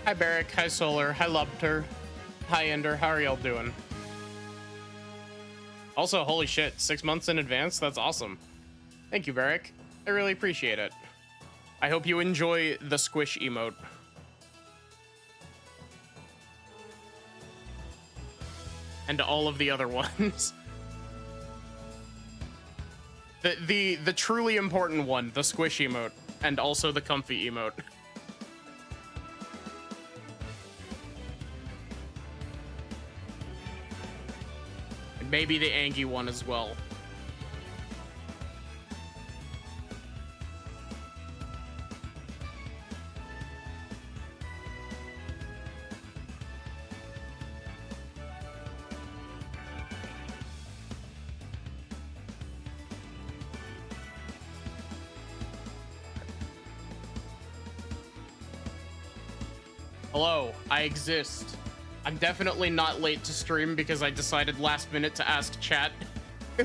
Hi Barrick, hi Solar, hi Lubter, hi Ender, how are y'all doing? Also, holy shit, 6 months in advance? That's awesome. Thank you, Barrick. I really appreciate it. I hope you enjoy the squish emote. And all of the other ones. The truly important one, the squish emote, and also the comfy emote. And maybe the Angie one as well. Hello, I exist. I'm definitely not late to stream because I decided last minute to ask chat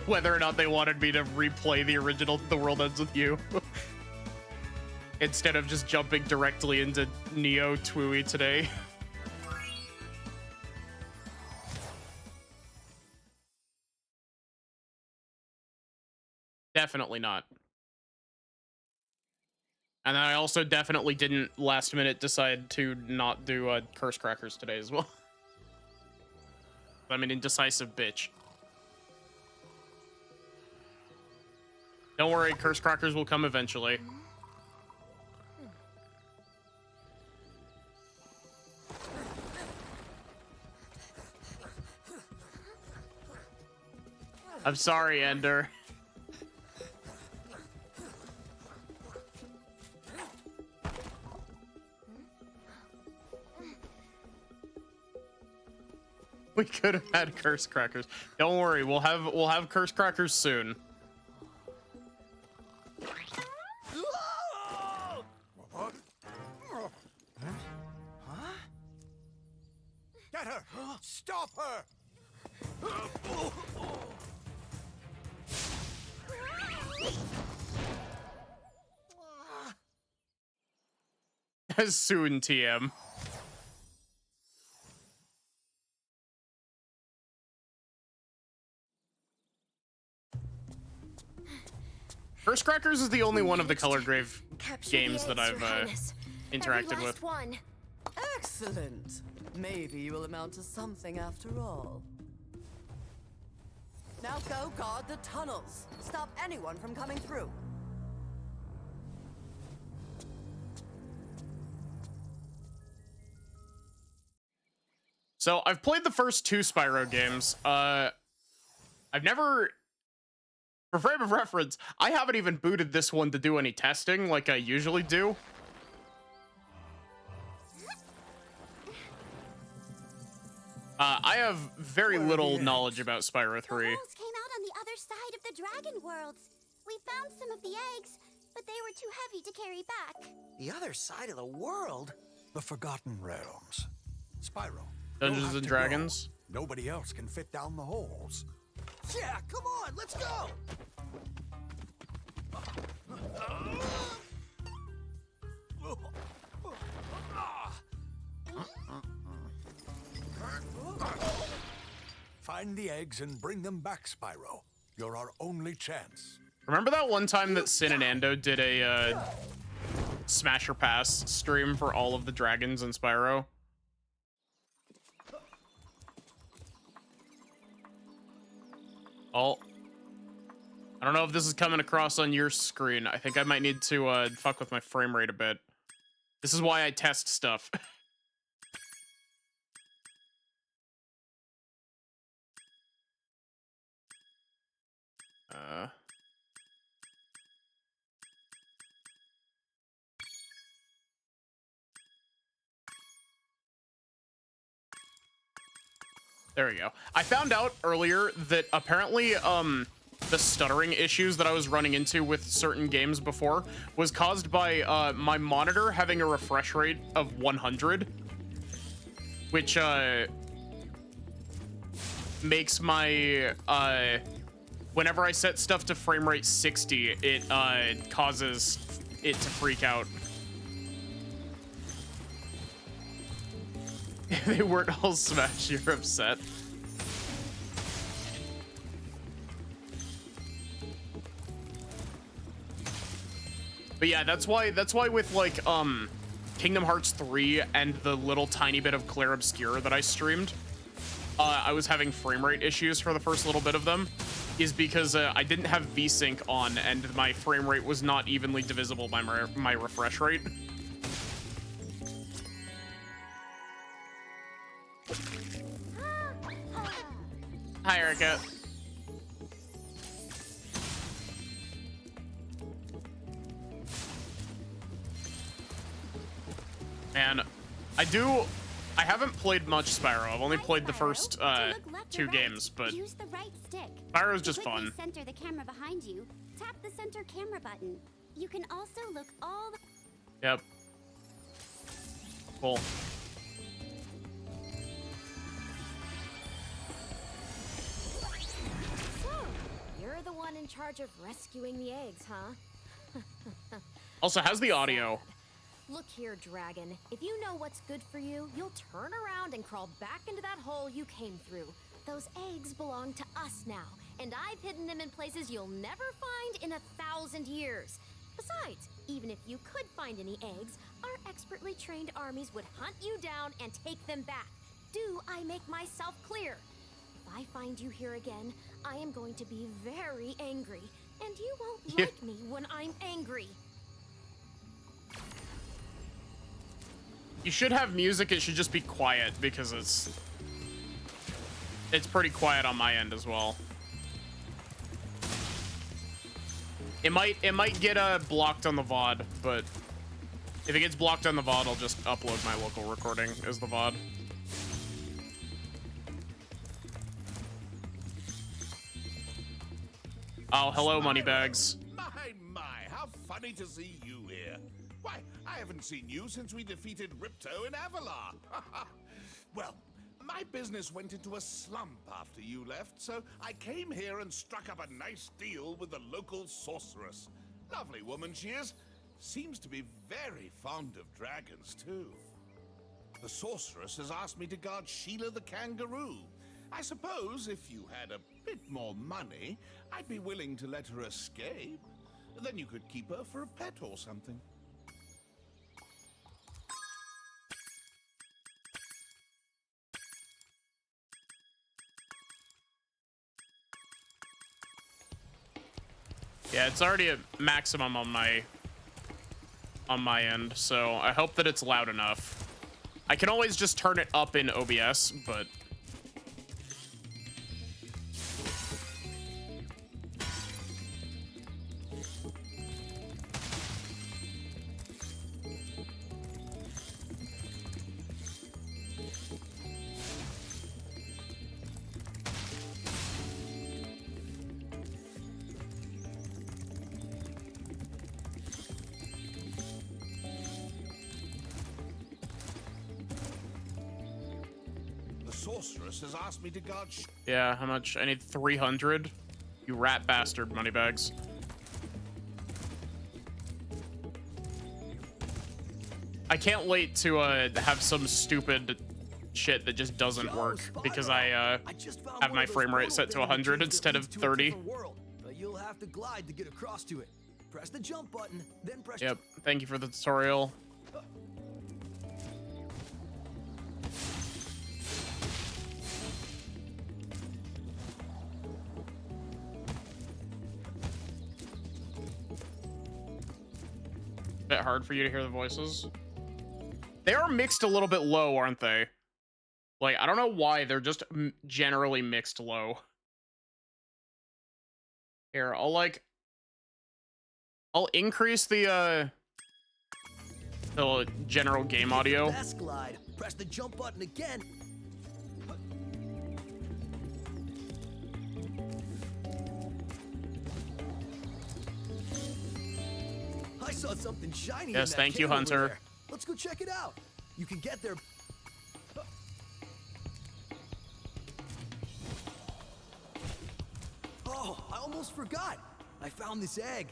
whether or not they wanted me to replay the original The World Ends With You. Instead of just jumping directly into Neo Twooey today. Definitely not. And I also definitely didn't last minute decide to not do Curse Crackers today as well. I'm an indecisive bitch. Don't worry, Curse Crackers will come eventually. I'm sorry, Ender. We could have had Curse Crackers. Don't worry, we'll have Curse Crackers soon. Get her! Stop her! As soon, TM. Curse Crackers is the only one of the Color Grave games that I've interacted with. One. Excellent. Maybe you will amount to something after all. Now go guard the tunnels. Stop anyone from coming through. So I've played the first 2 Spyro games. I've never, for frame of reference, I haven't even booted this one to do any testing like I usually do. I have very little knowledge about Spyro 3. The holes came out on the other side of the dragon worlds. We found some of the eggs, but they were too heavy to carry back. The other side of the world? The Forgotten Realms. Spyro. Dungeons and Dragons. Go. Nobody else can fit down the holes. Yeah, come on, let's go! Find the eggs and bring them back, Spyro. You're our only chance. Remember that one time that Sin and Ando did a Smash or Pass stream for all of the dragons in Spyro? Oh. I don't know if this is coming across on your screen. I think I might need to fuck with my frame rate a bit. This is why I test stuff. There we go. I found out earlier that apparently the stuttering issues that I was running into with certain games before was caused by my monitor having a refresh rate of 100, which makes my whenever I set stuff to frame rate 60, it causes it to freak out. they weren't all smashed, you're upset. But yeah, that's why with like Kingdom Hearts 3 and the little tiny bit of Clair Obscur that I streamed, I was having frame rate issues for the first little bit of them, is because I didn't have VSync on and my frame rate was not evenly divisible by my refresh rate. Hi, Erica. Man, I haven't played much Spyro. I've only played the first two games, but use the right stick. Spyro's just Quickly fun. center the camera behind you. Tap the center camera button. You can also look all the Yep. Cool. So, you're the one in charge of rescuing the eggs, huh? Also, how's the audio? Look here, Dragon. If you know what's good for you, you'll turn around and crawl back into that hole you came through. Those eggs belong to us now, and I've hidden them in places you'll never find in 1,000 years. Besides, even if you could find any eggs, our expertly trained armies would hunt you down and take them back. Do I make myself clear? If I find you here again, I am going to be very angry, and you won't like me when I'm angry. You should have music. It should just be quiet because it's pretty quiet on my end as well. It might get blocked on the VOD, but if it gets blocked on the VOD, I'll just upload my local recording as the VOD. Oh, hello, Moneybags. My, how funny to see you here. Why, I haven't seen you since we defeated Ripto in Avalar. Well, my business went into a slump after you left, so I came here and struck up a nice deal with the local sorceress. Lovely woman she is. Seems to be very fond of dragons, too. The sorceress has asked me to guard Sheila the kangaroo. I suppose if you had a bit more money, I'd be willing to let her escape. Then you could keep her for a pet or something. Yeah, it's already a maximum on my end, so I hope that it's loud enough. I can always just turn it up in OBS, but Sorceress has asked me to guard. yeah, how much? I need 300. You rat bastard, Moneybags. I can't wait to have some stupid shit that just doesn't work because I have my frame rate set to 100 instead of 30. But you'll have to glide to get across to it. Press the jump button, then press. Yep. Thank you for the tutorial. Bit hard for you to hear the voices. They are mixed a little bit low, aren't they? Like, I don't know why, they're just generally mixed low. Here, I'll increase the general game audio. Fast glide. Press the jump button again. I saw something shiny. Yes, in that thank you, cave over Hunter. there. Let's go check it out. You can get there. Oh, I almost forgot. I found this egg.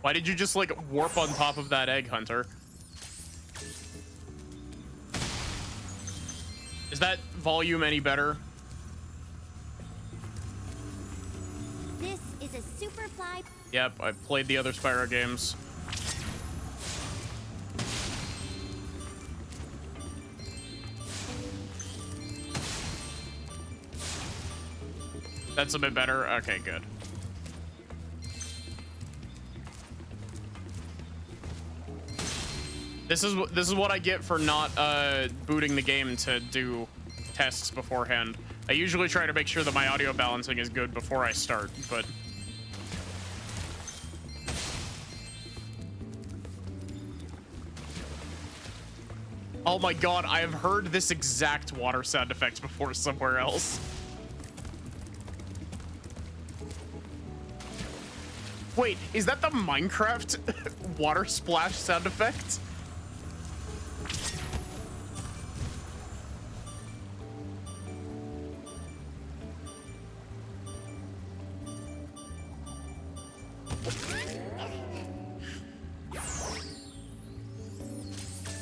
Why did you just like warp on top of that egg, Hunter? Is that volume any better? This is a Superfly. Yep, I've played the other Spyro games. That's a bit better. Okay, good. This is what I get for not booting the game to do tests beforehand. I usually try to make sure that my audio balancing is good before I start, but oh my god, I have heard this exact water sound effect before somewhere else. Wait, is that the Minecraft water splash sound effect?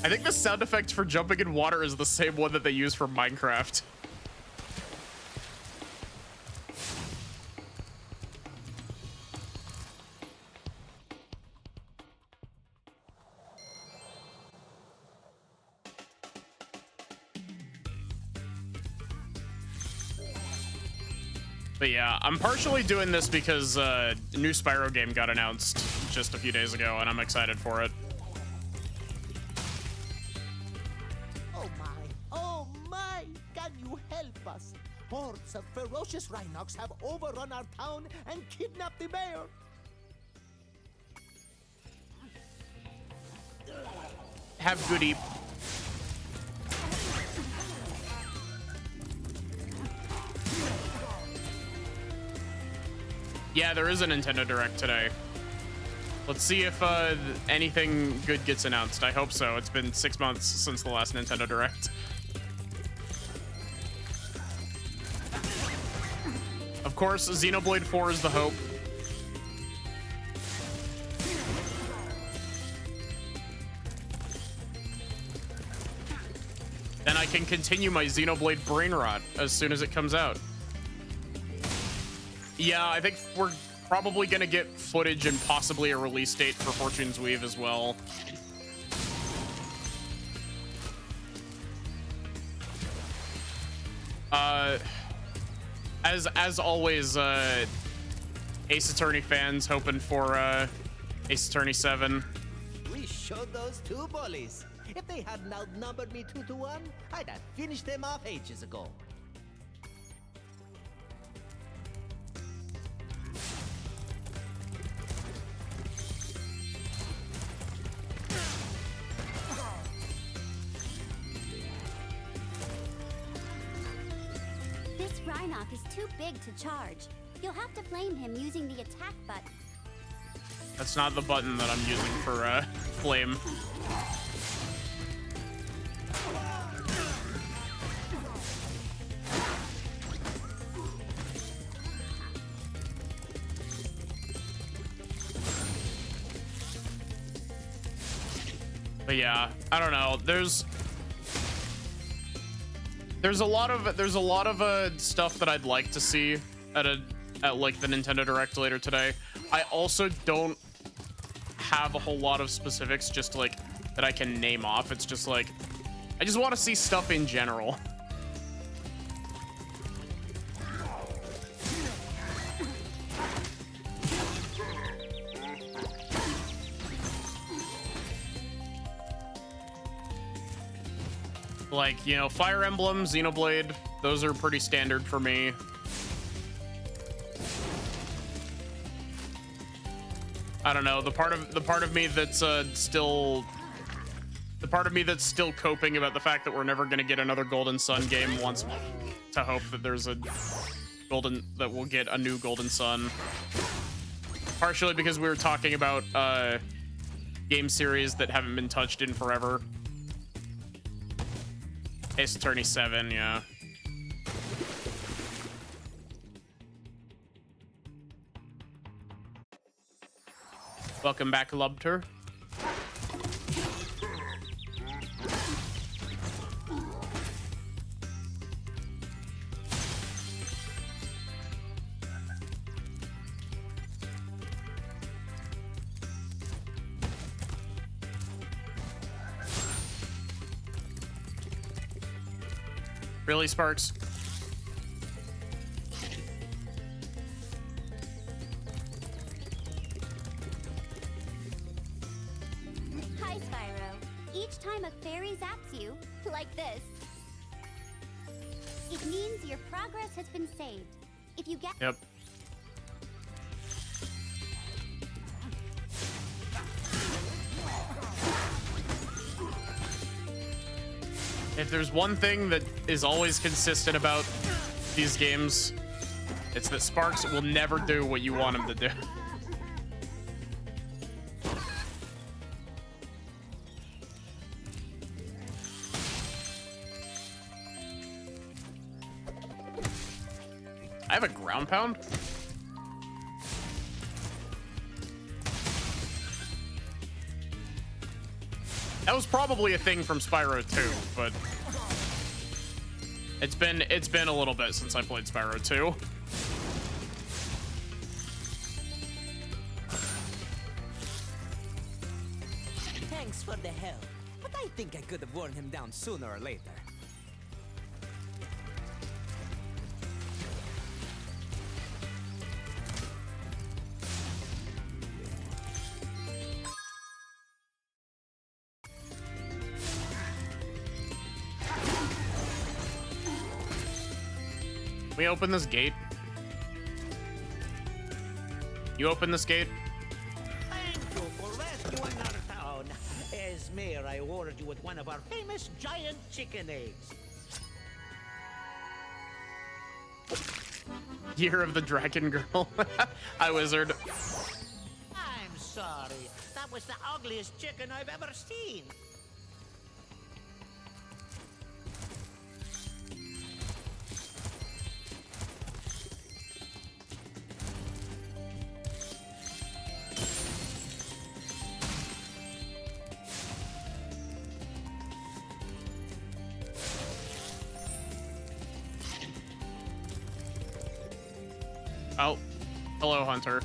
I think the sound effect for jumping in water is the same one that they use for Minecraft. But yeah, I'm partially doing this because a new Spyro game got announced just a few days ago, and I'm excited for it. Oh my, can you help us? Hordes of ferocious Rhinox have overrun our town and kidnapped the mayor. Have goodie. Yeah, there is a Nintendo Direct today. Let's see if anything good gets announced. I hope so. It's been 6 months since the last Nintendo Direct. Of course, Xenoblade 4 is the hope. Then I can continue my Xenoblade brain rot as soon as it comes out. Yeah, I think we're probably gonna get footage and possibly a release date for Fortune's Weave as well. As always, Ace Attorney fans hoping for Ace Attorney 7. We showed those two bullies. If they hadn't outnumbered me 2-1, I'd have finished them off ages ago. This Rhinoc is too big to charge. You'll have to flame him using the attack button. That's not the button that I'm using for flame. But yeah, I don't know. There's a lot of stuff that I'd like to see at like the Nintendo Direct later today. I also don't have a whole lot of specifics just like that I can name off. It's just like I just want to see stuff in general. Like, you know, Fire Emblem, Xenoblade, those are pretty standard for me. I don't know, the part of me that's still coping about the fact that we're never gonna get another Golden Sun game wants to hope that there's that we'll get a new Golden Sun. Partially because we were talking about game series that haven't been touched in forever. Ace Attorney 7, yeah. Welcome back, Lubter. Really, Sparks? Hi, Spyro. Each time a fairy zaps you, like this, it means your progress has been saved. If you get... Yep. If there's one thing that is always consistent about these games, it's that Sparks will never do what you want him to do. I have a ground pound? That was probably a thing from Spyro 2, but it's been a little bit since I played Spyro 2. Thanks for the help, but I think I could have worn him down sooner or later. We open this gate. You open this gate? Thank you for rescuing our town. As mayor, I ordered you with one of our famous giant chicken eggs. Year of the Dragon Girl. Hi, Wizard. I'm sorry. That was the ugliest chicken I've ever seen. Oh, hello, Hunter.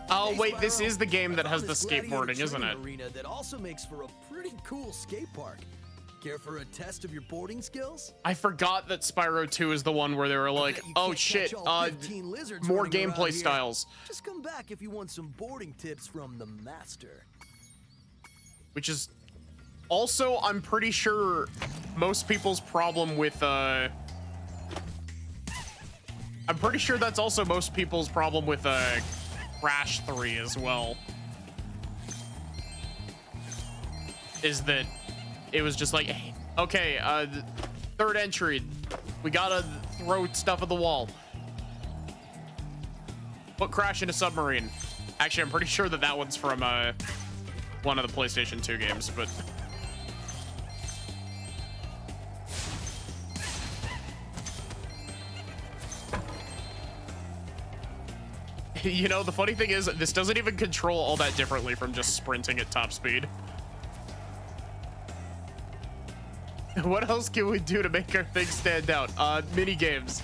Oh, Hey, wait, this Spyro. is the game that I has found the this gladiator skateboarding, isn't training it? Arena that also makes for a pretty cool skate park. Care for a test of your boarding skills? I forgot that Spyro 2 is the one where they were like, Bet you oh can't shit, catch all 15 lizards more running around gameplay here. styles. Just come back if you want some boarding tips from the master. Which is also, I'm pretty sure, most people's problem with, I'm pretty sure that's also most people's problem with, Crash 3 as well. Is that it was just like, hey, okay, third entry, we gotta throw stuff at the wall. Put Crash in a submarine. Actually, I'm pretty sure that that one's from, one of the PlayStation 2 games, but... You know, the funny thing is, this doesn't even control all that differently from just sprinting at top speed. What else can we do to make our thing stand out? Mini games.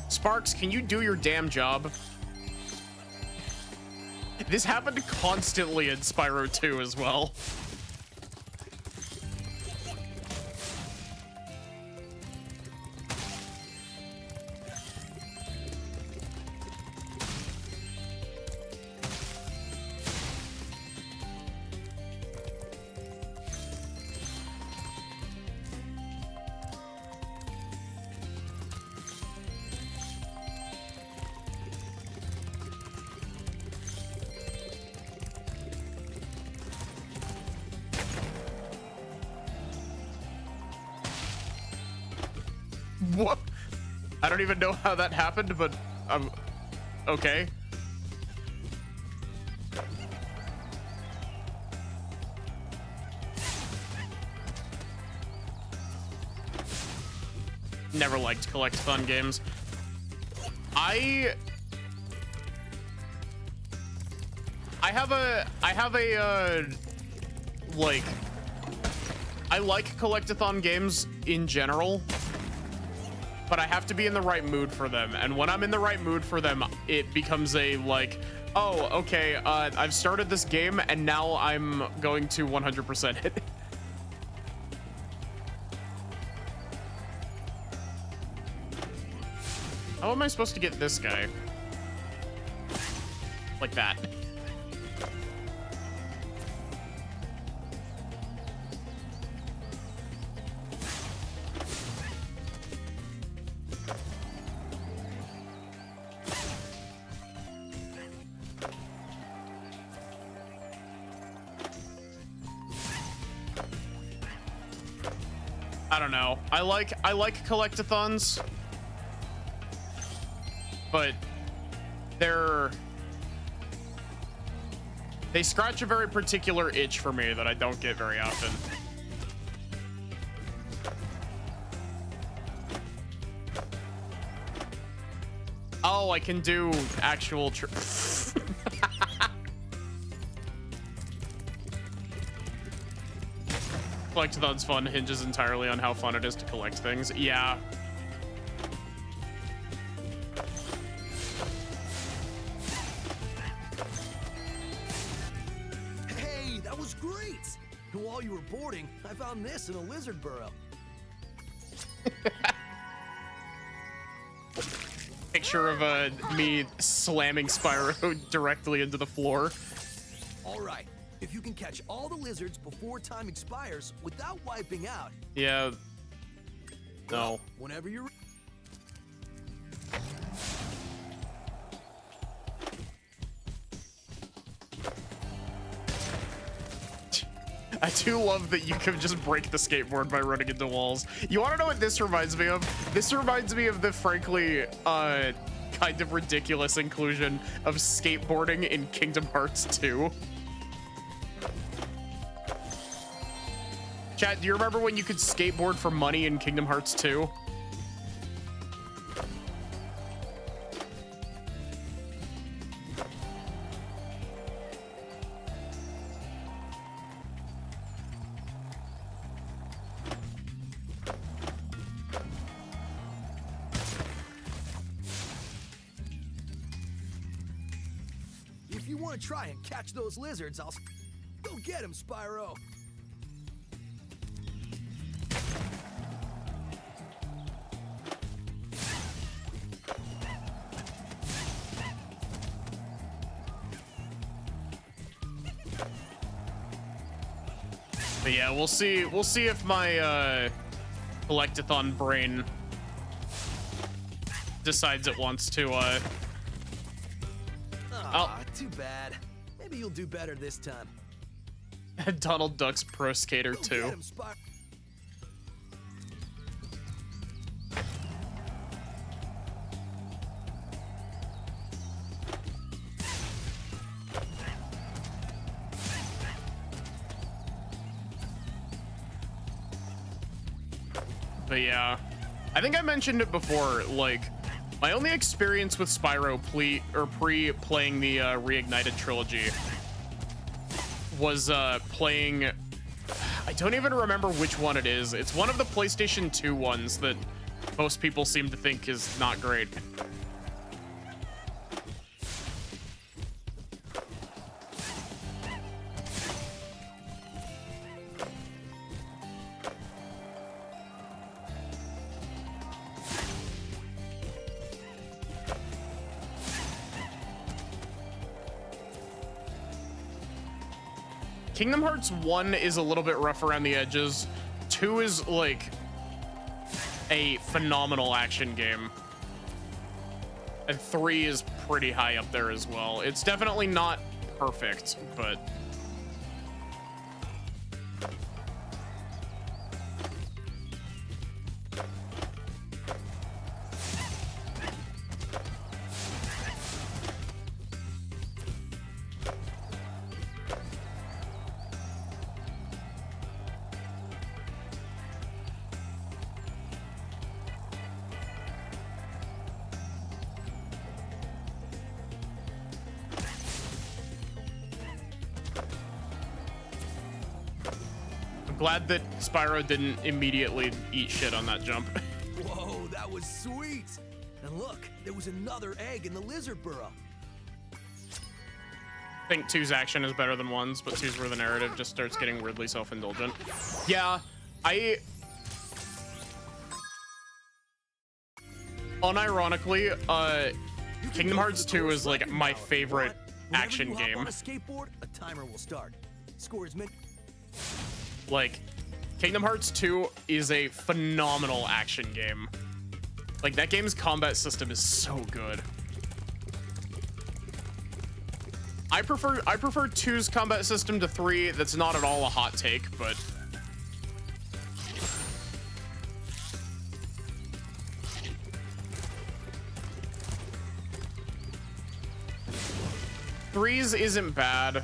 Sparks, can you do your damn job? This happened constantly in Spyro 2 as well. What? I don't even know how that happened, but okay. Never liked collect-a-thon games. I have a like, I like collect-a-thon games in general, but I have to be in the right mood for them. And when I'm in the right mood for them, it becomes a like, oh, okay, I've started this game and now I'm going to 100% it. How am I supposed to get this guy? Like that. I don't know. I like collect-a-thons, but they scratch a very particular itch for me that I don't get very often. Oh, I can do actual Collect-a-thon's fun hinges entirely on how fun it is to collect things. Yeah. Hey, that was great! And while you were boarding, I found this in a lizard burrow. Picture of me slamming Spyro directly into the floor. All right. If you can catch all the lizards before time expires without wiping out. Yeah. No. Whenever you're... I do love that you can just break the skateboard by running into walls. You want to know what this reminds me of? This reminds me of the frankly kind of ridiculous inclusion of skateboarding in Kingdom Hearts 2. Chat, do you remember when you could skateboard for money in Kingdom Hearts 2? If you want to try and catch those lizards, I'll... Go get him, Spyro! But yeah, we'll see if my collect-a-thon brain decides it wants to Too bad. Maybe you'll do better this time. Donald Duck's Pro Skater 2. Get him, Spyro. But yeah, I think I mentioned it before, like, my only experience with Spyro pre-playing the Reignited trilogy was playing, I don't even remember which one it is. It's one of the PlayStation 2 ones that most people seem to think is not great. Kingdom Hearts 1 is a little bit rough around the edges. 2 is like a phenomenal action game. And 3 is pretty high up there as well. It's definitely not perfect, but... Glad that Spyro didn't immediately eat shit on that jump. Whoa, that was sweet. And look, there was another egg in the lizard burrow. I think 2's action is better than 1's, but 2's where the narrative just starts getting weirdly self-indulgent. Yeah, unironically, Kingdom Hearts 2 is like my favorite action Whenever you hop game. on a skateboard, a timer will start. Score is meant. Like, Kingdom Hearts 2 is a phenomenal action game. Like, that game's combat system is so good. I prefer 2's combat system to 3. That's not at all a hot take, but three's isn't bad.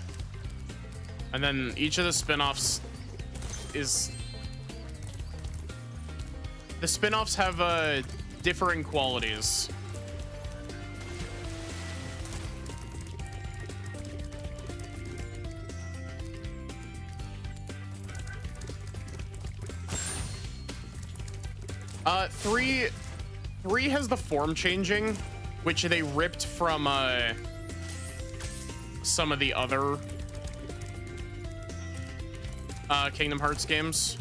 And then each of the spin-offs is... The spin-offs have differing qualities. Three has the form changing, which they ripped from some of the other Kingdom Hearts games.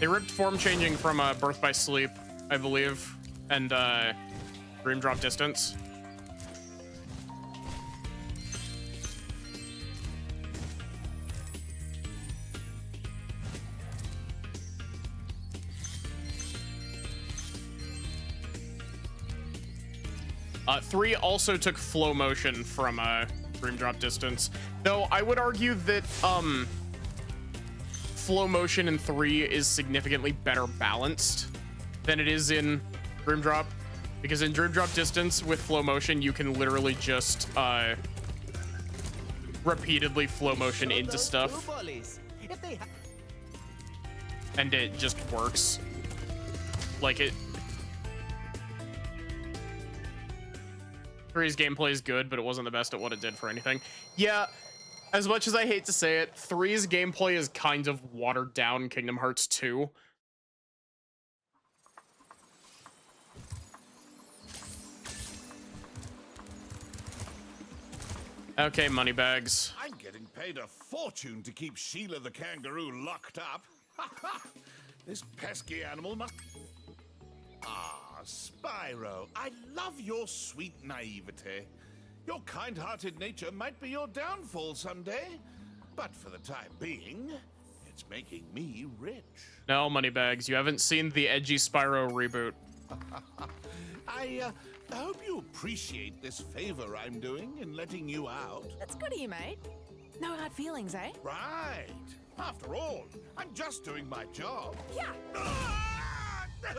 They ripped form changing from Birth by Sleep, I believe, and Dream Drop Distance. Three also took flow motion from Dream Drop Distance, though I would argue that flow motion in 3 is significantly better balanced than it is in Dream Drop, because in Dream Drop Distance with flow motion you can literally just repeatedly flow motion into stuff, and it just works. Like it. 3's gameplay is good, but it wasn't the best at what it did for anything. Yeah, as much as I hate to say it, 3's gameplay is kind of watered down Kingdom Hearts 2. Okay, moneybags. I'm getting paid a fortune to keep Sheila the kangaroo locked up. This pesky animal must... Ah, Spyro, I love your sweet naivete. Your kind-hearted nature might be your downfall someday, but for the time being, it's making me rich. No, moneybags, you haven't seen the edgy Spyro reboot. I hope you appreciate this favor I'm doing in letting you out. That's good of you, mate. No hard feelings, eh? Right. After all, I'm just doing my job. Yeah.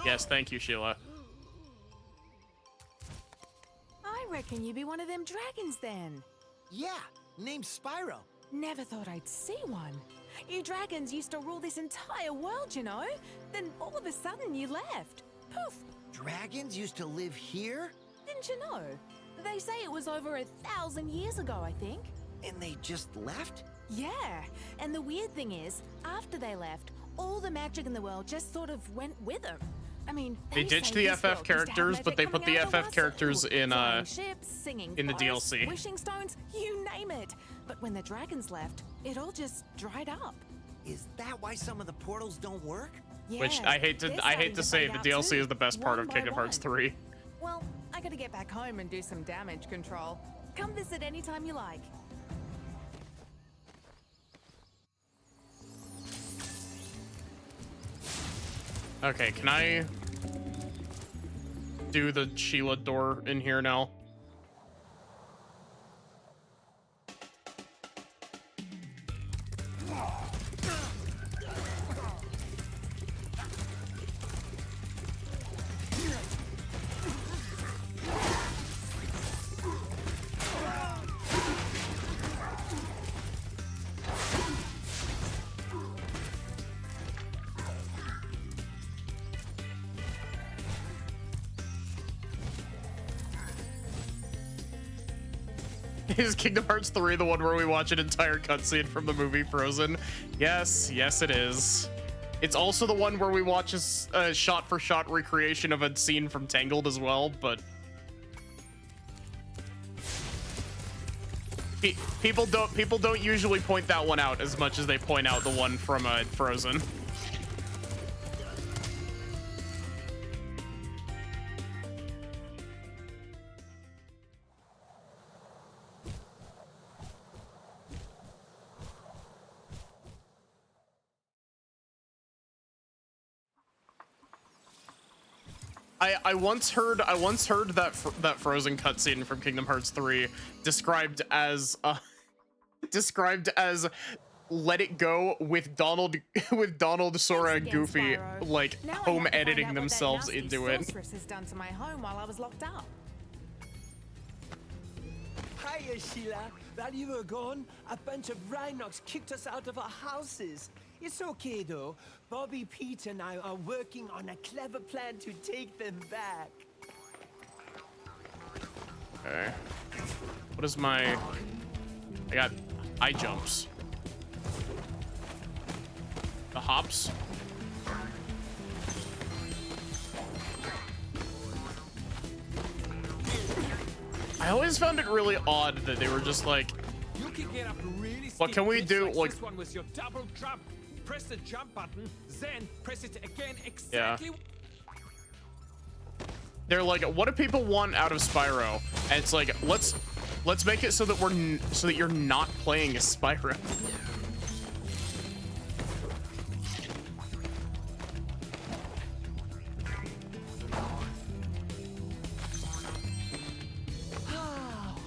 Yes, thank you, Sheila. I reckon you be one of them dragons then. Yeah, named Spyro. Never thought I'd see one. You dragons used to rule this entire world, you know? Then all of a sudden you left. Poof. Dragons used to live here? Didn't you know? They say it was over 1,000 years ago, I think. And they just left? Yeah, and the weird thing is, after they left, all the magic in the world just sort of went with them. I mean, They ditched the FF characters, but they put the FF characters in ships, singing in the forests, DLC. wishing stones, you name it. But when the dragons left, it all just dried up. Is that why some of the portals don't work? Yeah, Which I hate to say, the fade out DLC too, is the best part one of by Kingdom Hearts one. 3. Well, I gotta get back home and do some damage control. Come visit anytime you like. Okay, can I do the Sheila door in here now? Is Kingdom Hearts 3 the one where we watch an entire cutscene from the movie Frozen? Yes, yes it is. It's also the one where we watch a shot-for-shot recreation of a scene from Tangled as well, but people don't usually point that one out as much as they point out the one from Frozen. I once heard that that Frozen cutscene from Kingdom Hearts 3 described as Let It Go with Donald Sora and Goofy like Now I home have to find editing out what that themselves nasty into it. sorceress has done to my home while I was locked up. Hiya, Sheila. While you were gone, a bunch of Rhinox kicked us out of our houses. It's okay, though. Bobby, Pete, and I are working on a clever plan to take them back. Okay. What is my... I got high jumps. The hops. I always found it really odd that they were just like, You can get up really what can we do? Like, this one with your double jump. Press the jump button, then press it again yeah. exactly. They're like, what do people want out of Spyro? And it's like, let's make it so that you're not playing as Spyro.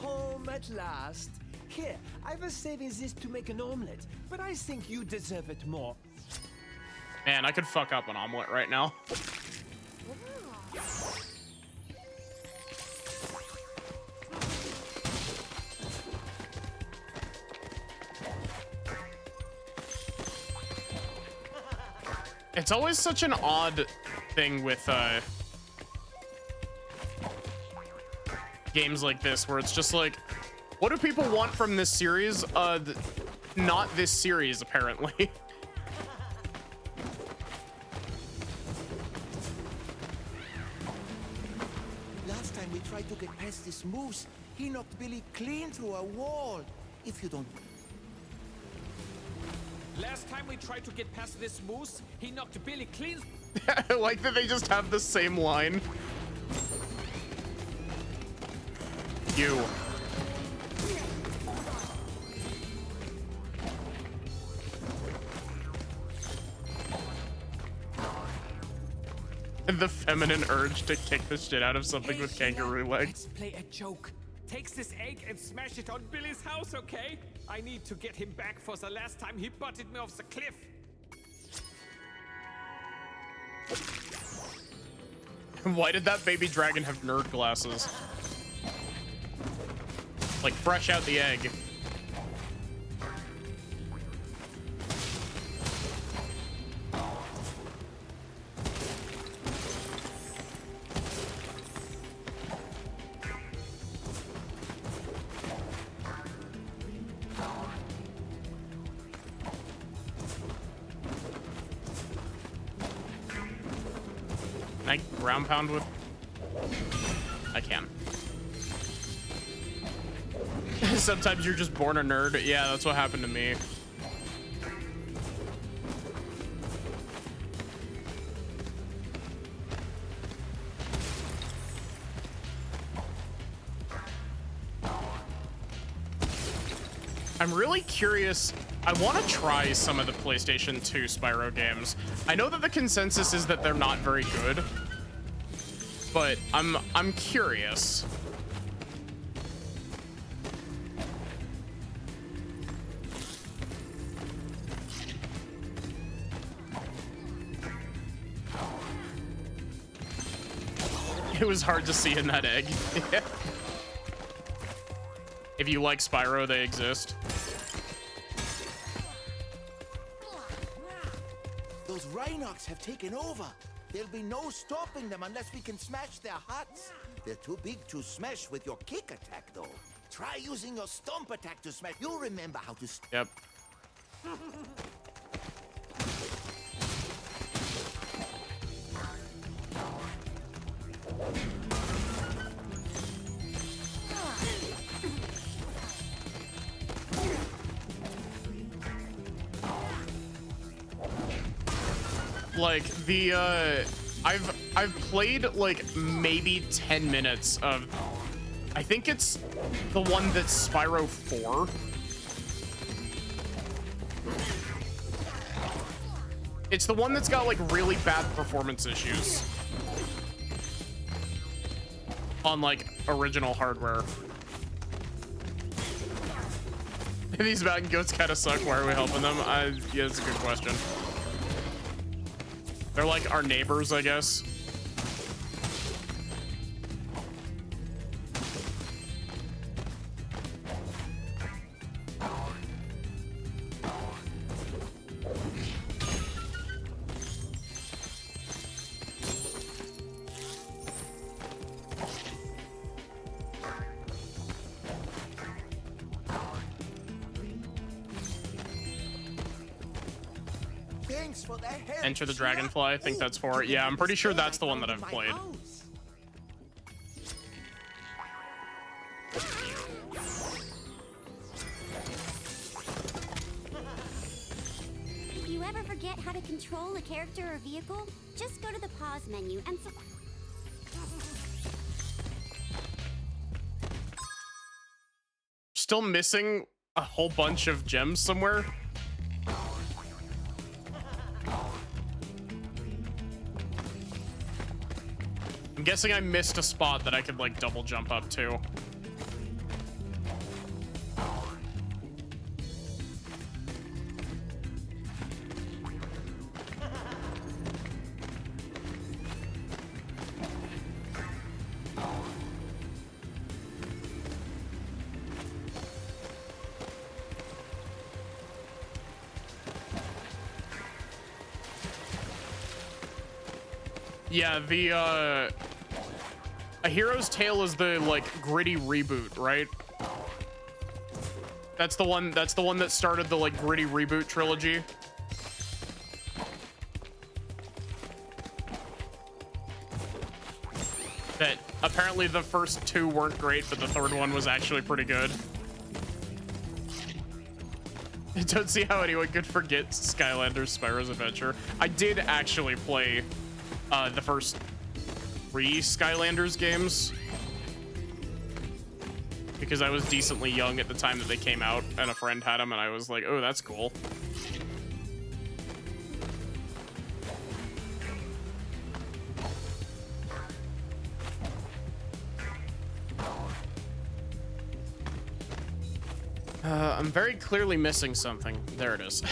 Home at last. Here, I was saving this to make an omelet, but I think you deserve it more. Man, I could fuck up an omelet right now. It's always such an odd thing with games like this, where it's just like, what do people want from this series? Not this series, apparently. Last time we tried to get past this moose, he knocked Billy clean through a wall. If you don't... Last time we tried to get past this moose, he knocked Billy clean. I like that they just have the same line. You. The feminine urge to kick the shit out of something with kangaroo legs. Let's play a joke. Takes this egg and smash it on Billy's house, okay? I need to get him back for the last time he butted me off the cliff. Why did that baby dragon have nerd glasses? Like fresh out the egg. Can I ground pound with? I can. Sometimes you're just born a nerd. Yeah, that's what happened to me. I'm really curious. I want to try some of the PlayStation 2 Spyro games. I know that the consensus is that they're not very good, but I'm curious. It was hard to see in that egg. If you like Spyro, they exist. Those Rhinox have taken over. There'll be no stopping them unless we can smash their huts. They're too big to smash with your kick attack, though. Try using your stomp attack to smash. You'll remember how to. Yep. Like the I've played like maybe 10 minutes of, I think it's the one that's Spyro 4. It's the one that's got like really bad performance issues on like original hardware. These mountain goats kind of suck. Why are we helping them? Yeah, that's a good question. They're like our neighbors, I guess. Enter the Dragonfly, I think that's for it. Yeah, I'm pretty sure that's the one that I've played. If you ever forget how to control a character or vehicle, just go to the pause menu and Still missing a whole bunch of gems somewhere. I'm guessing I missed a spot that I could like double jump up to. Yeah, the A Hero's Tale is the like gritty reboot, right? That's the one that started the like gritty reboot trilogy. That apparently the first two weren't great, but the third one was actually pretty good. I don't see how anyone could forget Skylanders Spyro's Adventure. I did actually play the first 3 Skylanders games because I was decently young at the time that they came out and a friend had them and I was like, oh, that's cool. I'm very clearly missing something. There it is.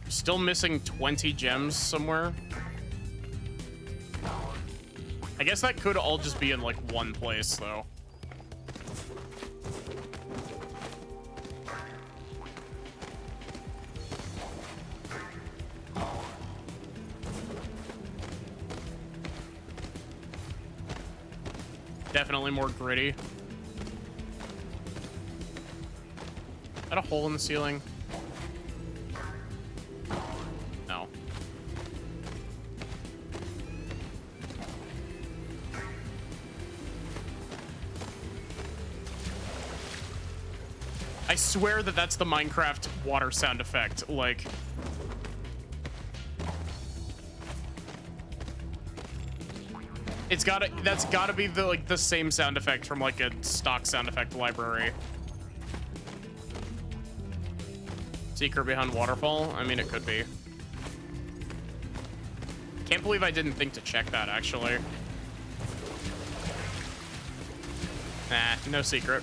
Still missing 20 gems somewhere. I guess that could all just be in like one place though. Definitely more gritty. Is that a hole in the ceiling? No. I swear that that's the Minecraft water sound effect. Like, that's gotta be the same sound effect from like a stock sound effect library. Secret behind waterfall? I mean, it could be. Can't believe I didn't think to check that, actually. Nah, no secret.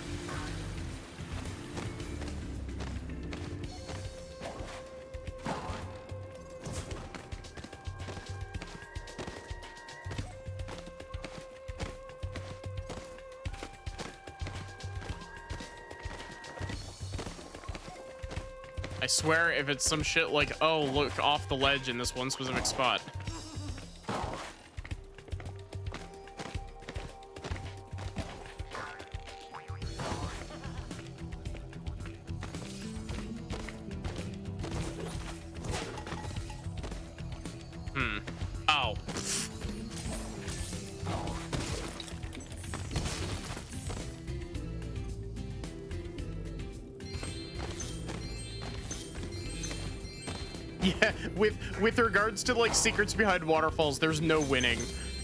I swear if it's some shit like, oh, look off the ledge in this one specific spot. Oh. Yeah, with regards to like secrets behind waterfalls, there's no winning,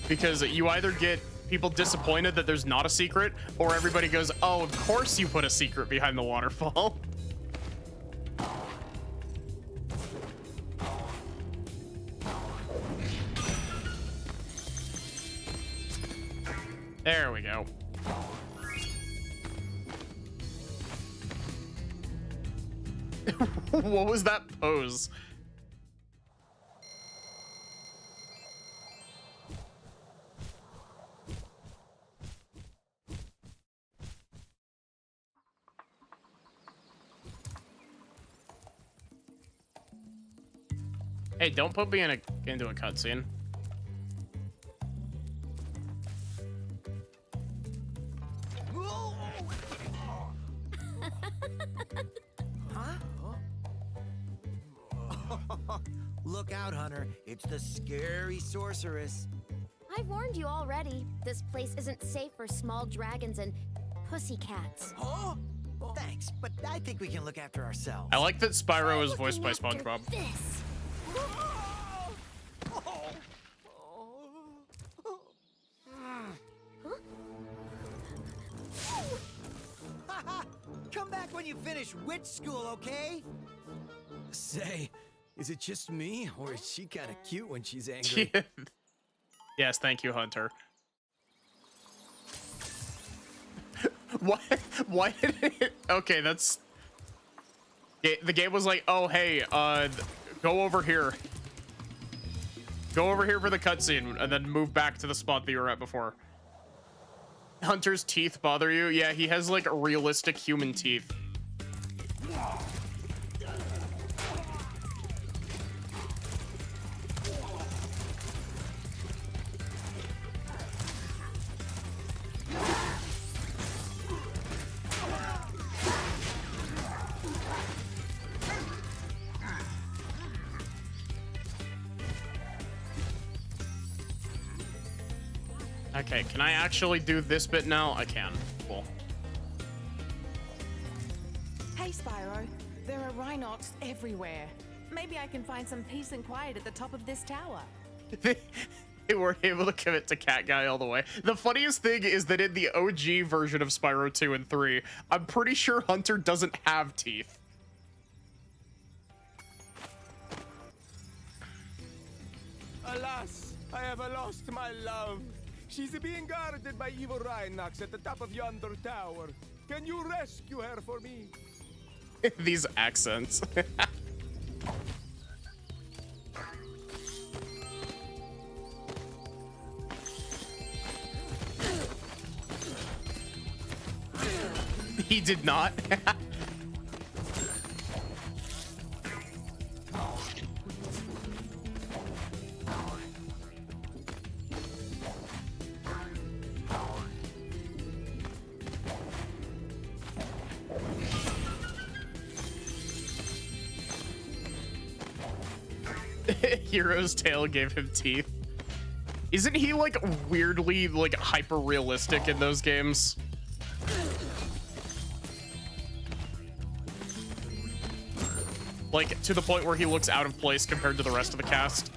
because you either get people disappointed that there's not a secret, or everybody goes, oh, of course you put a secret behind the waterfall. There we go. What was that pose? Hey, don't put me into a cutscene. Look out, Hunter. It's the scary sorceress. I've warned you already. This place isn't safe for small dragons and pussycats. Huh? Thanks, but I think we can look after ourselves. I like that Spyro is voiced by SpongeBob. This. Come back when you finish witch school, okay? Say, is it just me, or is she kind of cute when she's angry? Yes, thank you, Hunter. Why did it? Okay, that's... The game was like, oh, hey, go over here. Go over here for the cutscene, and then move back to the spot that you were at before. Hunter's teeth bother you? Yeah, he has, like, realistic human teeth. Okay, can I actually do this bit now? I can. Cool. Hey, Spyro. There are Rhinox everywhere. Maybe I can find some peace and quiet at the top of this tower. They were able to commit to Cat Guy all the way. The funniest thing is that in the OG version of Spyro 2 and 3, I'm pretty sure Hunter doesn't have teeth. Alas, I have lost my love. She's being guarded by evil Rhinox at the top of yonder tower. Can you rescue her for me? These accents. He did not. Hero's tail gave him teeth. Isn't he like weirdly like hyper realistic in those games? Like to the point where he looks out of place compared to the rest of the cast.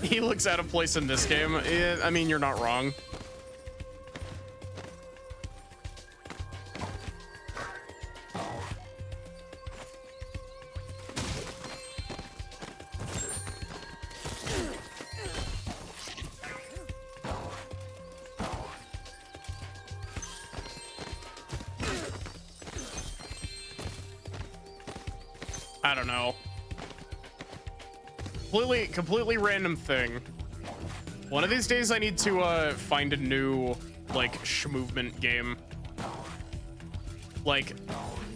He looks out of place in this game. I mean, you're not wrong. I don't know. Completely random thing. One of these days I need to find a new like movement game. Like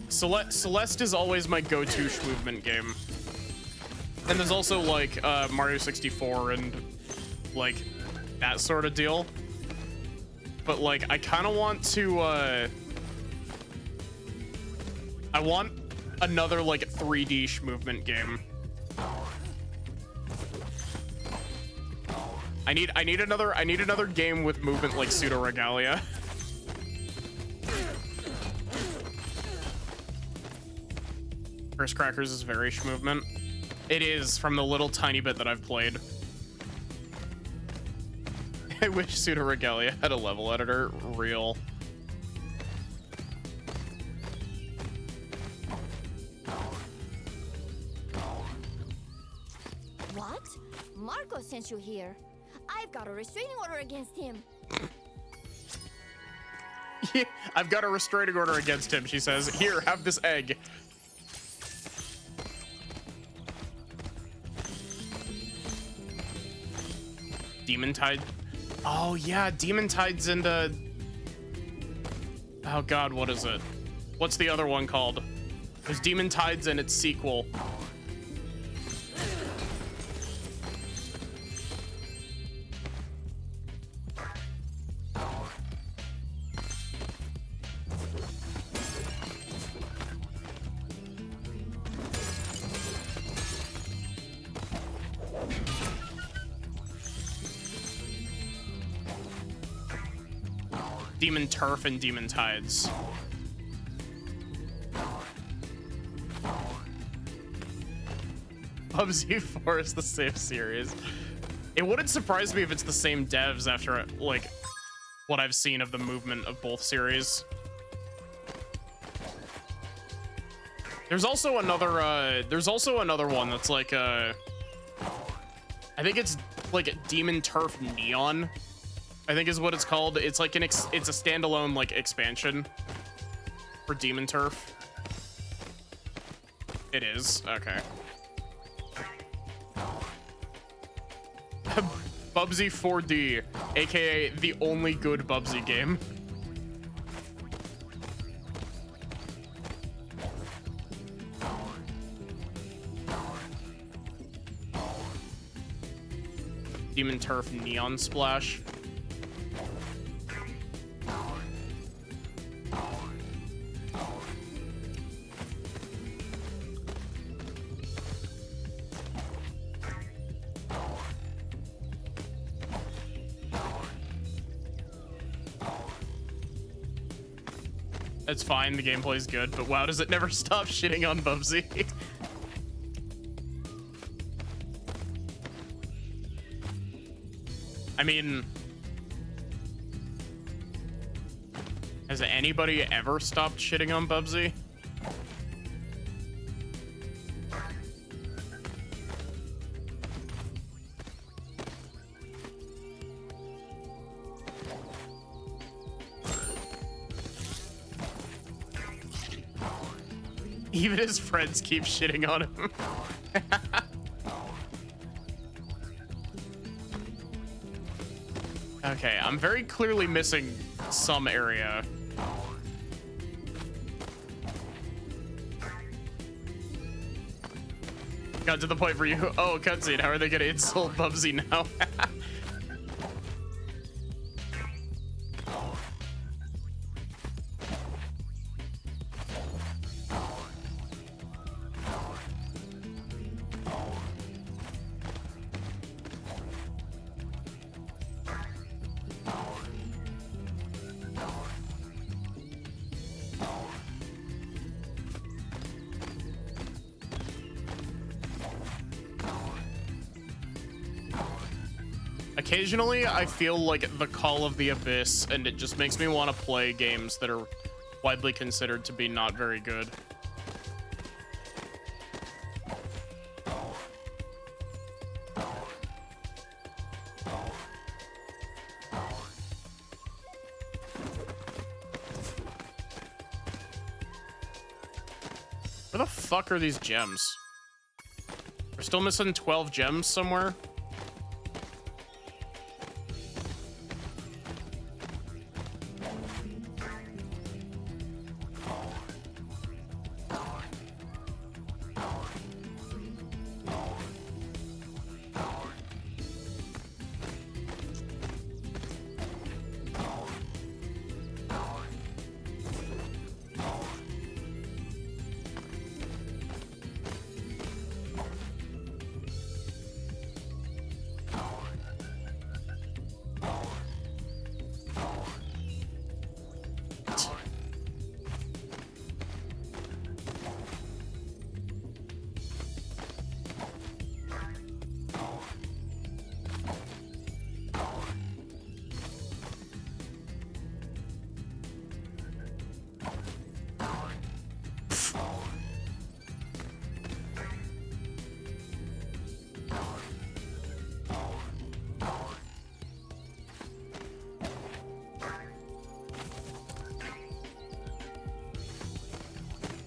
Celeste is always my go-to movement game. And there's also like Mario 64 and like that sort of deal. But like I kind of want to I want another like 3D movement game. I need another game with movement like Pseudo Regalia. First Crackers is very movement. It is, from the little tiny bit that I've played. I wish Pseudo Regalia had a level editor. Real. What? Marco sent you here. I've got a restraining order against him. Yeah, I've got a restraining order against him, she says. Here, have this egg. Demon Tide. Oh yeah, Demon Tide's into... Oh god, what is it? What's the other one called? There's Demon Tides and its sequel. Demon Turf and Demon Tides. PUBG 4 is the same series. It wouldn't surprise me if it's the same devs after like what I've seen of the movement of both series. There's also another one that's like I think it's like Demon Turf Neon, I think is what it's called. It's like it's a standalone like expansion for Demon Turf. It is. Okay. Bubsy 4D, aka the only good Bubsy game. Demon Turf Neon Splash. It's fine, the gameplay's good, but wow, does it never stop shitting on Bubsy? I mean, has anybody ever stopped shitting on Bubsy? Even his friends keep shitting on him. Okay, I'm very clearly missing some area. Got to the point where you... Oh, cutscene. How are they gonna insult Bubsy now? Occasionally, I feel like the call of the abyss, and it just makes me want to play games that are widely considered to be not very good. Where the fuck are these gems? still missing 12 gems somewhere.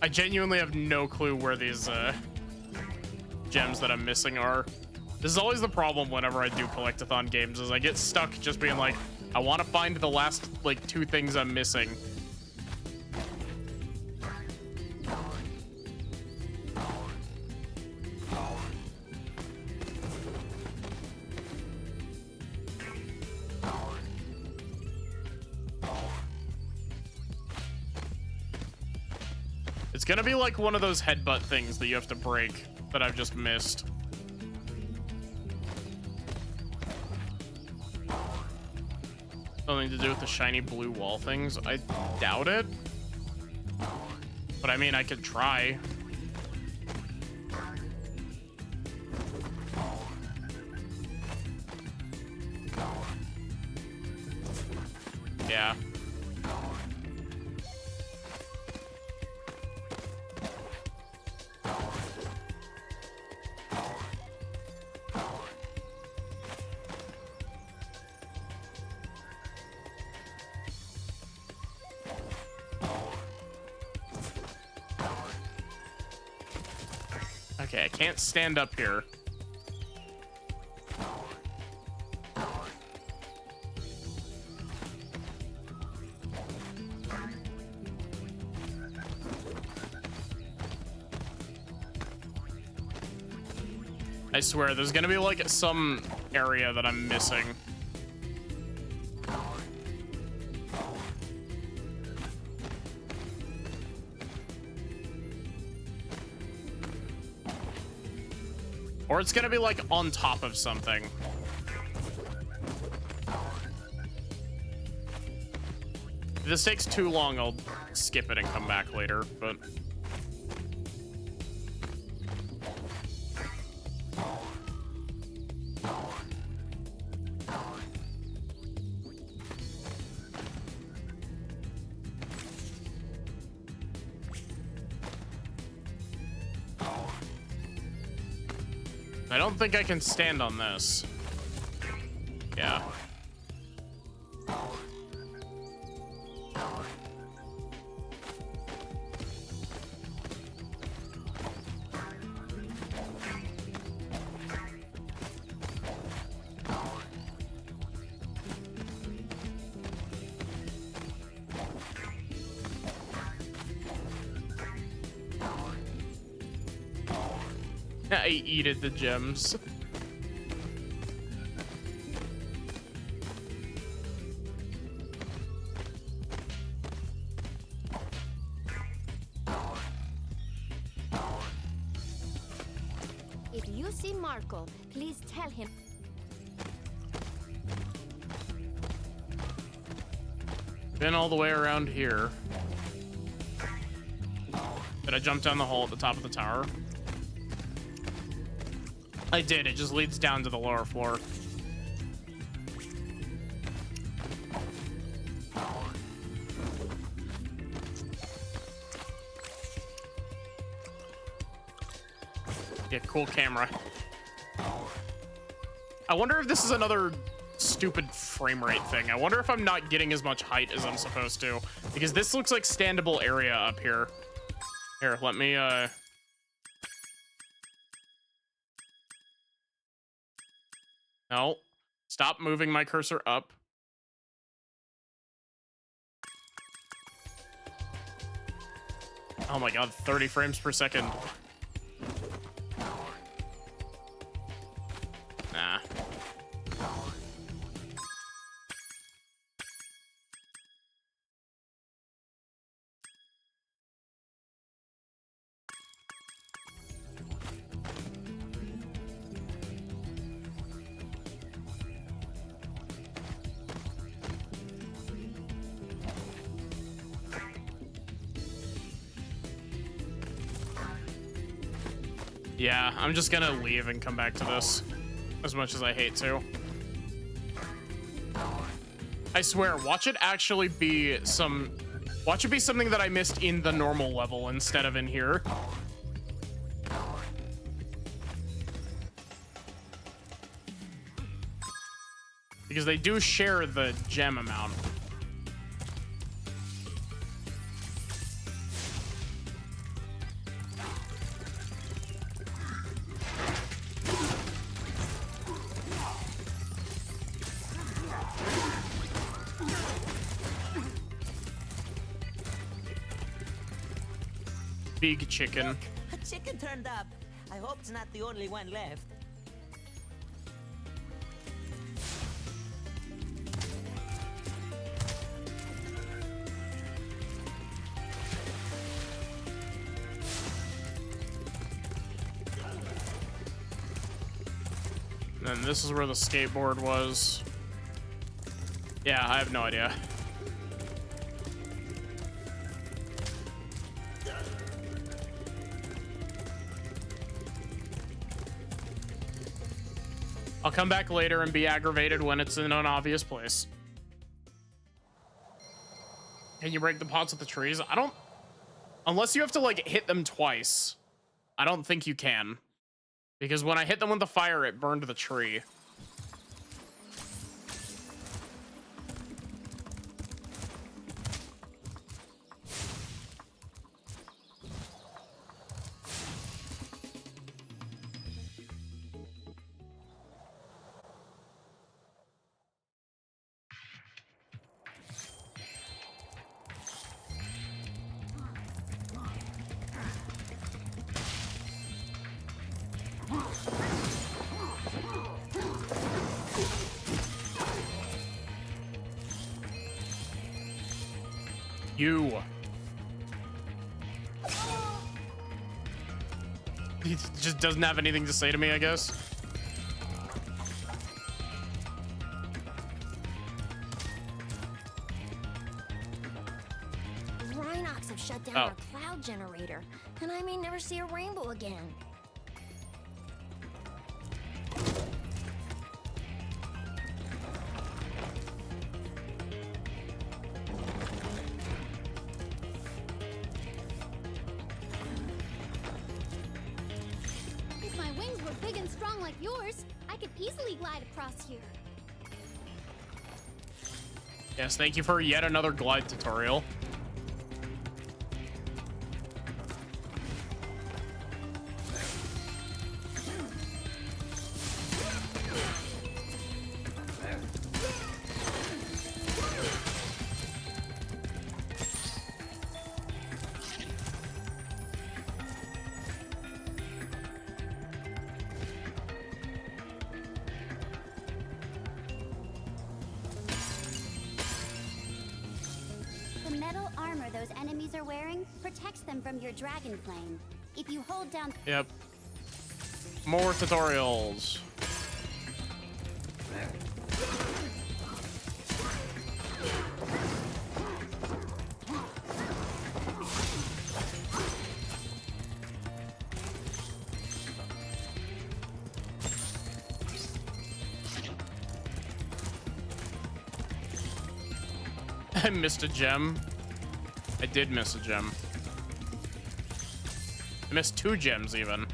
I genuinely have no clue where these gems that I'm missing are. This is always the problem whenever I do collectathon games, is I get stuck just being like, I want to find the last like 2 things I'm missing. It's gonna be like one of those headbutt things that you have to break that I've just missed. Something to do with the shiny blue wall things? I doubt it. But I mean, I could try. Yeah. Okay, I can't stand up here. I swear, there's gonna be like some area that I'm missing. Or it's gonna be like on top of something. If this takes too long, I'll skip it and come back later, but... I don't think I can stand on this. Yeah. I eated the gems. If you see Marco, please tell him. Been all the way around here. Did I jump down the hole at the top of the tower? I did. It just leads down to the lower floor. Yeah, cool camera. I wonder if this is another stupid frame rate thing. I wonder if I'm not getting as much height as I'm supposed to, because this looks like standable area up here. Here, let me No. Stop moving my cursor up. Oh my god, 30 frames per second. Nah. Yeah, I'm just gonna leave and come back to this, as much as I hate to. I swear, watch it actually be watch it be something that I missed in the normal level instead of in here. Because they do share the gem amount. Big chicken. Look, a chicken turned up. I hope it's not the only one left. And then this is where the skateboard was. Yeah, I have no idea. I'll come back later and be aggravated when it's in an obvious place. Can you break the pots with the trees? I don't... Unless you have to, like, hit them twice. I don't think you can. Because when I hit them with the fire, it burned the tree. You. He just doesn't have anything to say to me, I guess. Rhinox have shut down our cloud generator, and I may never see a rainbow again. If my wings were big and strong like yours, I could easily glide across here. Yes, thank you for yet another glide tutorial. The metal armor those enemies are wearing protects them from your dragon flame. If you hold down... Yep. More tutorials. I missed a gem. I did miss a gem. I missed 2 gems even.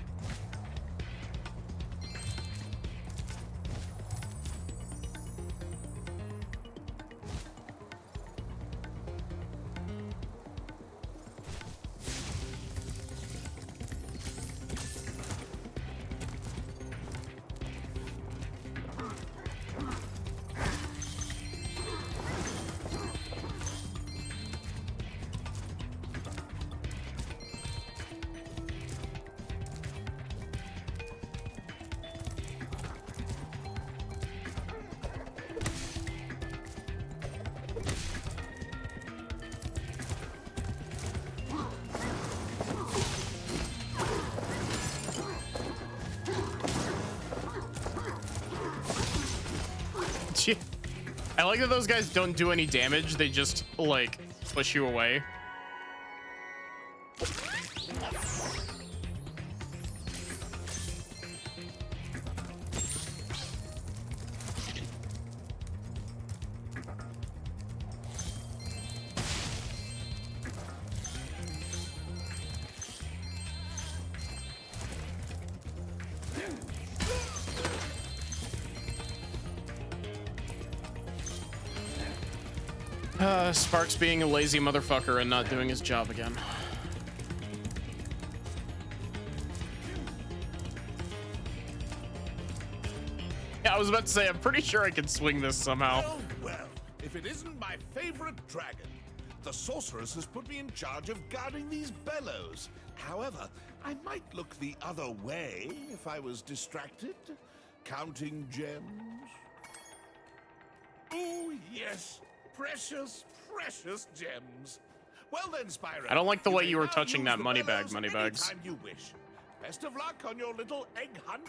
I like that those guys don't do any damage. They just, like, push you away. Sparks being a lazy motherfucker and not doing his job again. Yeah, I was about to say, I'm pretty sure I can swing this somehow. Well, if it isn't my favorite dragon, the sorceress has put me in charge of guarding these bellows. However, I might look the other way if I was distracted. Counting gems. Oh, yes. Precious, precious gems. Well then, Spyro. I don't like the way may you were now touching use that the money bag, bellows Moneybags. anytime you wish. Best of luck on your little egg hunt.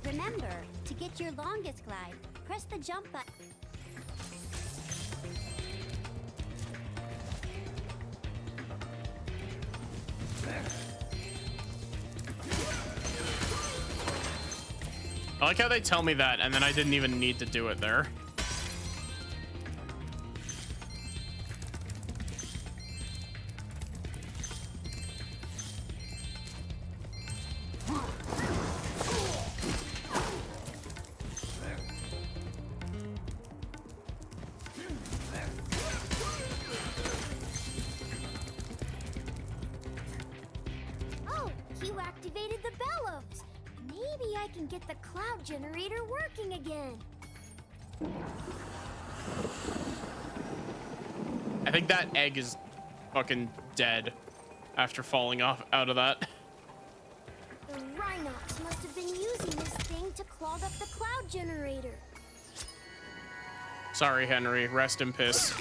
Remember, to get your longest glide, press the jump button. I like how they tell me that, and then I didn't even need to do it there. Oh, you activated the bellows. Maybe I can get the cloud generator working again. I think that egg is fucking dead after falling off out of that. The Rhinox must have been using this thing to clog up the cloud generator. Sorry, Henry. Rest in piss.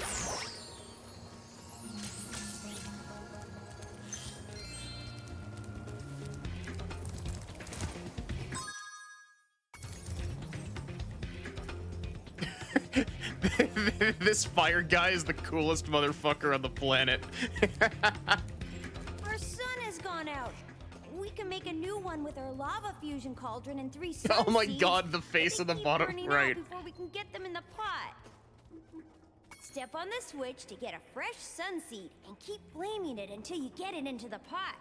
This fire guy is the coolest motherfucker on the planet. Our sun has gone out. We can make a new one with our lava fusion cauldron and 3 Oh my seeds, god, the face but in the they keep bottom burning right. out before we can get them in the pot. Step on the switch to get a fresh sun seed and keep flaming it until you get it into the pot.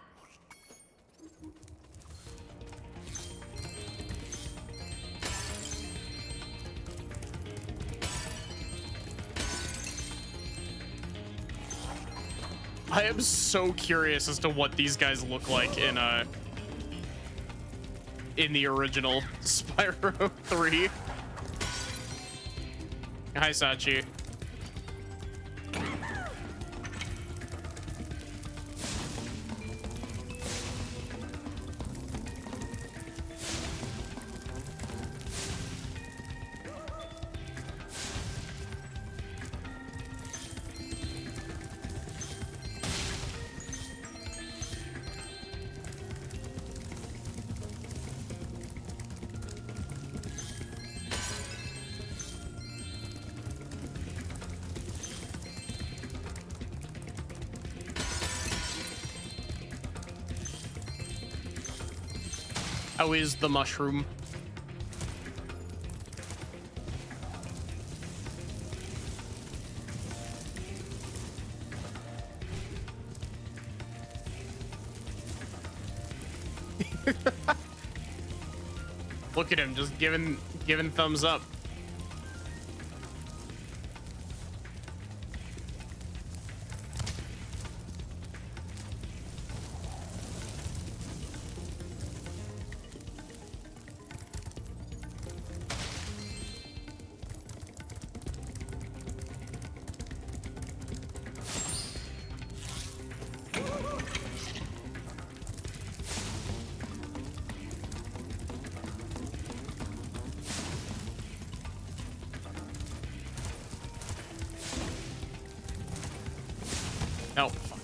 I am so curious as to what these guys look like in the original Spyro 3. Hi, Sachi. How is the mushroom? Look at him, just giving thumbs up. No. Fuck.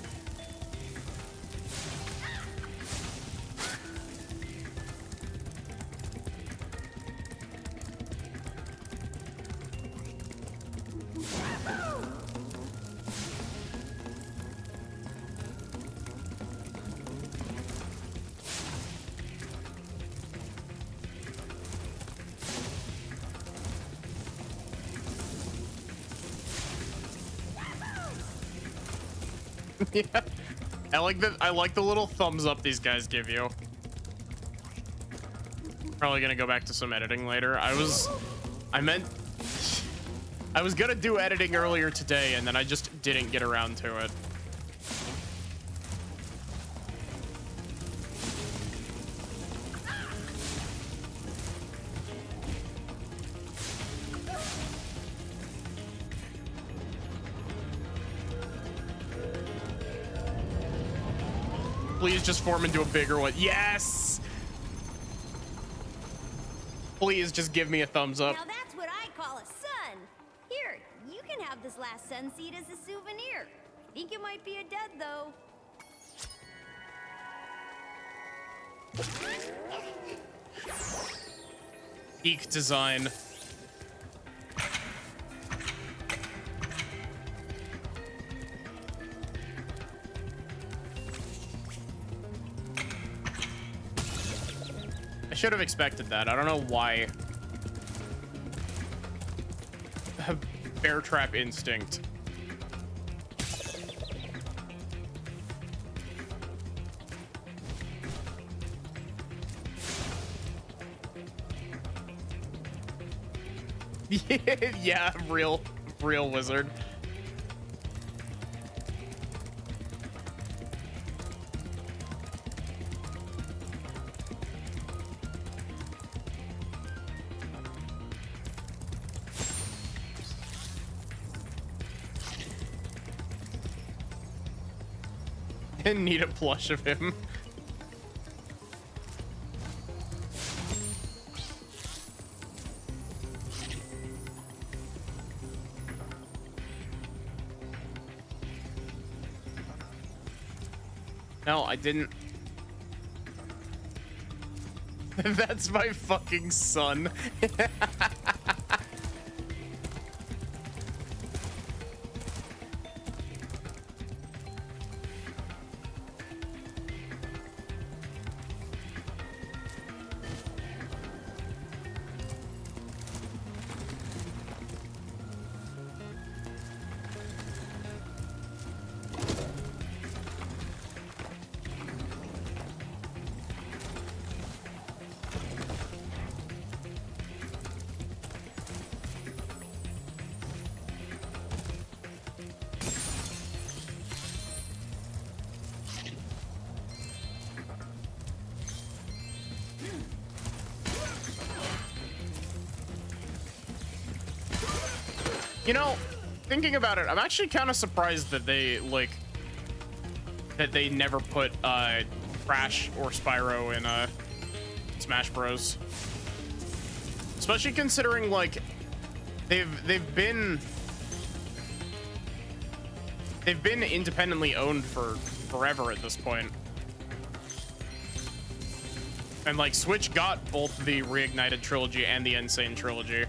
Yeah, I like the little thumbs up these guys give you. Probably gonna go back to some editing later. I was gonna do editing earlier today, and then I just didn't get around to it. Please just form into a bigger one. Yes! Please just give me a thumbs up. Now that's what I call a sun. Here, you can have this last sun seed as a souvenir. I think it might be a dud, though. Peak design. I should have expected that. I don't know why. Bear trap instinct. Yeah, real wizard. And need a plush of him. No, I didn't. That's my fucking son. You know, thinking about it, I'm actually kind of surprised that they never put Crash or Spyro in Smash Bros. Especially considering like they've been independently owned for forever at this point. And like Switch got both the Reignited trilogy and the Insane trilogy.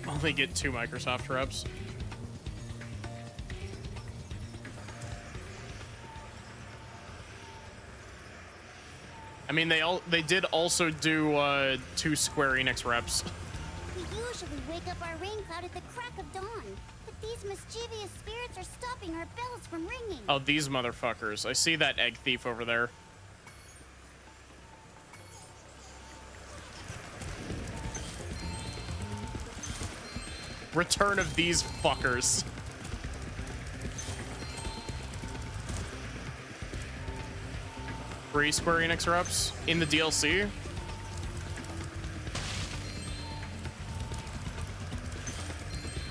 Only get 2 Microsoft reps. I mean, they did also do 2 Square Enix reps. We usually wake up our rain cloud at the crack of dawn, but these mischievous spirits are stopping our bells from ringing. Oh, these motherfuckers. I see that egg thief over there. Return of these fuckers. Free Square Enix reps in the DLC.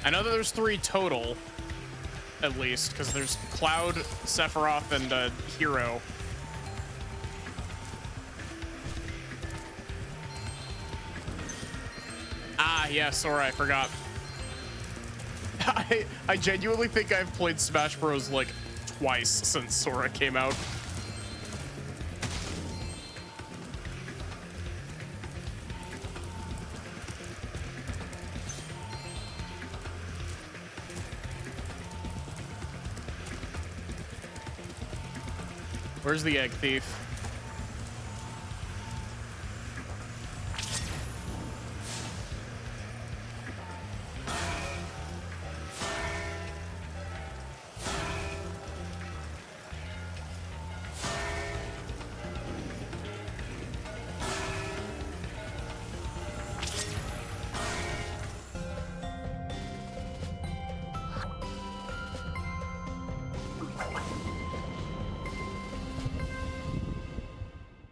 I know that there's 3 total, at least, because there's Cloud, Sephiroth, and Hero. Ah, yeah, sorry, I forgot. I genuinely think I've played Smash Bros. Like twice since Sora came out. Where's the egg thief?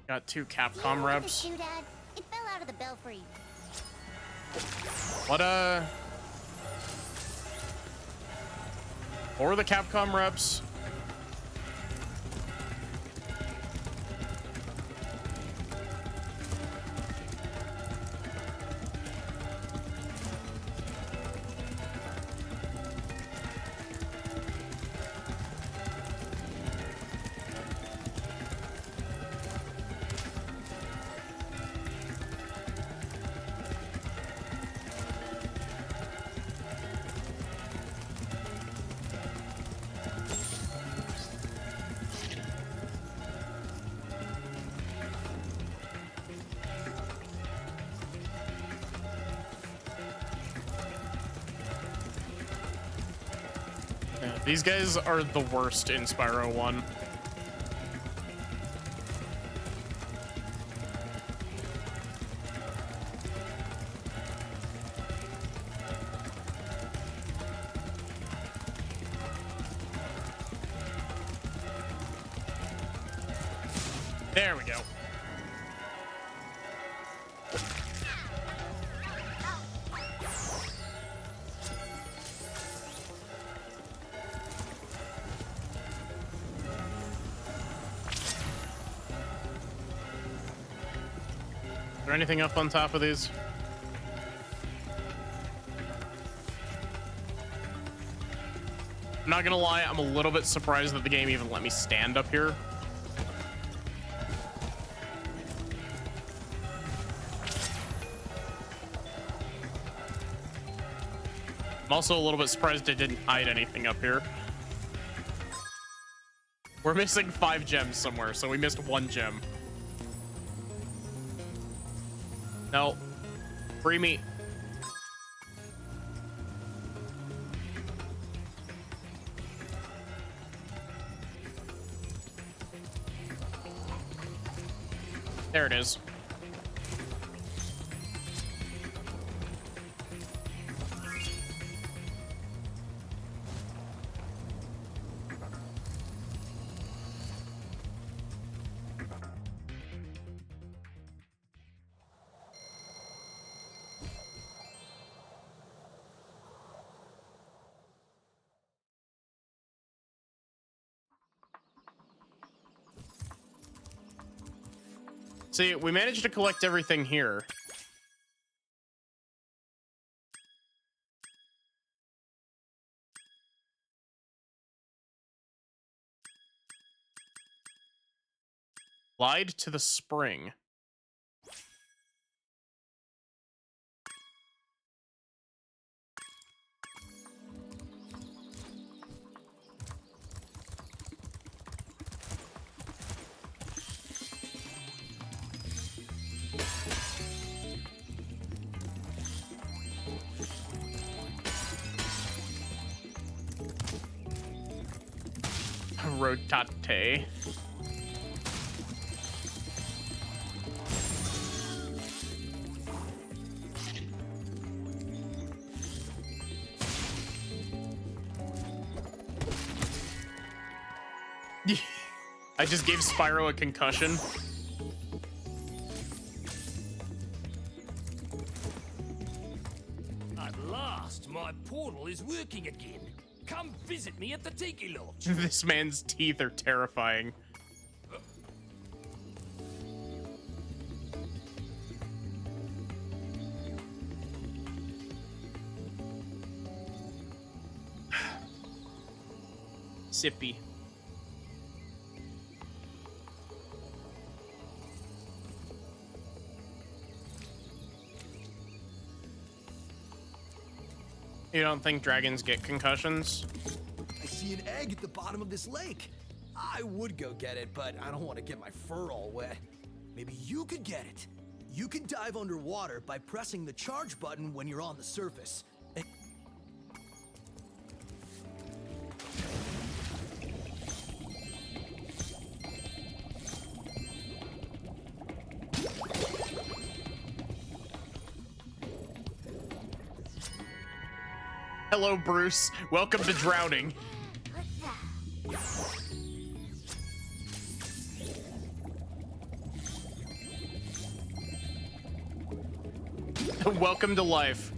Got 2 Capcom reps. It fell out of the belfry. What were the Capcom reps? These guys are the worst in Spyro 1. There we go. Is there anything up on top of these? I'm not gonna lie, I'm a little bit surprised that the game even let me stand up here. I'm also a little bit surprised it didn't hide anything up here. We're missing 5 gems somewhere, so we missed 1 gem. No. Free meat. There it is. See, we managed to collect everything here. Glide to the spring. Rotate. I just gave Spyro a concussion. At last, my portal is working again. Come visit me at the Tiki Lodge. This man's teeth are terrifying. Sippy. You don't think dragons get concussions? I see an egg at the bottom of this lake. I would go get it, but I don't want to get my fur all wet. Maybe you could get it. You can dive underwater by pressing the charge button when you're on the surface. Hello, Bruce. Welcome to drowning. Welcome to life.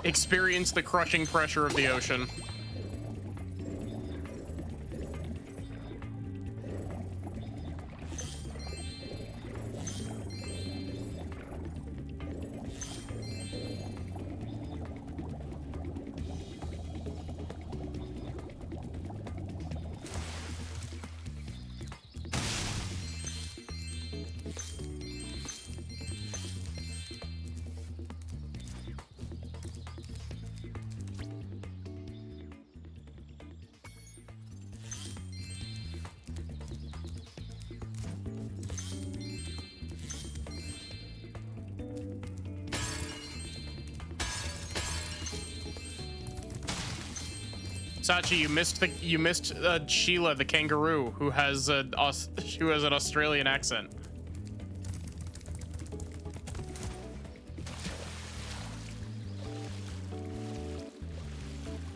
Experience the crushing pressure of the ocean. Sachi, you missed Sheila the kangaroo, who has an Australian accent.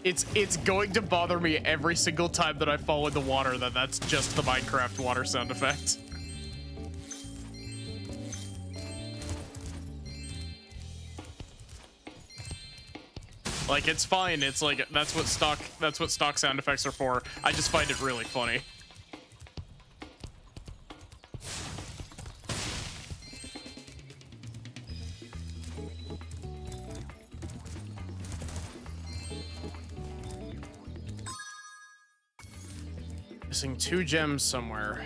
It's going to bother me every single time that I fall in the water that's just the Minecraft water sound effect. Like, it's fine. It's like that's what stock sound effects are for. I just find it really funny. Missing 2 gems somewhere.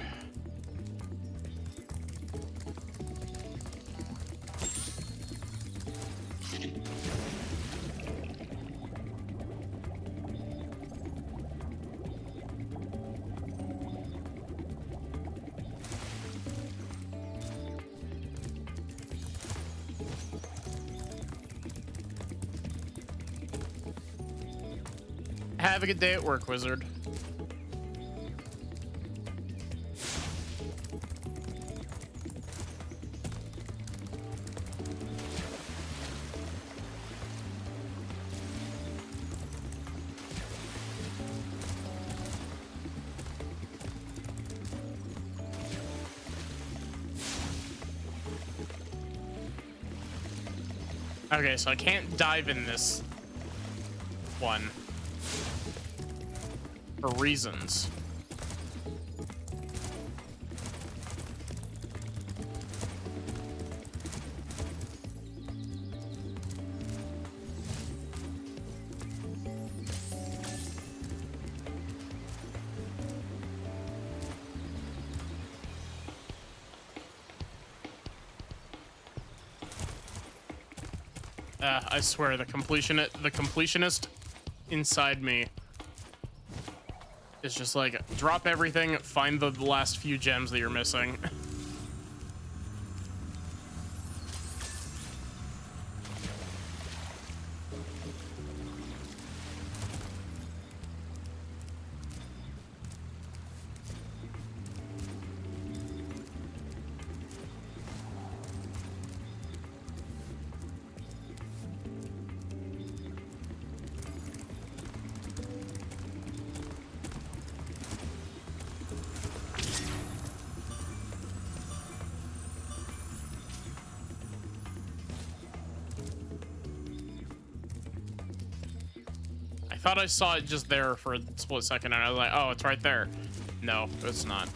Have a good day at work, wizard. Okay, so I can't dive in this one for reasons. I swear, the completionist inside me is just like, drop everything, find the last few gems that you're missing. I thought I saw it just there for a split second, and I was like, oh, it's right there. No, it's not.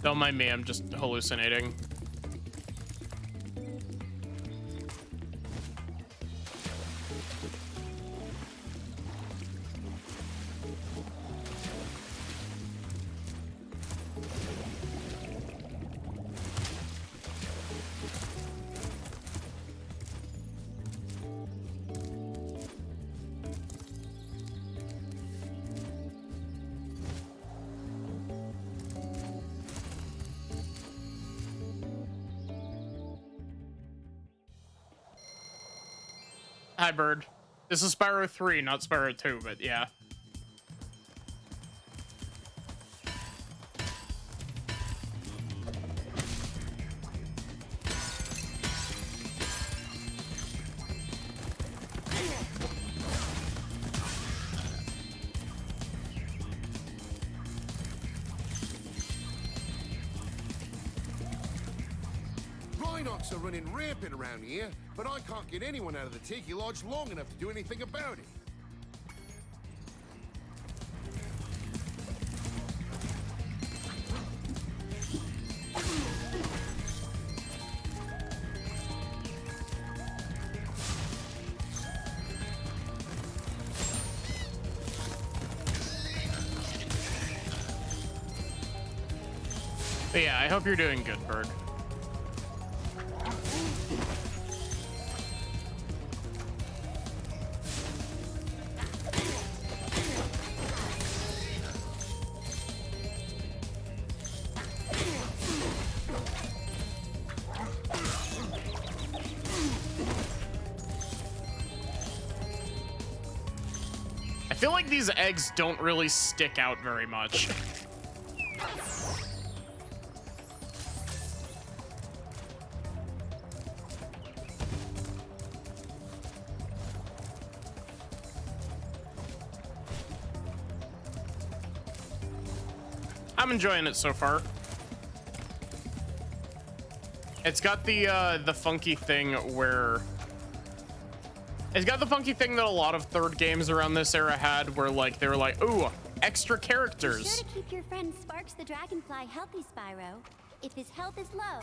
Don't mind me, I'm just hallucinating. Hi, Bird. This is Spyro 3, not Spyro 2, but yeah. Rhinox are running rampant around here, but I can't get anyone out of the Tiki Lodge long enough to do anything about it. But yeah, I hope you're doing good, Bird. I feel like these eggs don't really stick out very much. I'm enjoying it so far. It's got the funky thing where it's got the funky thing that a lot of third games around this era had, where like they were like, ooh, extra characters. Be sure to keep your friend Sparks the Dragonfly healthy, Spyro. If his health is low.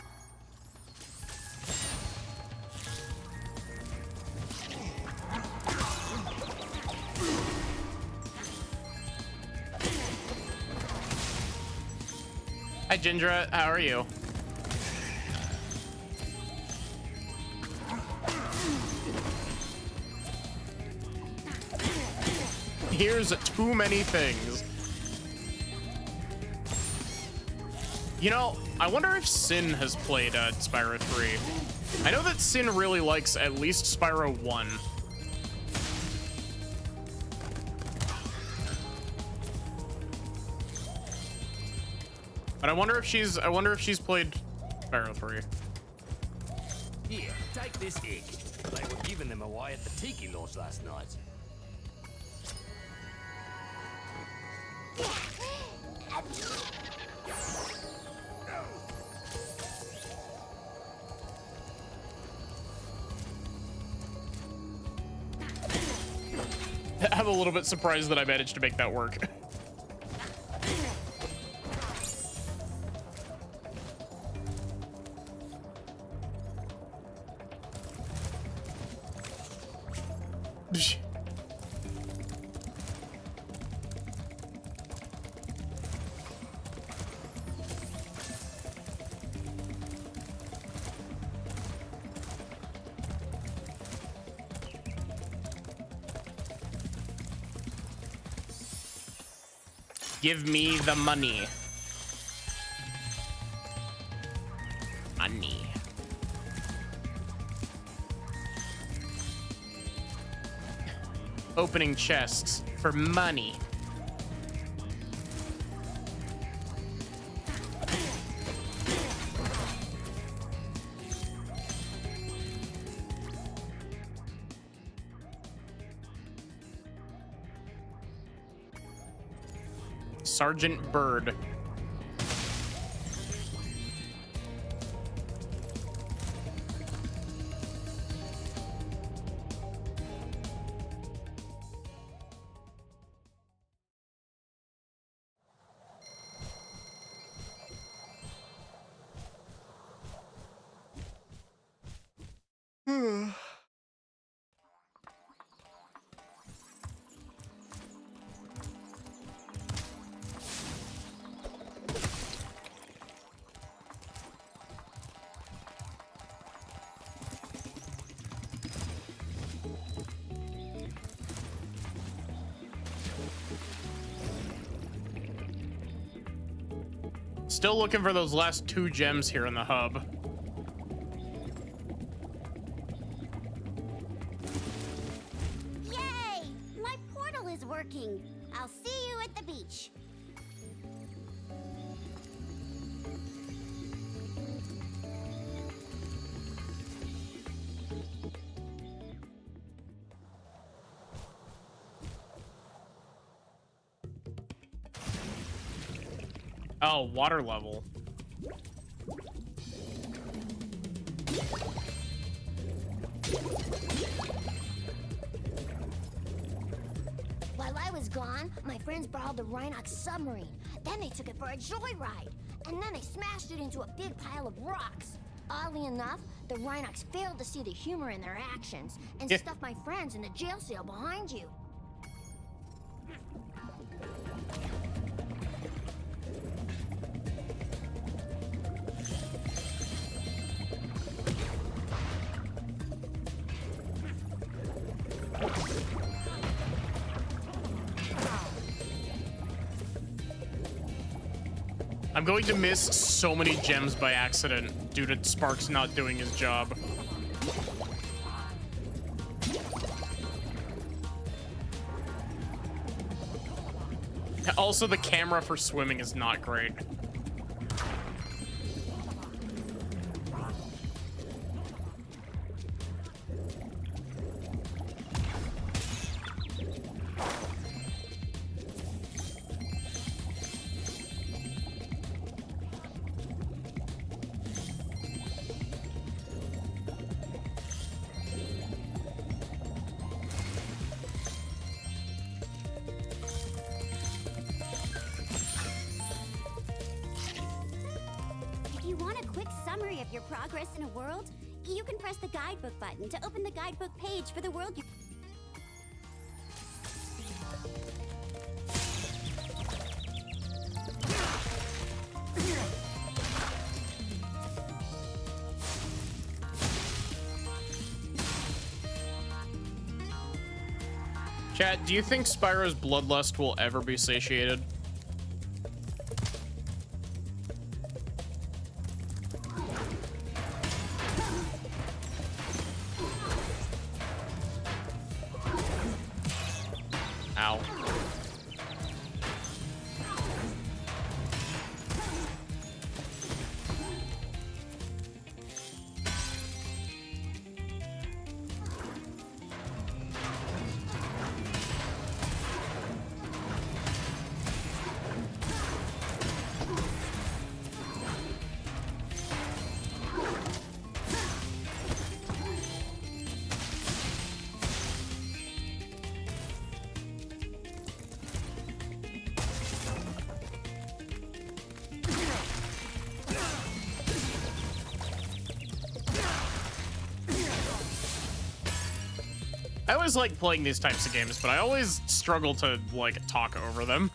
Hi, Ginger. How are you? Here's too many things. You know, I wonder if Sin has played Spyro 3. I know that Sin really likes at least Spyro 1. But I wonder if she's played Spyro 3. Here, take this egg. They were giving them away at the Tiki Lodge last night. I'm a little bit surprised that I managed to make that work. Give me the money. Money. Opening chests for money. Sergeant Bird. Still looking for those last 2 gems here in the hub. Yay! My portal is working. I'll see you at the beach. Oh, water level. While I was gone, my friends borrowed the Rhinox submarine. Then they took it for a joyride. And then they smashed it into a big pile of rocks. Oddly enough, the Rhinox failed to see the humor in their actions and stuffed my friends in the jail cell behind you. I'm going to miss so many gems by accident due to Sparks not doing his job. Also, the camera for swimming is not great. If you want a quick summary of your progress in a world, you can press the guidebook button to open the guidebook page for the world you... Chat, do you think Spyro's bloodlust will ever be satiated? Ow. I always like playing these types of games, but I always struggle to, like, talk over them.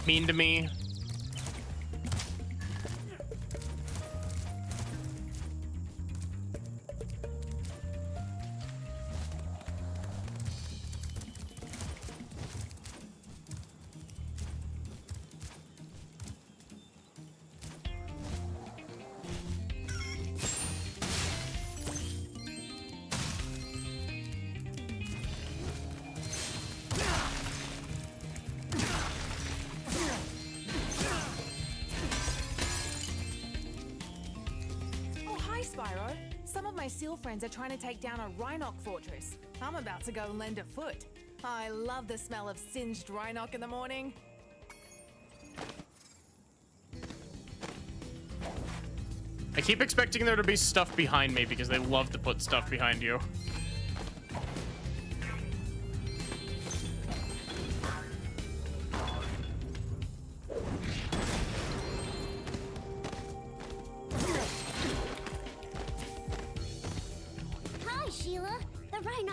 Mean to me. Spyro. Some of my seal friends are trying to take down a Rhinoc fortress. I'm about to go and lend a foot. I love the smell of singed Rhinoc in the morning. I keep expecting there to be stuff behind me because they love to put stuff behind you.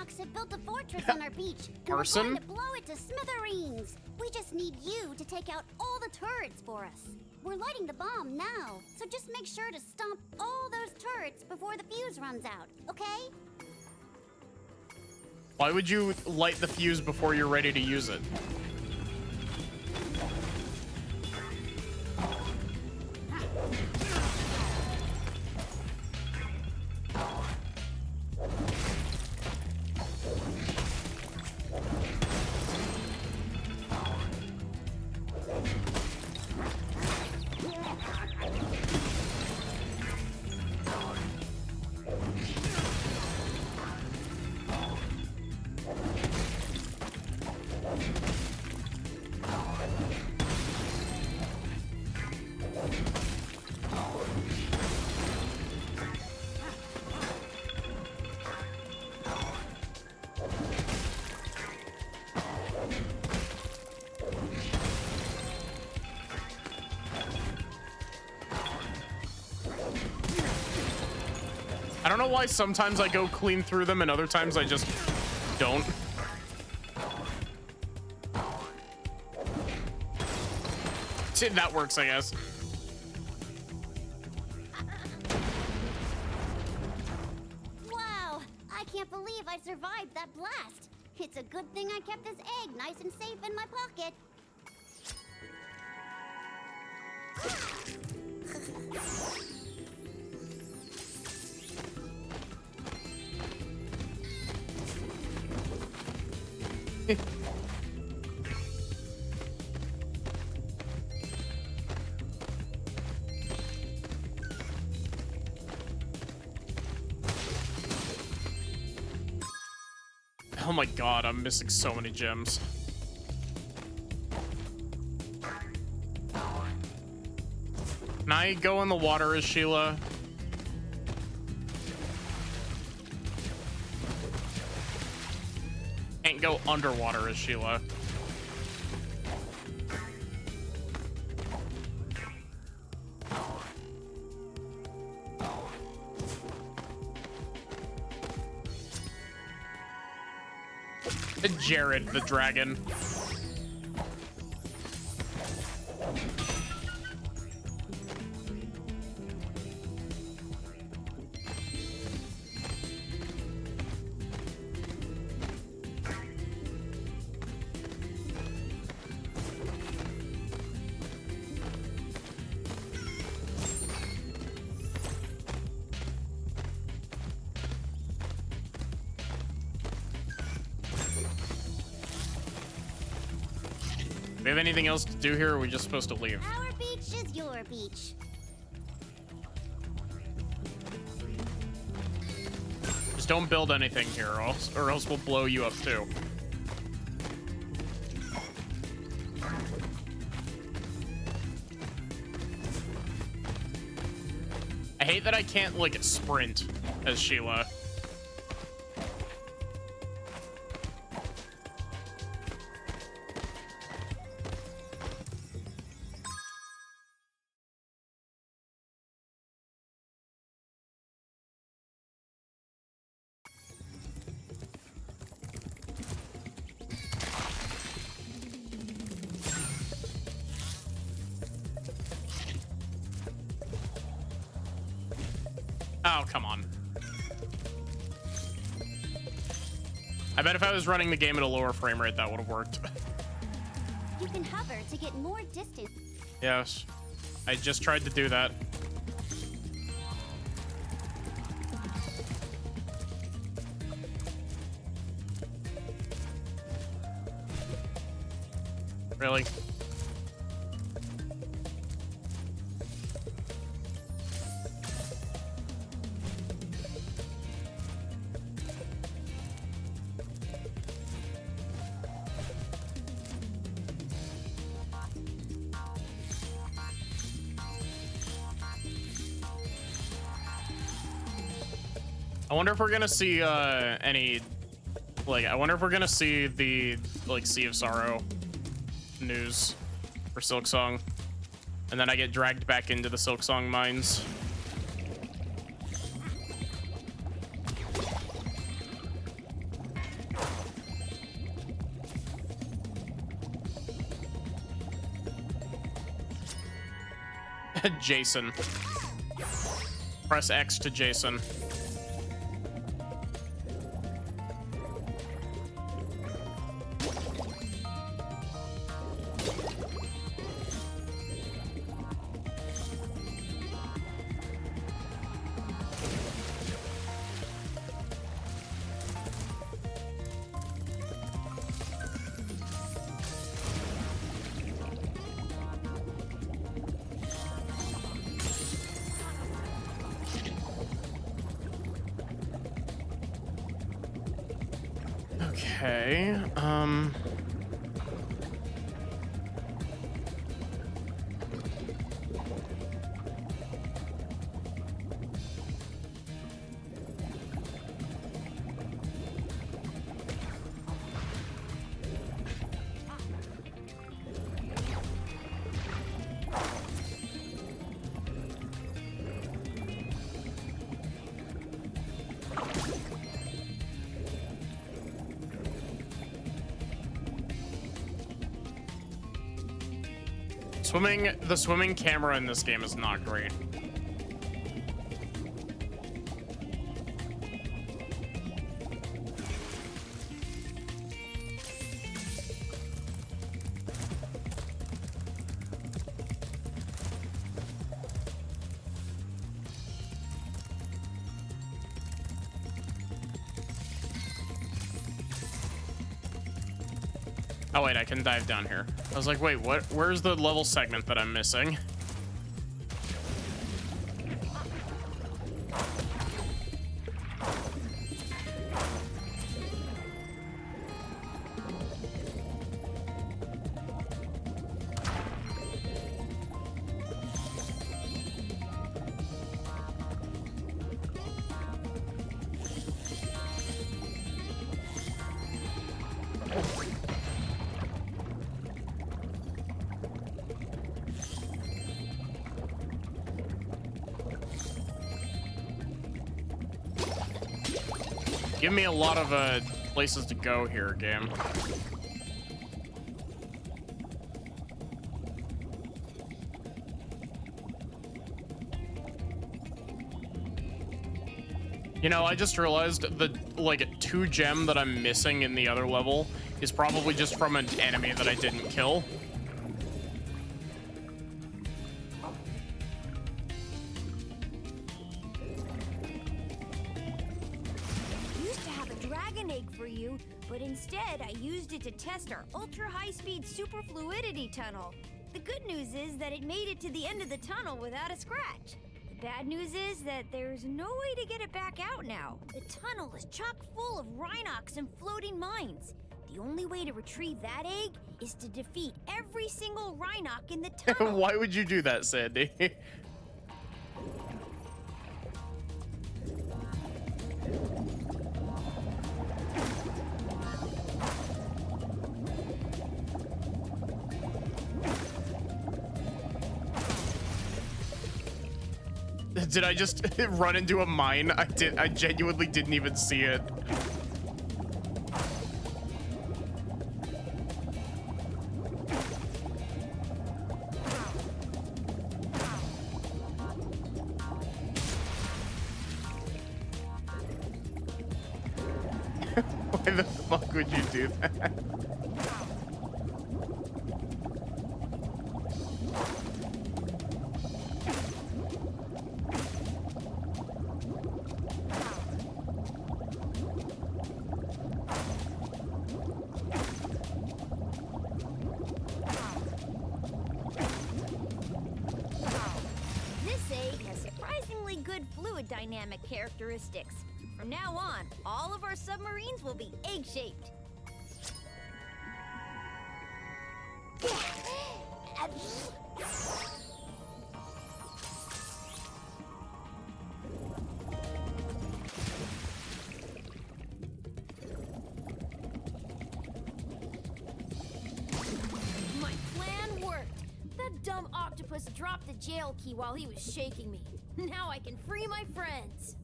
Rhinox have built a fortress on our beach, and we're going to blow it to smithereens. We just need you to take out all the turrets for us. We're lighting the bomb now, so just make sure to stomp all those turrets before the fuse runs out, okay? Why would you light the fuse before you're ready to use it? I don't know why sometimes I go clean through them and other times I just don't. See, that works, I guess. Wow, I can't believe I survived that blast. It's a good thing I kept this egg nice and safe in my pocket. Oh my god, I'm missing so many gems. Can I go in the water as Sheila? Can't go underwater as Sheila. Jared the dragon. Do we have anything else to do here, or are we just supposed to leave? Our beach is your beach. Just don't build anything here, or else we'll blow you up too. I hate that I can't, like, sprint as Sheila. Oh, come on. I bet if I was running the game at a lower frame rate, that would have worked. You can hover to get more distance. Yes. I just tried to do that. Really? I wonder if we're gonna see any, like, I wonder if we're gonna see the, like, Sea of Sorrow news for Silksong, and then I get dragged back into the Silksong mines. Jason. Press X to Jason. Okay, the swimming camera in this game is not great. Oh wait, I can dive down here. I was like, wait, what? Where's the level segment that I'm missing? Give me a lot of places to go here, game. You know, I just realized the like 2 gem that I'm missing in the other level is probably just from an enemy that I didn't kill. But instead, I used it to test our ultra-high-speed super fluidity tunnel. The good news is that it made it to the end of the tunnel without a scratch. The bad news is that there's no way to get it back out now. The tunnel is chock full of Rhinox and floating mines. The only way to retrieve that egg is to defeat every single Rhinox in the tunnel. Why would you do that, Sandy? Did I just run into a mine? I genuinely didn't even see it. Why the fuck would you do that? Dynamic characteristics. From now on, all of our submarines will be egg-shaped. My plan worked. That dumb octopus dropped the jail key while he was shaking me. Now I can free my friends.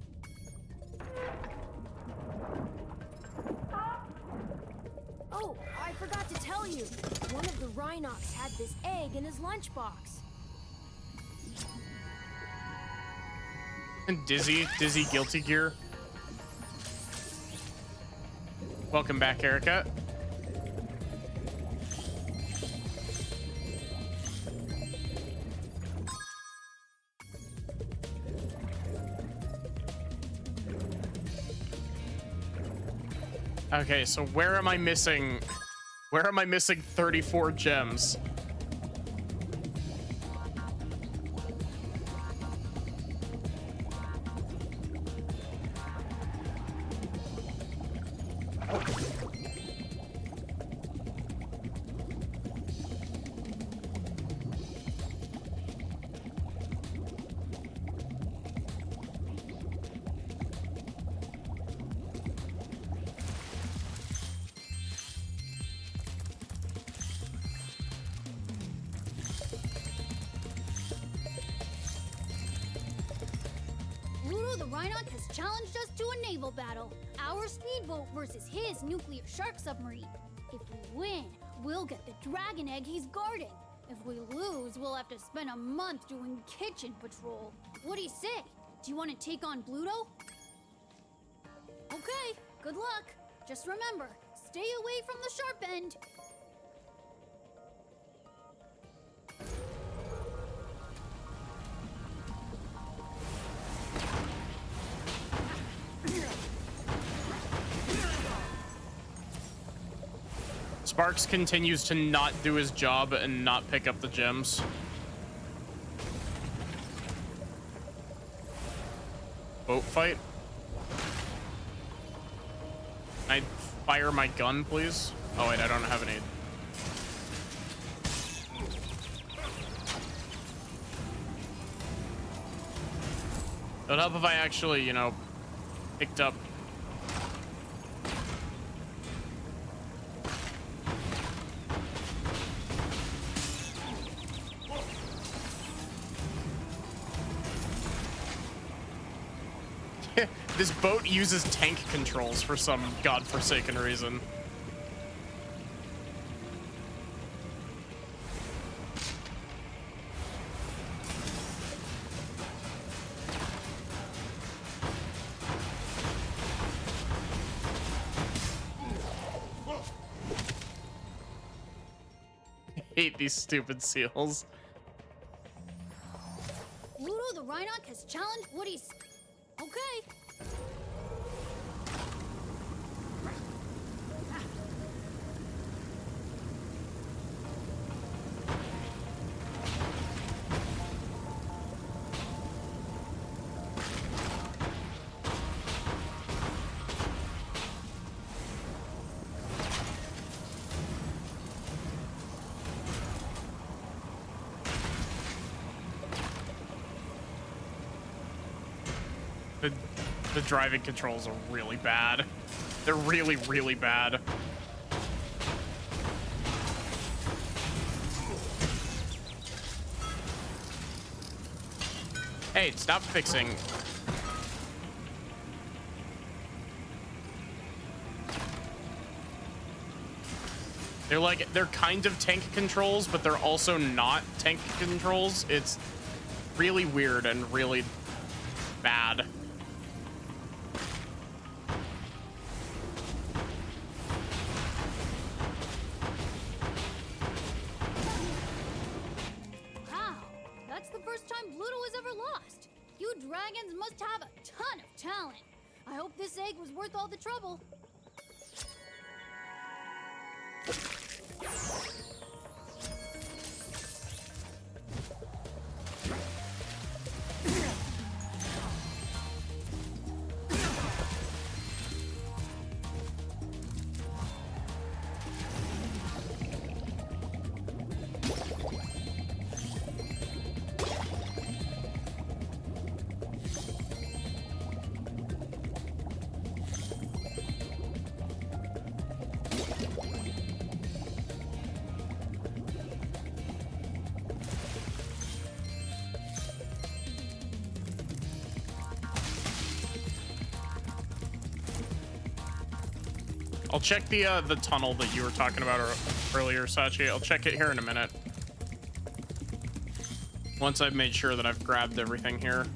Oh, I forgot to tell you. One of the Rhinox had this egg in his lunchbox. And Dizzy Guilty Gear. Welcome back, Erica. Okay, so where am I missing 34 gems? Pluto the Rhinoc has challenged us to a naval battle. Our speedboat versus his nuclear shark submarine. If we win, we'll get the dragon egg he's guarding. If we lose, we'll have to spend a month doing kitchen patrol. What do you say? Do you want to take on Pluto? Okay, good luck. Just remember, stay away from the sharp end. Sparks continues to not do his job and not pick up the gems. Boat fight. Can I fire my gun, please? Oh wait, I don't have any. It would help if I actually, you know, picked up. This boat uses tank controls for some godforsaken reason. I hate these stupid seals. Pluto the Rhinoc has challenged Woody's. Okay. The driving controls are really bad. They're really, really bad. Hey, stop fixing. They're kind of tank controls, but they're also not tank controls. It's really weird and really bad. Wow, that's the first time Pluto has ever lost. You dragons must have a ton of talent. I hope this egg was worth all the trouble. I'll check the tunnel that you were talking about earlier, Sachi. I'll check it here in a minute. Once I've made sure that I've grabbed everything here.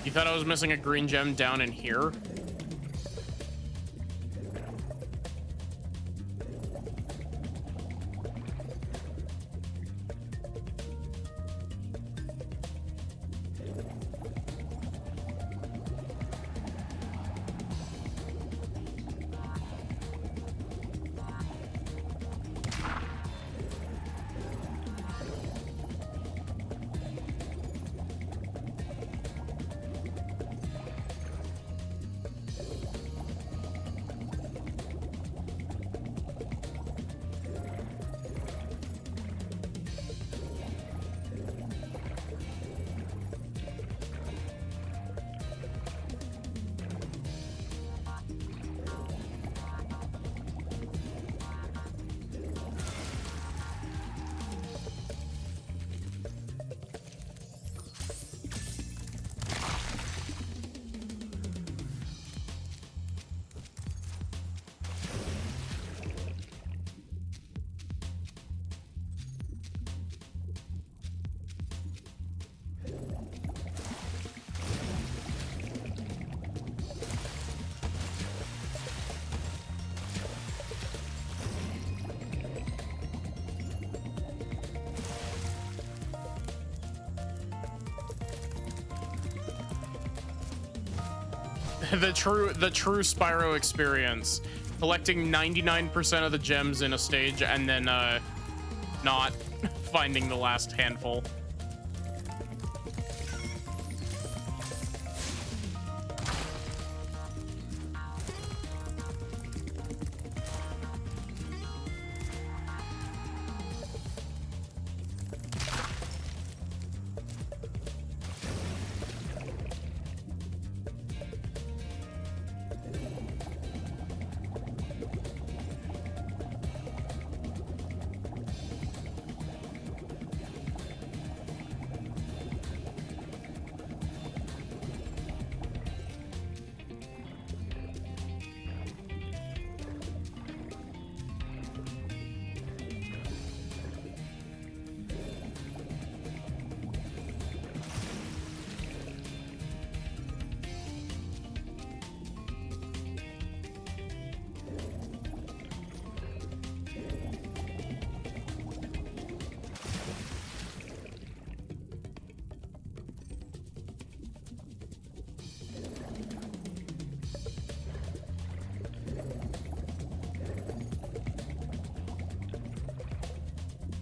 You thought I was missing a green gem down in here? the true Spyro experience, collecting 99% of the gems in a stage and then not finding the last handful.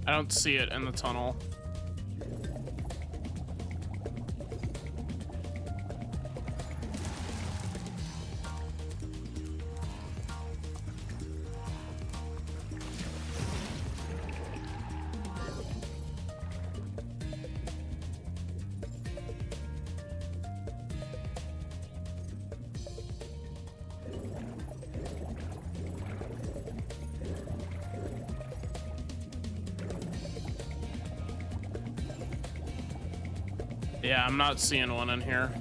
I don't see it in the tunnel. Yeah, I'm not seeing one in here.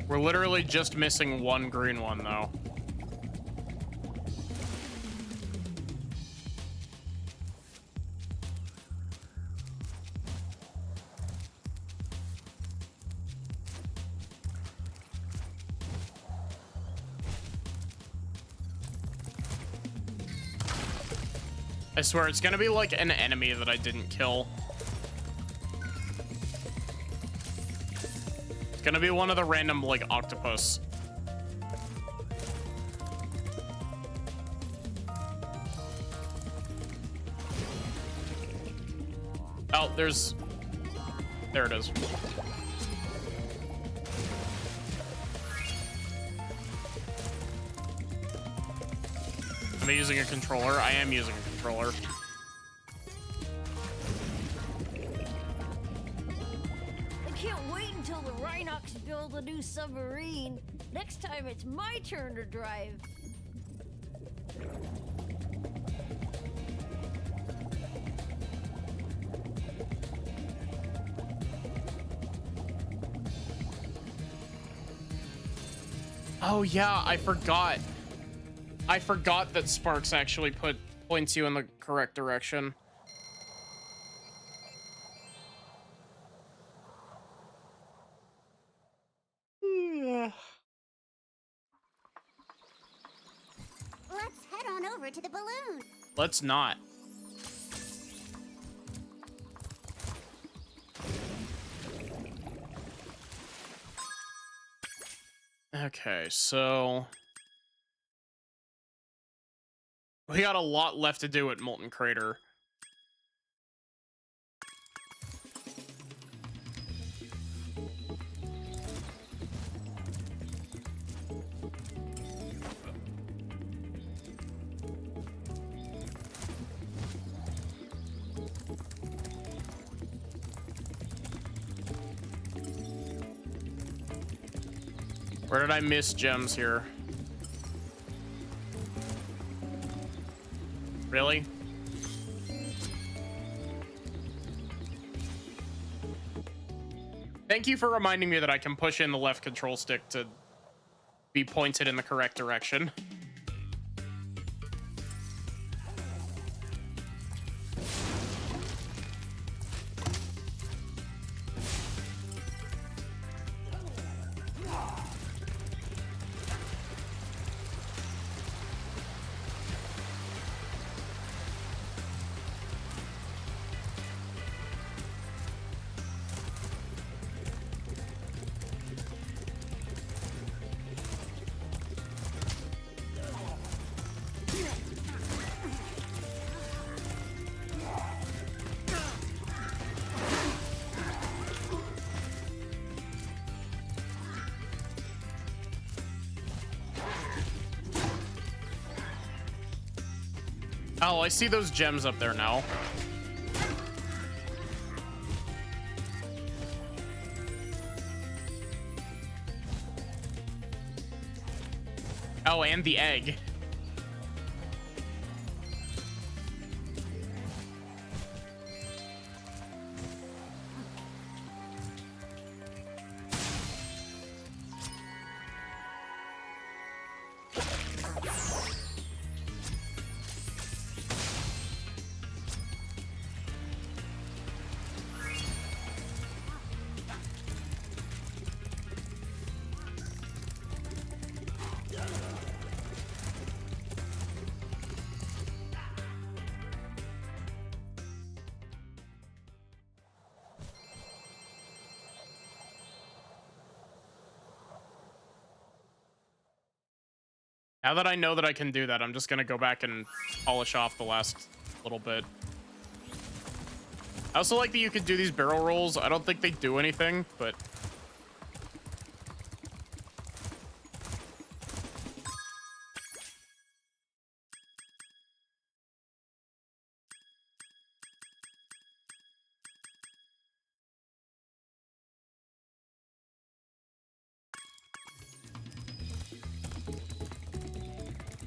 We're literally just missing one green one, though. I swear, it's gonna be like an enemy that I didn't kill. It's gonna be one of the random, like, octopus. Oh, there's... There it is. Am I using a controller? I am using a controller. I can't wait until the Rhinox build a new submarine. Next time it's my turn to drive. Oh yeah, I forgot. I forgot that Sparks actually points you in the correct direction. Let's head on over to the balloon. Let's not. Okay, so we got a lot left to do at Molten Crater. Where did I miss gems here? Really? Thank you for reminding me that I can push in the left control stick to be pointed in the correct direction. Oh, I see those gems up there now. Oh, and the egg. Now that I know that I can do that, I'm just gonna go back and polish off the last little bit. I also like that you could do these barrel rolls. I don't think they do anything, but...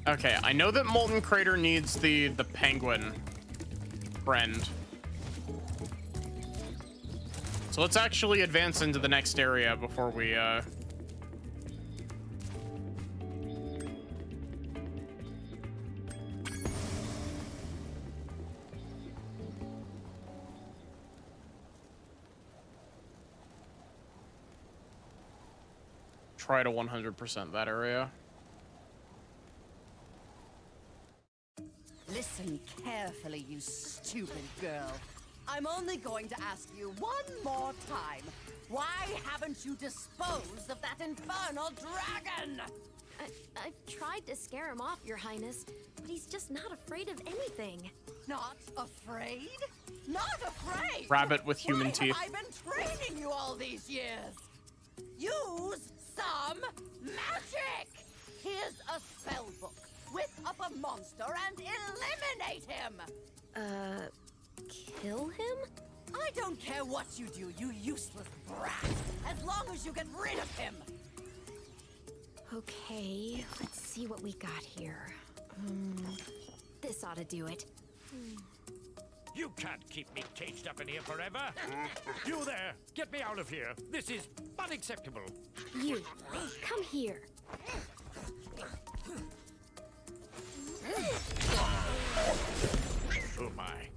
Okay, I know that Molten Crater needs the penguin friend. So let's actually advance into the next area before we try to 100% that area. Listen carefully, you stupid girl. I'm only going to ask you one more time. Why haven't you disposed of that infernal dragon? I've tried to scare him off, Your Highness, but he's just not afraid of anything. Not afraid? Not afraid? Rabbit with human Why teeth. have I been training you all these years? Use some magic! Here's a spell book. Whip up a monster and eliminate him! Kill him? I don't care what you do, you useless brat, as long as you get rid of him! Okay, let's see what we got here. This ought to do it. You can't keep me caged up in here forever. You there, get me out of here. This is unacceptable. You, come here. Oh my.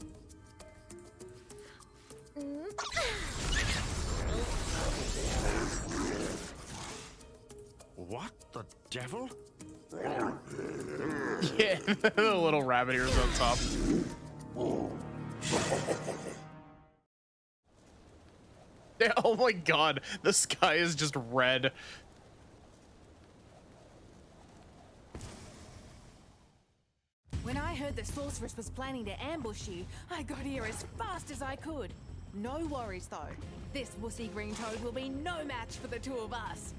What the devil? Yeah, the little rabbit ears on top. Yeah, oh my god, the sky is just red. When I heard the sorceress was planning to ambush you, I got here as fast as I could. No worries though. This wussy green toad will be no match for the two of us.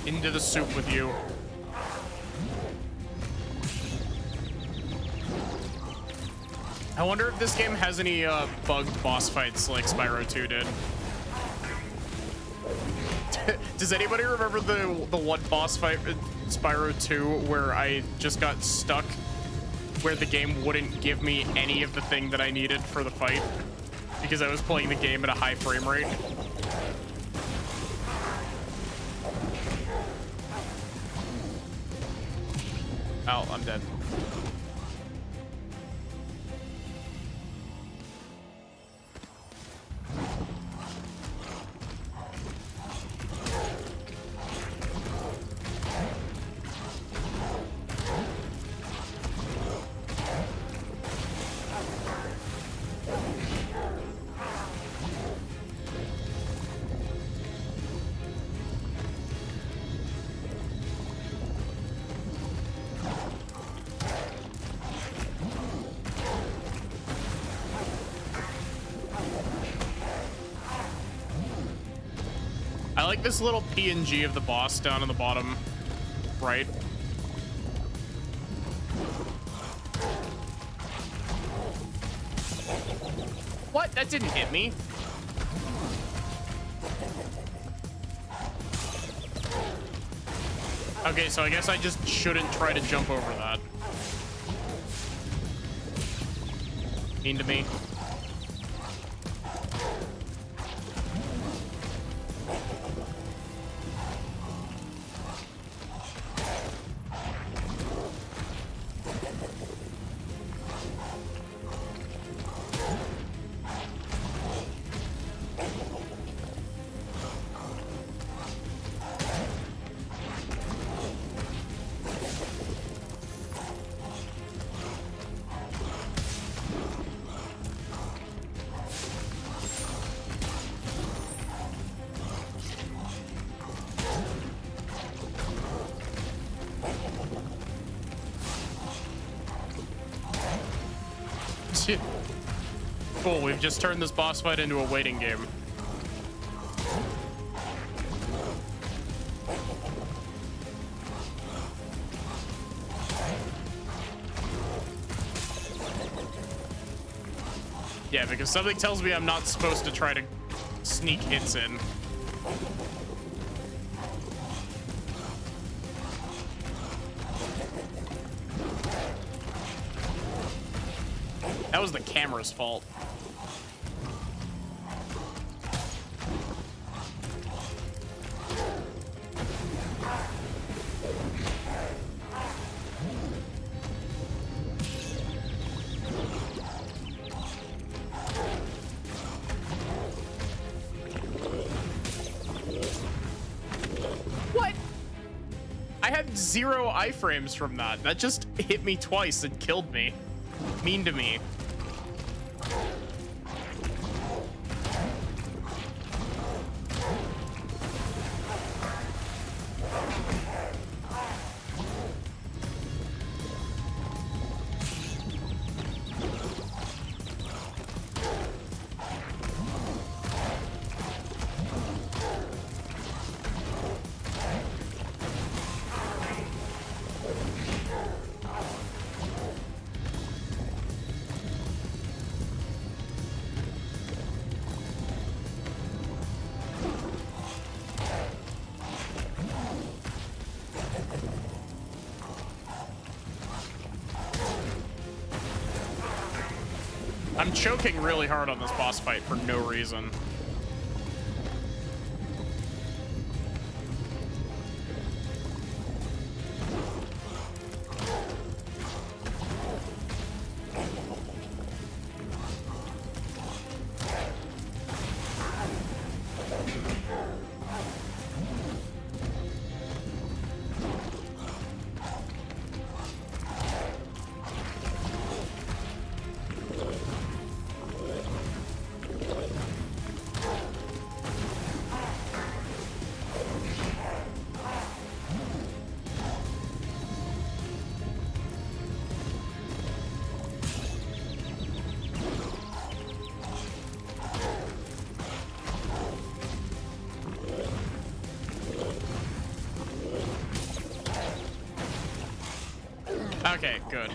Into the soup with you. I wonder if this game has any bugged boss fights like Spyro 2 did. Does anybody remember the one boss fight in Spyro 2 where I just got stuck where the game wouldn't give me any of the thing that I needed for the fight because I was playing the game at a high frame rate? Oh, I'm dead. I like this little PNG of the boss down in the bottom right. What? That didn't hit me. Okay, so I guess I just shouldn't try to jump over that. Mean to me. Cool, we've just turned this boss fight into a waiting game. Yeah, because something tells me I'm not supposed to try to sneak hits in. That was the camera's fault. I had 0 iframes from that. That just hit me twice and killed me. Mean to me. I'm choking really hard on this boss fight for no reason. Okay, good.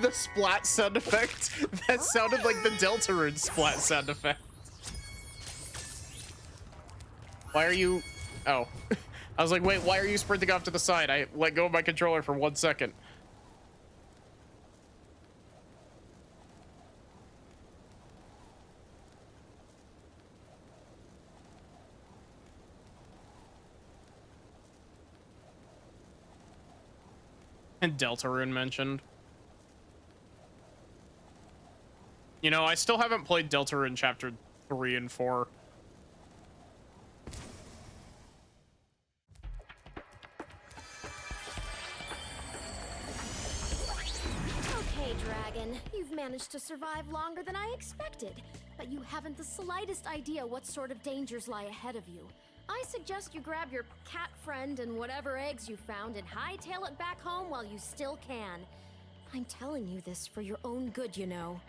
The splat sound effect. That sounded like the Deltarune splat sound effect. Why are you... Oh. I was like, wait, why are you sprinting off to the side? I let go of my controller for 1 second. And Deltarune mentioned. You know, I still haven't played Deltarune Chapter 3 and 4. Okay, Dragon, you've managed to survive longer than I expected, but you haven't the slightest idea what sort of dangers lie ahead of you. I suggest you grab your cat friend and whatever eggs you found and hightail it back home while you still can. I'm telling you this for your own good, you know.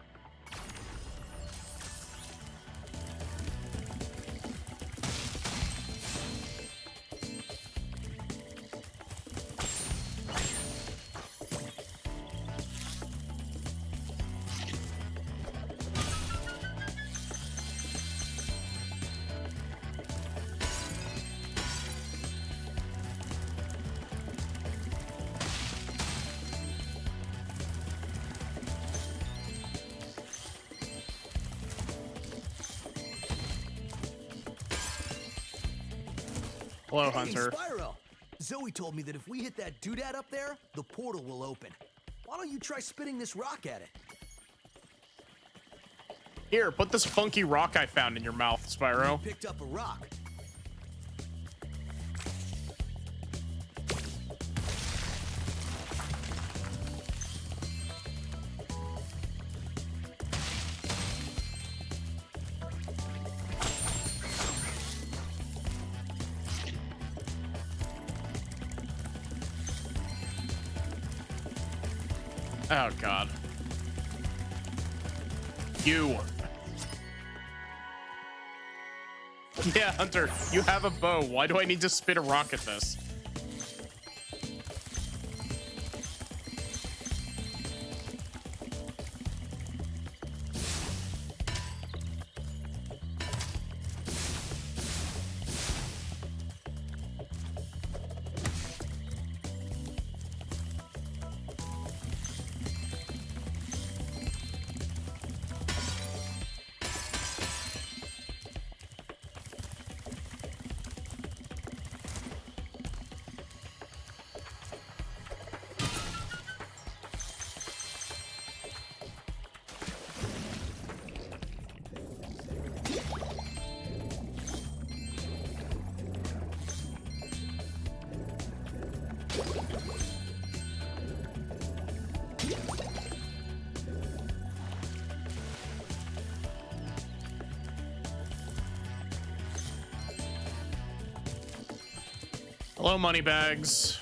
Hello, Hey, Hunter. Spyro. Zoe told me that if we hit that doodad up there, the portal will open. Why don't you try spitting this rock at it? Here, put this funky rock I found in your mouth, Spyro. You picked up a rock. Oh, God. You. Yeah, Hunter, you have a bow. Why do I need to spit a rock at this? Hello, Moneybags.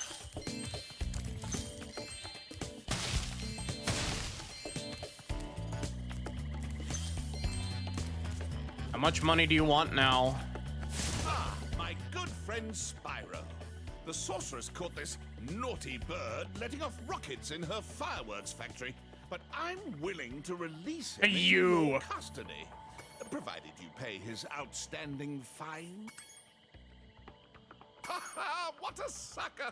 How much money do you want now? Ah, my good friend Spyro. The sorceress caught this naughty bird letting off rockets in her fireworks factory, but I'm willing to release him into your custody, provided you pay his outstanding fine. Ha ha! What a sucker!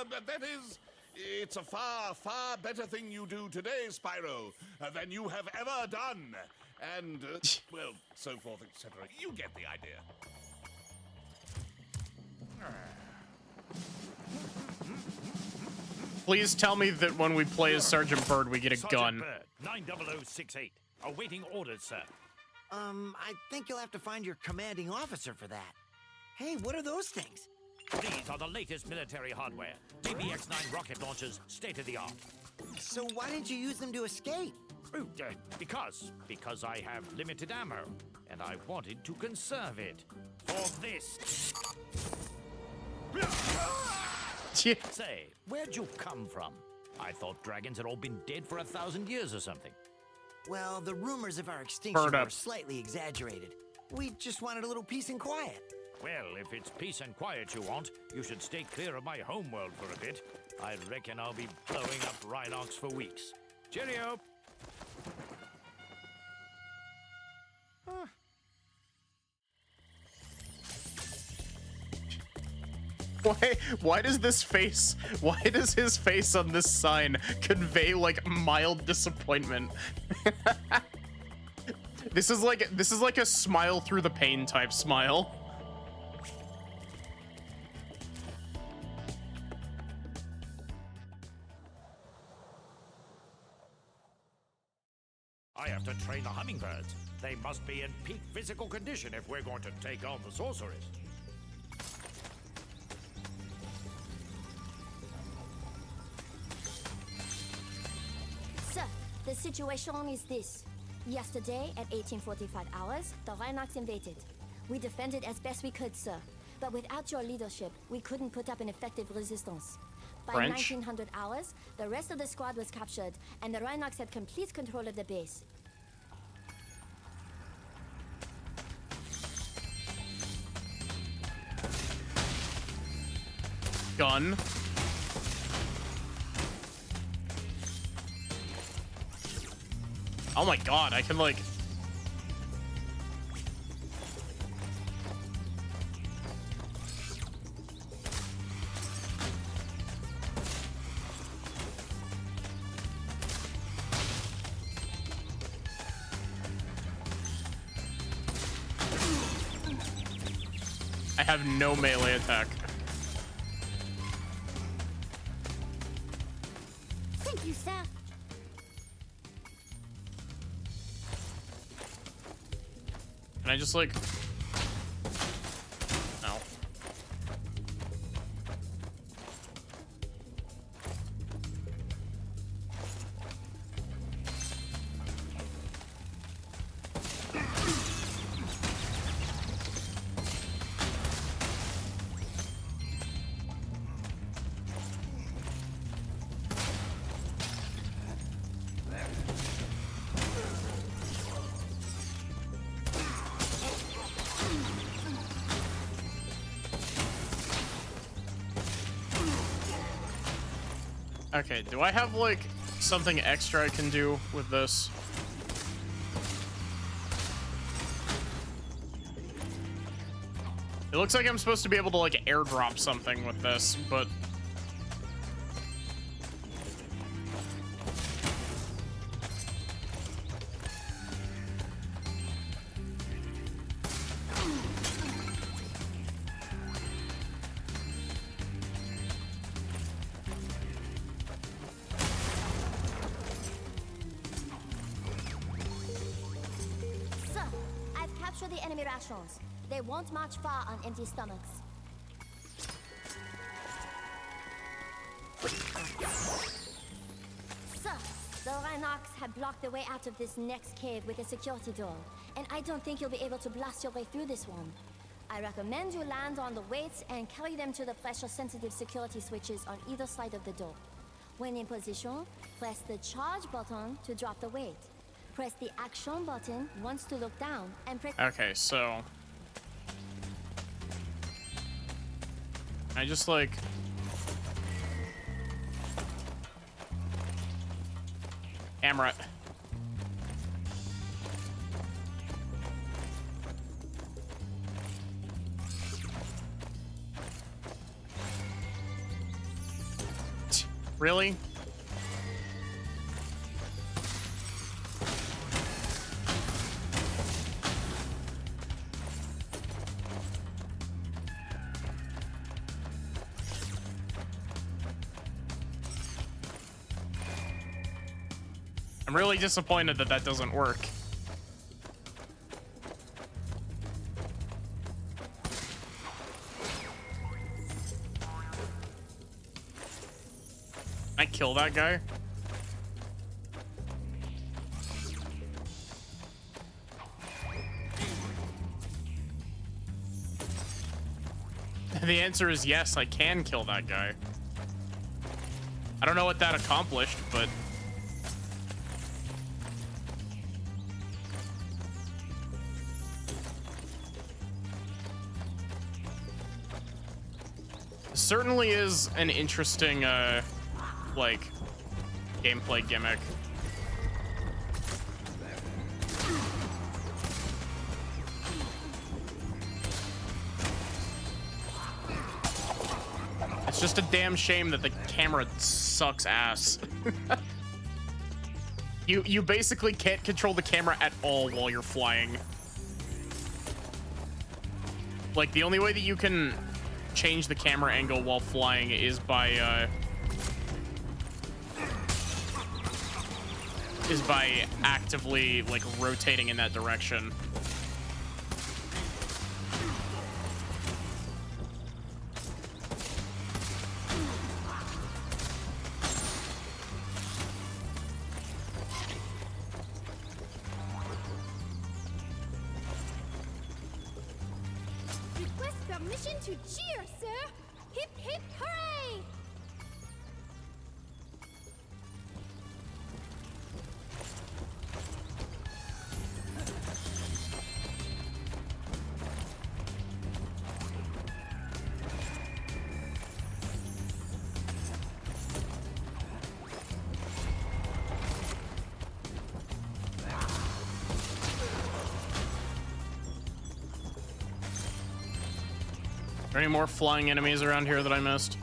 That is, it's a far, far better thing you do today, Spyro, than you have ever done. And, well, so forth, etc. You get the idea. Please tell me that when we play as Sergeant Bird, we get a gun. Bird, 90068. Awaiting orders, sir. I think you'll have to find your commanding officer for that. Hey, what are those things? These are the latest military hardware. DBX-9 rocket launchers, state of the art. So why didn't you use them to escape? Because I have limited ammo, and I wanted to conserve it for this. Say, where'd you come from? I thought dragons had all been dead for 1,000 years or something. Well, the rumors of our extinction were slightly exaggerated. We just wanted a little peace and quiet. Well, if it's peace and quiet you want, you should stay clear of my homeworld for a bit. I reckon I'll be blowing up Rhinox for weeks. Cheerio! Why does this face, why does his face on this sign convey like mild disappointment? This is like a smile through the pain type smile. I have to train the hummingbirds. They must be in peak physical condition if we're going to take on the sorceress. Sir, the situation is this. Yesterday, at 1845 hours, the Rhinox invaded. We defended as best we could, sir. But without your leadership, we couldn't put up an effective resistance. By 1900 hours, the rest of the squad was captured, and the Rhinox had complete control of the base. Gun. Oh my god, I can like... I have no melee attack. Thank you, sir. Can I just like... No. Okay, do I have like something extra I can do with this? It looks like I'm supposed to be able to like airdrop something with this, but... Sir, I've captured the enemy rations. They won't march far on empty stomachs. Sir, the Rhinox have blocked the way out of this next cave with a security door, and I don't think you'll be able to blast your way through this one. I recommend you land on the weights and carry them to the pressure-sensitive security switches on either side of the door. When in position, press the charge button to drop the weight. Press the action button once to look down, and press... Okay, so... I just, like... Camera. Really? I'm really disappointed that that doesn't work. Can I kill that guy? The answer is yes, I can kill that guy. I don't know what that accomplished, but... certainly is an interesting, like, gameplay gimmick. It's just a damn shame that the camera sucks ass. You basically can't control the camera at all while you're flying. Like, the only way that you can change the camera angle while flying is by actively, like, rotating in that direction. Request permission to cheer, sir! Hip hip hooray! Are there any more flying enemies around here that I missed?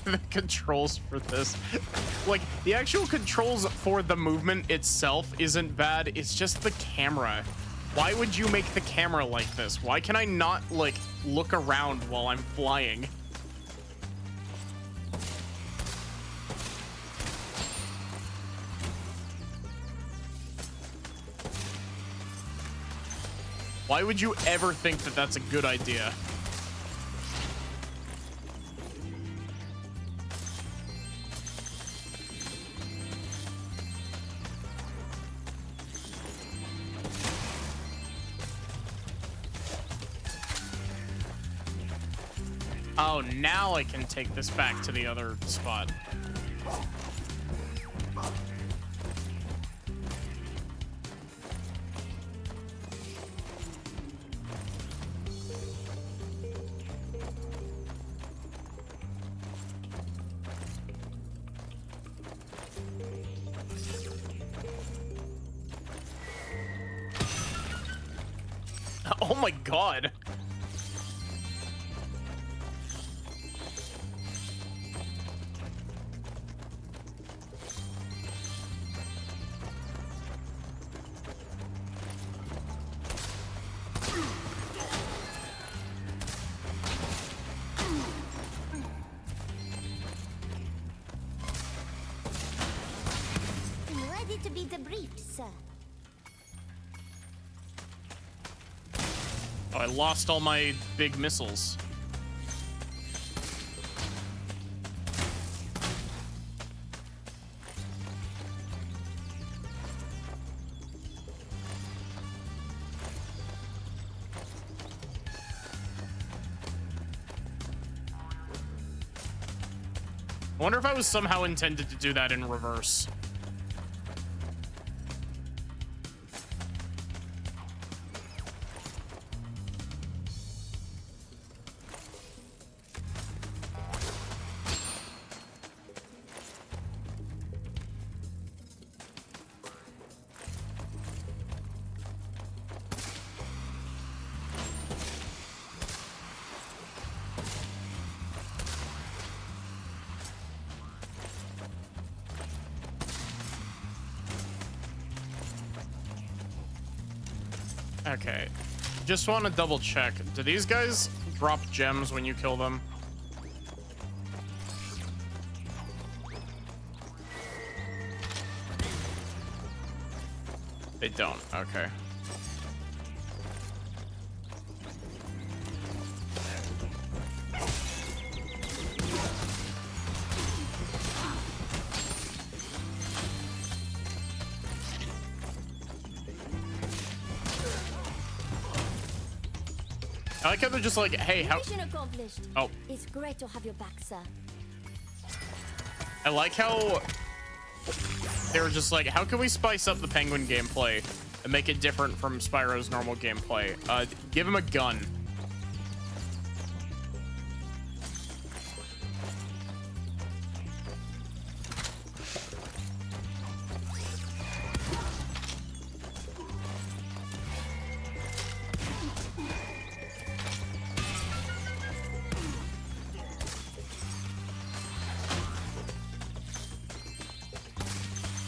The controls for this, like, the actual controls for the movement itself isn't bad. It's just the camera. Why would you make the camera like this? Why can I not, like, look around while I'm flying? Why would you ever think that that's a good idea? Oh, now I can take this back to the other spot. Oh my god. needed to be debriefed, sir. Oh, I lost all my big missiles. I wonder if I was somehow intended to do that in reverse. Okay, just want to double check. Do these guys drop gems when you kill them? They don't. Okay. I like how they're just like, hey, how... Mission accomplished. Oh. It's great to have your back, sir. I like how they were just like, how can we spice up the Penguin gameplay and make it different from Spyro's normal gameplay? Give him a gun.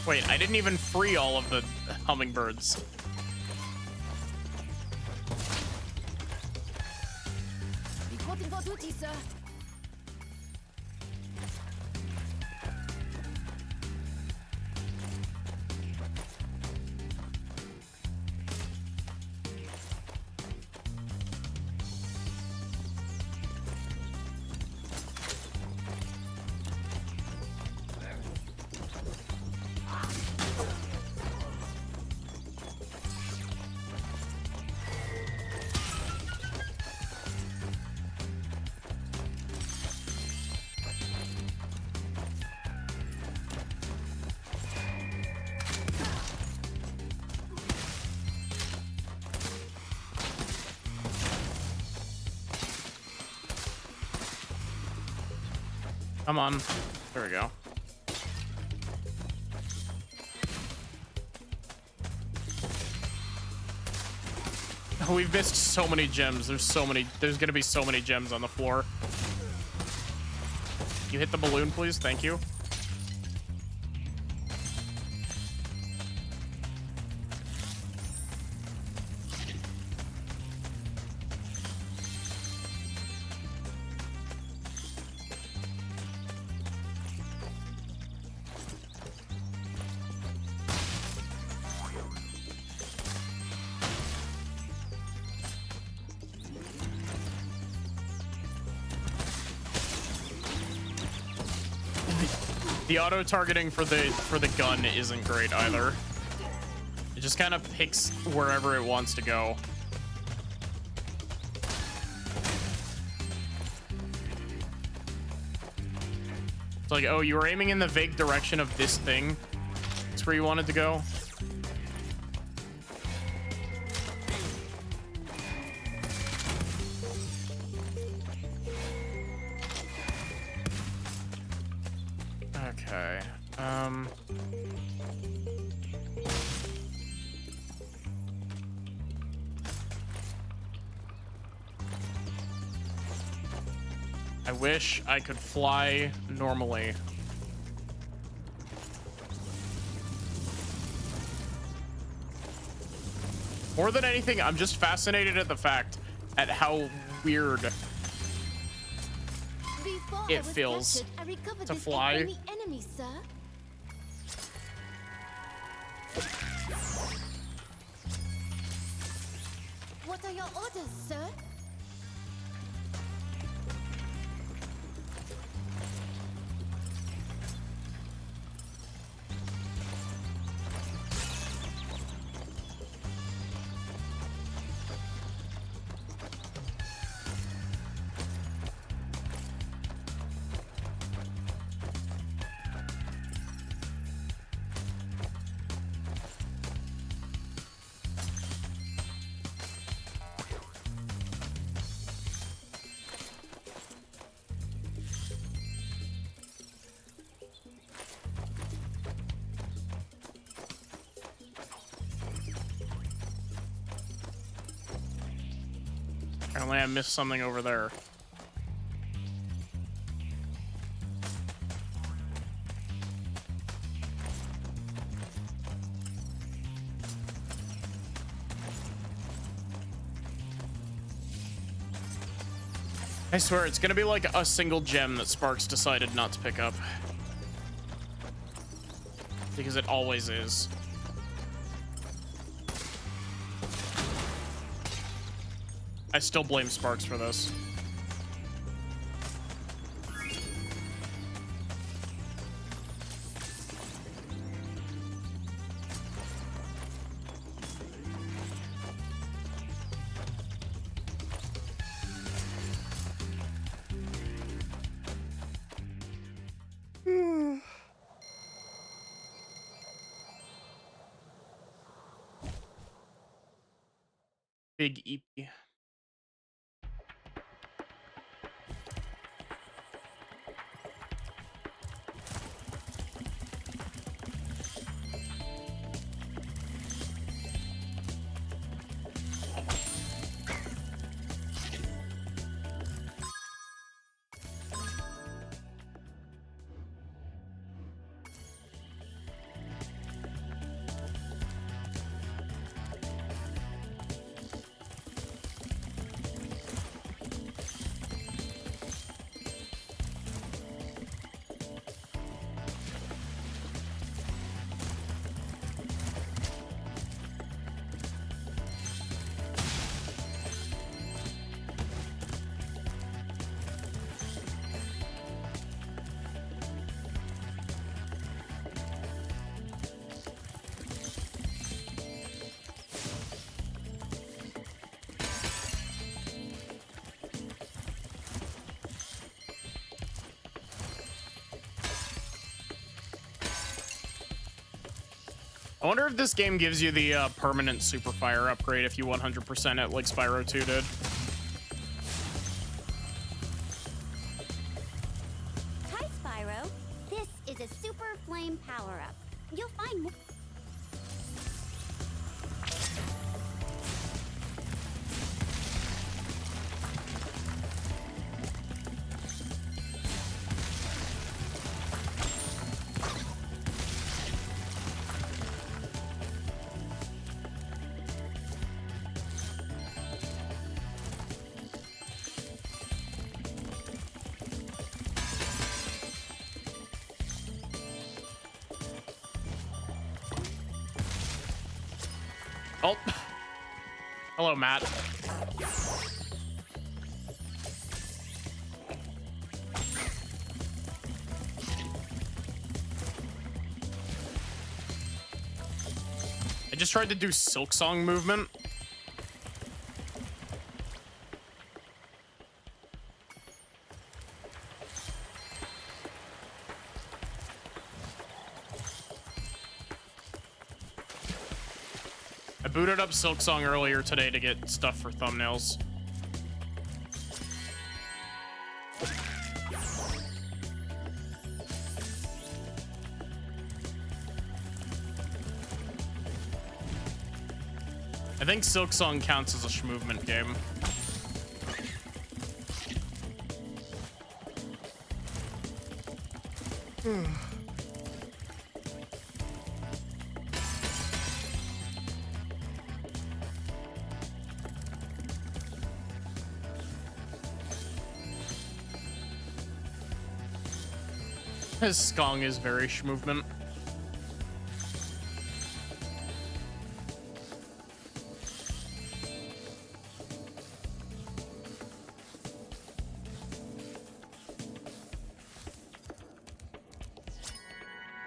Wait, I didn't even free all of the hummingbirds. Reporting for duty, sir. Come on. There we go. Oh, we've missed so many gems. There's gonna be so many gems on the floor. You hit the balloon, please. Thank you. The auto targeting for the gun isn't great either. It just kind of picks wherever it wants to go. It's like, oh, you were aiming in the vague direction of this thing. That's where you wanted to go. Okay. I wish I could fly normally. More than anything, I'm just fascinated at the fact at how weird it feels to fly. Enemy, sir. What are your orders, sir? Apparently I missed something over there. I swear it's gonna be like a single gem that Sparks decided not to pick up. Because it always is. I still blame Sparks for this. Big EP. I wonder if this game gives you the permanent super fire upgrade if you 100% it like Spyro 2 did. Hi, Spyro. This is a super flame power-up. You'll find more. Oh. Hello, Matt. I just tried to do Silk Song movement. I booted up Silk Song earlier today to get stuff for thumbnails. I think Silk Song counts as a movement game. His Skong is very movement.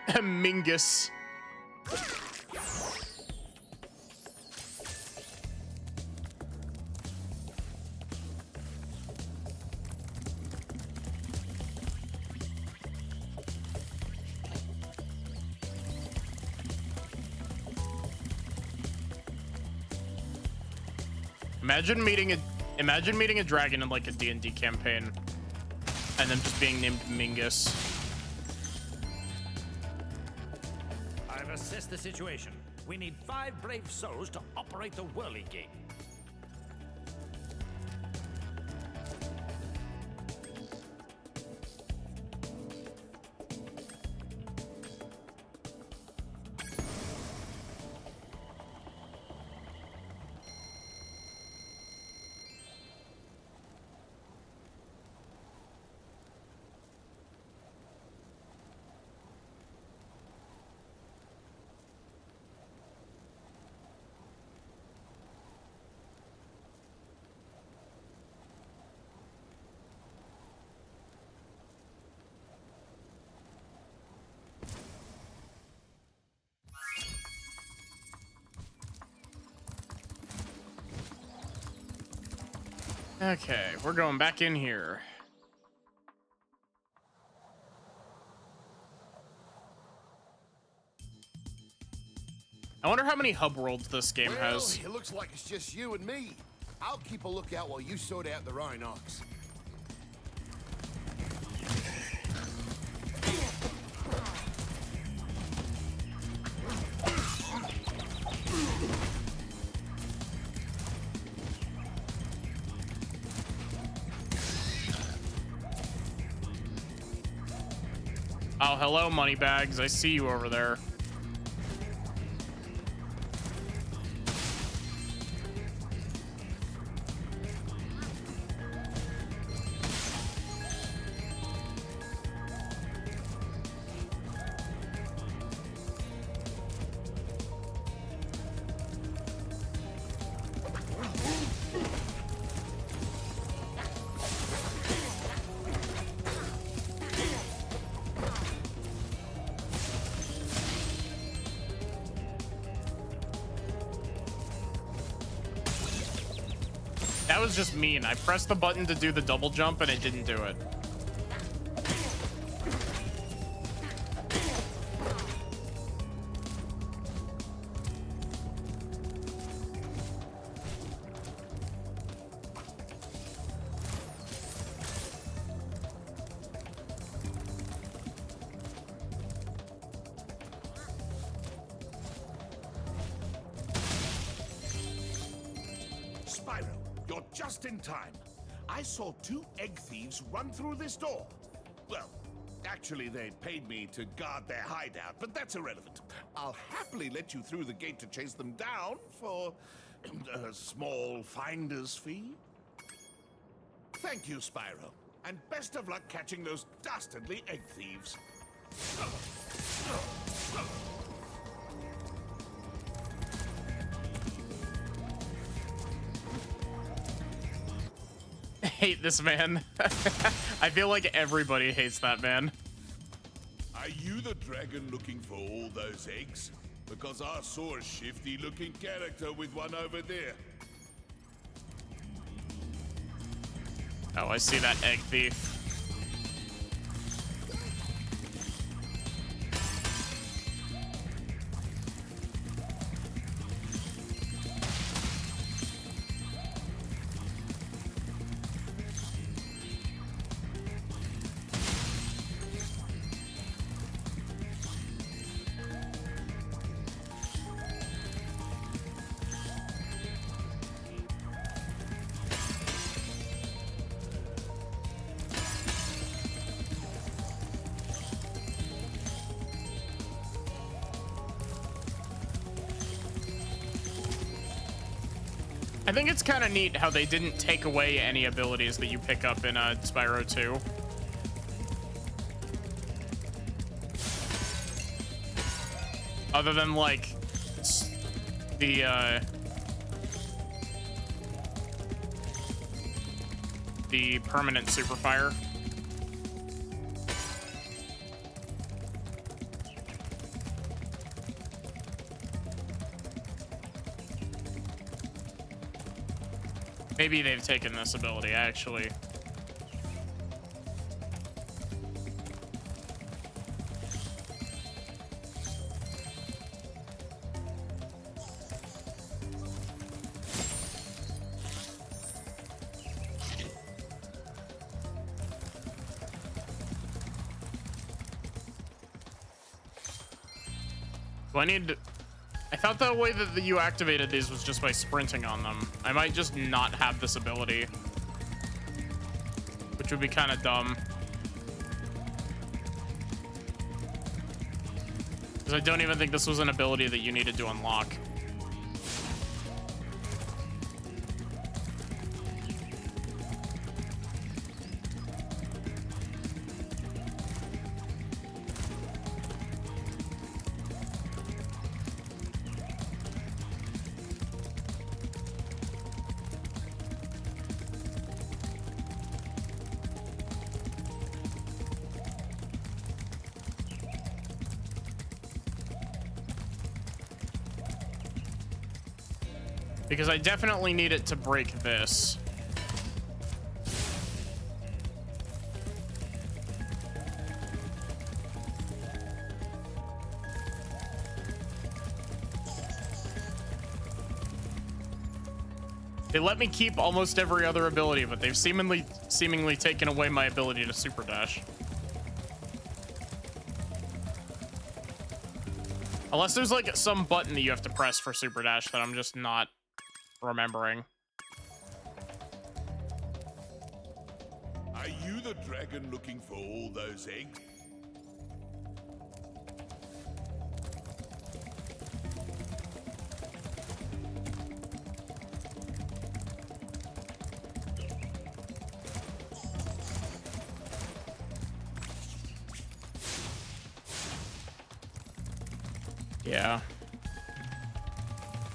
Mingus. Imagine meeting a dragon in like a D&D campaign and then just being named Mingus. I've assessed the situation. We need 5 brave souls to operate the whirly gate. Okay, we're going back in here. I wonder how many hub worlds this game has. It looks like it's just you and me. I'll keep a lookout while you sort out the Rhinox. Oh, hello, Moneybags. I see you over there. That was just mean. I pressed the button to do the double jump and it didn't do it. Spyro, you're just in time. I saw 2 egg thieves run through this door. Well, actually, they paid me to guard their hideout, but that's irrelevant. I'll happily let you through the gate to chase them down for a small finder's fee. Thank you, Spyro, and best of luck catching those dastardly egg thieves. I hate this man. I feel like everybody hates that man. Are you the dragon looking for all those eggs? Because I saw a shifty-looking character with one over there. Oh, I see that egg thief. I think it's kind of neat how they didn't take away any abilities that you pick up in Spyro 2. Other than, like, the permanent super fire. Maybe they've taken this ability, actually. Do I need... I thought the way that you activated these was just by sprinting on them. I might just not have this ability, which would be kind of dumb. Because I don't even think this was an ability that you needed to unlock. Because I definitely need it to break this. They let me keep almost every other ability, but they've seemingly taken away my ability to super dash. Unless there's like some button that you have to press for super dash that I'm just not remembering. Are you the dragon looking for all those eggs? Yeah.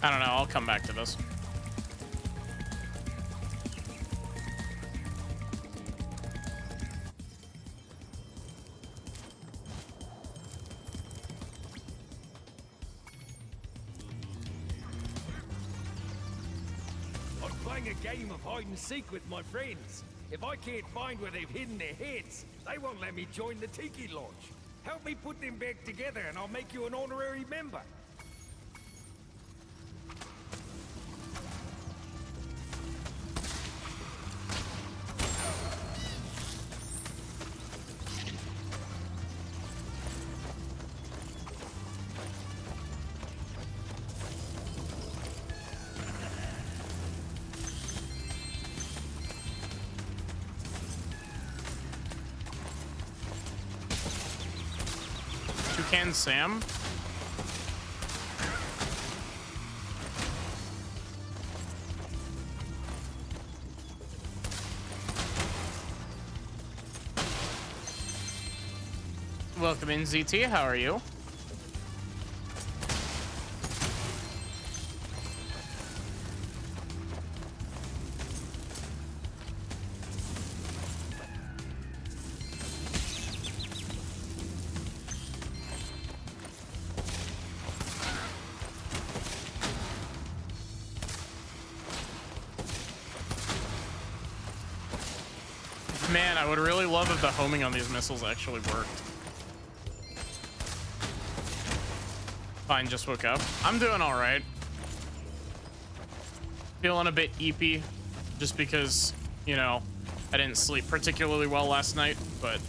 I don't know. I'll come back to this. I'm playing a game of hide and seek with my friends. If I can't find where they've hidden their heads, they won't let me join the Tiki Lodge. Help me put them back together and I'll make you an honorary member. Toucan Sam? Welcome in, ZT. How are you? Man, I would really love if the homing on these missiles actually worked. Fine, just woke up. I'm doing all right. Feeling a bit eepy, just because, you know, I didn't sleep particularly well last night, but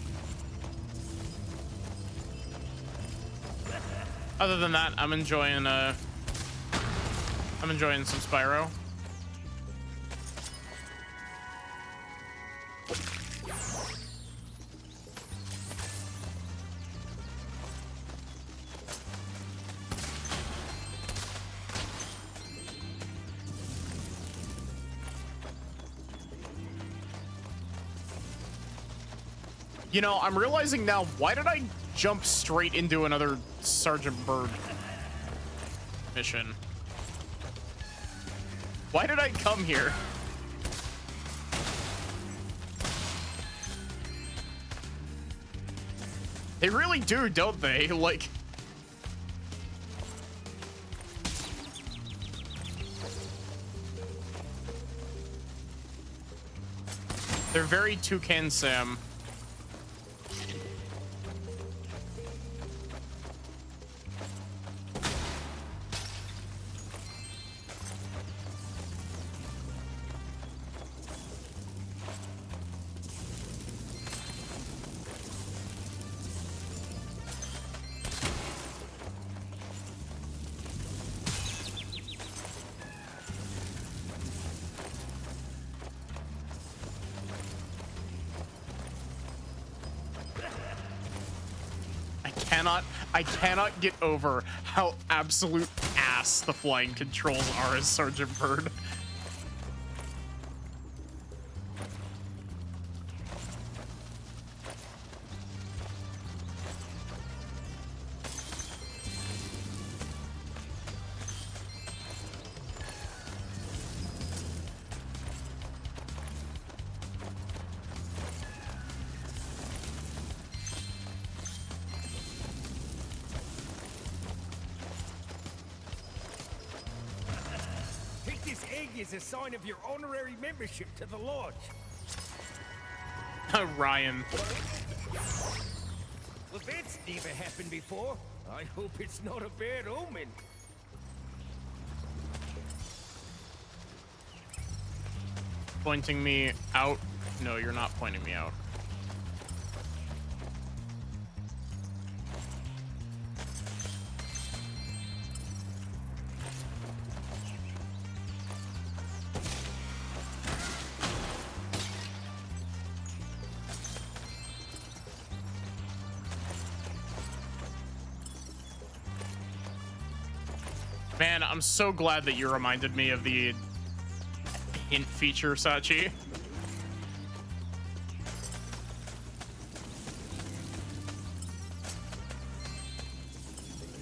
other than that, I'm enjoying some Spyro. You know, I'm realizing now, why did I jump straight into another Sergeant Bird mission? Why did I come here? They really do, don't they? Like... They're very Toucan Sam. I cannot get over how absolute ass the flying controls are as Sergeant Bird. Is a sign of your honorary membership to the lodge. Ryan. Well, that's never happened before. I hope it's not a bad omen. Pointing me out? No, you're not pointing me out. Man, I'm so glad that you reminded me of the hint feature, Sachi.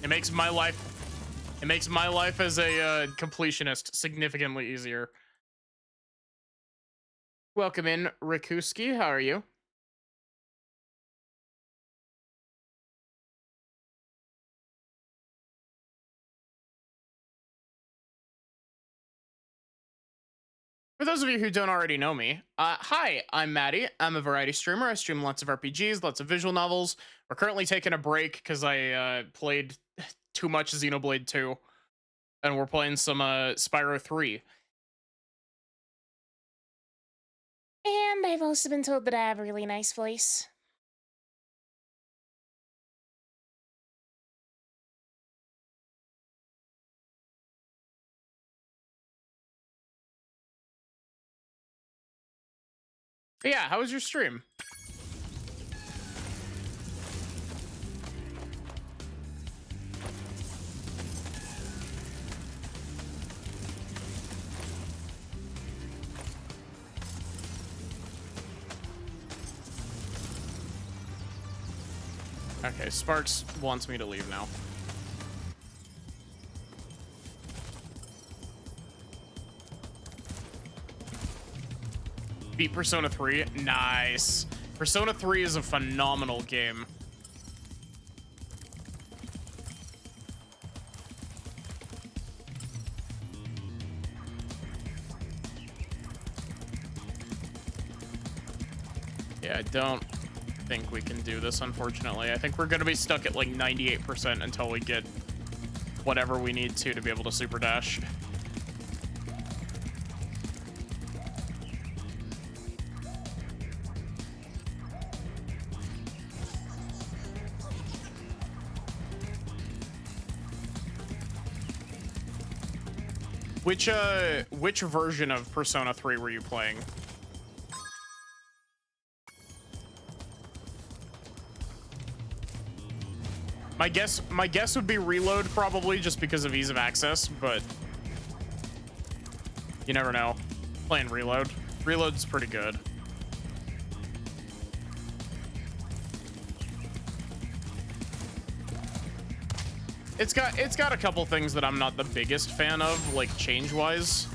It makes my life as a completionist significantly easier. Welcome in, Rikuski. How are you? For those of you who don't already know me, hi, I'm Maddie. I'm a variety streamer. I stream lots of RPGs, lots of visual novels. We're currently taking a break because I played too much Xenoblade 2. And we're playing some Spyro 3. And I've also been told that I have a really nice voice. But yeah, how was your stream? Okay, Sparks wants me to leave now. Beat Persona 3? Nice. Persona 3 is a phenomenal game. Yeah, I don't think we can do this, unfortunately. I think we're going to be stuck at like 98% until we get whatever we need to be able to super dash. Which version of Persona 3 were you playing? My guess would be Reload, probably, just because of ease of access, but you never know. Playing Reload. Reload's pretty good. It's got a couple things that I'm not the biggest fan of, like change-wise,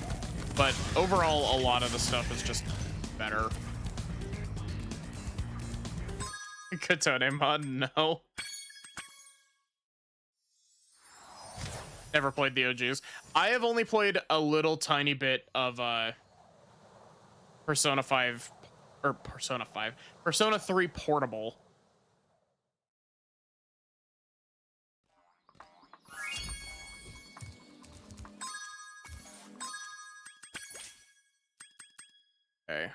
but overall, a lot of the stuff is just better. Katone mod, no. Never played the OGs. I have only played a little tiny bit of Persona 5 or Persona 5, Persona 3 Portable. Okay.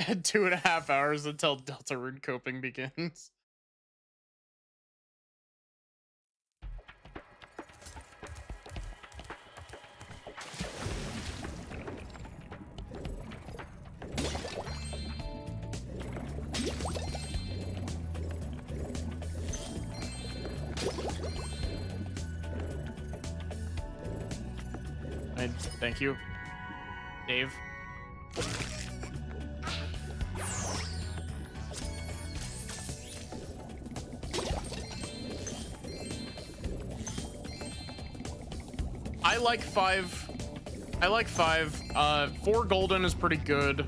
At 2.5 hours until Deltarune coping begins. Thank you, Dave. I like 5. I like 5. 4 golden is pretty good.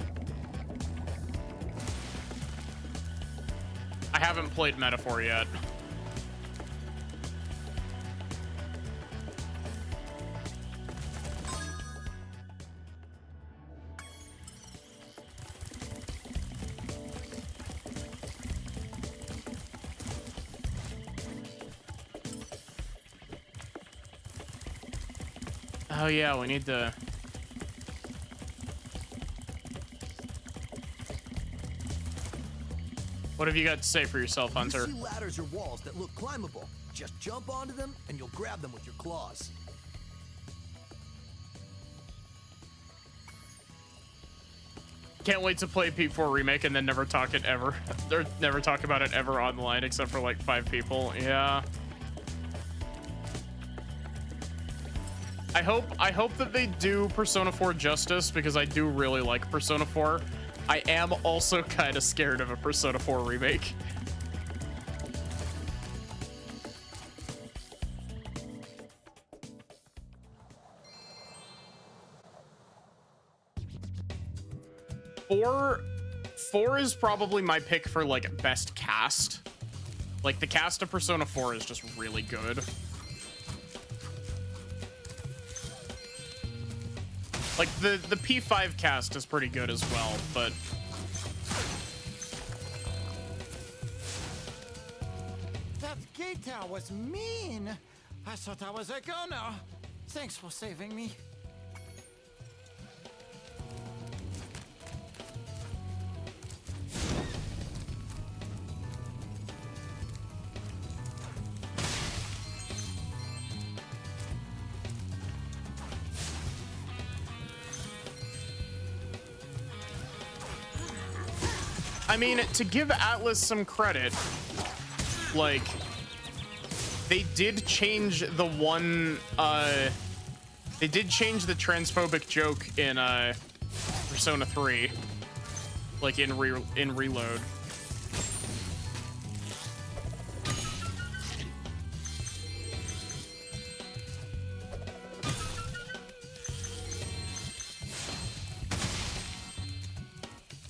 I haven't played Metaphor yet. Oh yeah, we need to... What have you got to say for yourself, Hunter? You see ladders or walls that look climbable. Just jump onto them and you'll grab them with your claws. Can't wait to play P4 Remake and then never talk it ever. Or never talk about it ever online except for like 5 people. Yeah. I hope that they do Persona 4 justice, because I do really like Persona 4. I am also kind of scared of a Persona 4 remake. Four is probably my pick for like best cast. Like the cast of Persona 4 is just really good. Like the P5 cast is pretty good as well, but that guitar was mean. I thought I was a goner. Thanks for saving me. I mean, to give Atlas some credit, like, they did change the one, they did change the transphobic joke in, Persona 3, like, in Reload.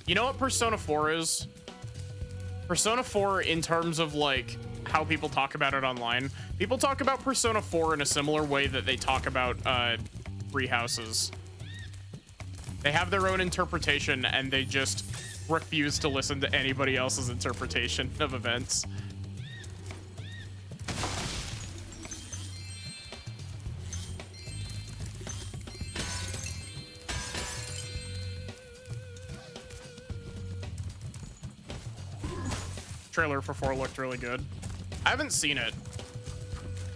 You know what Persona 4 is? Persona 4, in terms of like how people talk about it online, people talk about Persona 4 in a similar way that they talk about Free Houses. They have their own interpretation and they just refuse to listen to anybody else's interpretation of events. Trailer for 4 looked really good. I haven't seen it.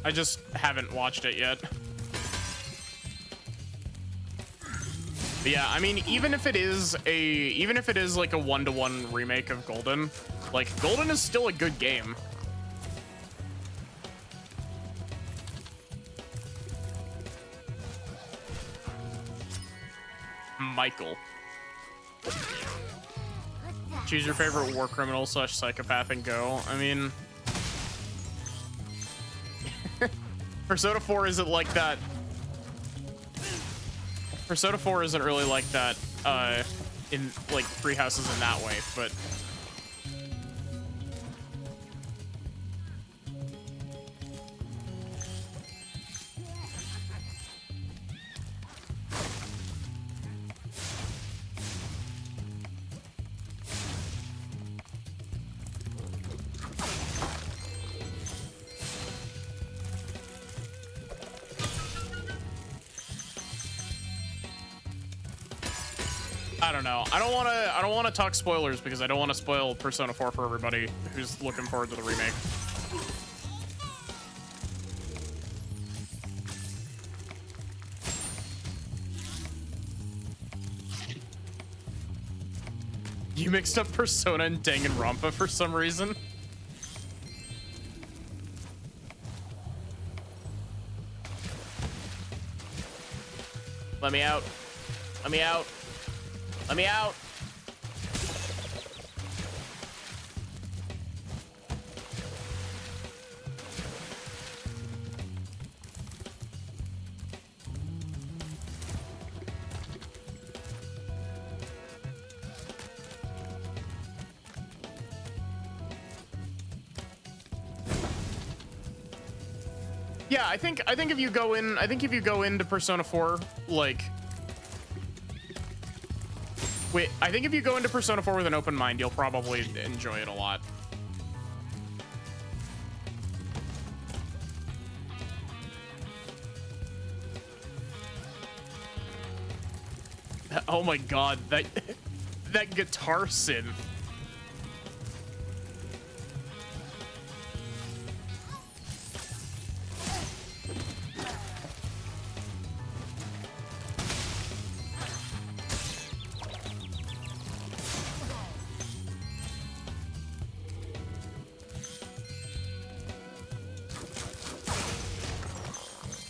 I just haven't watched it yet. But yeah, I mean, even if it is like a 1-to-1 remake of Golden, like Golden is still a good game. Michael. Choose your favorite war criminal / psychopath and go. I mean, Persona 4 isn't like that. Persona 4 isn't really like that in like Free Houses in that way, but I don't know. I don't want to talk spoilers because I don't want to spoil Persona 4 for everybody who's looking forward to the remake. You mixed up Persona and Danganronpa for some reason. Let me out. Let me out. Let me out. Yeah, I think if you go into Persona 4 like I think if you go into Persona 4 with an open mind, you'll probably enjoy it a lot. Oh my god, that guitar synth.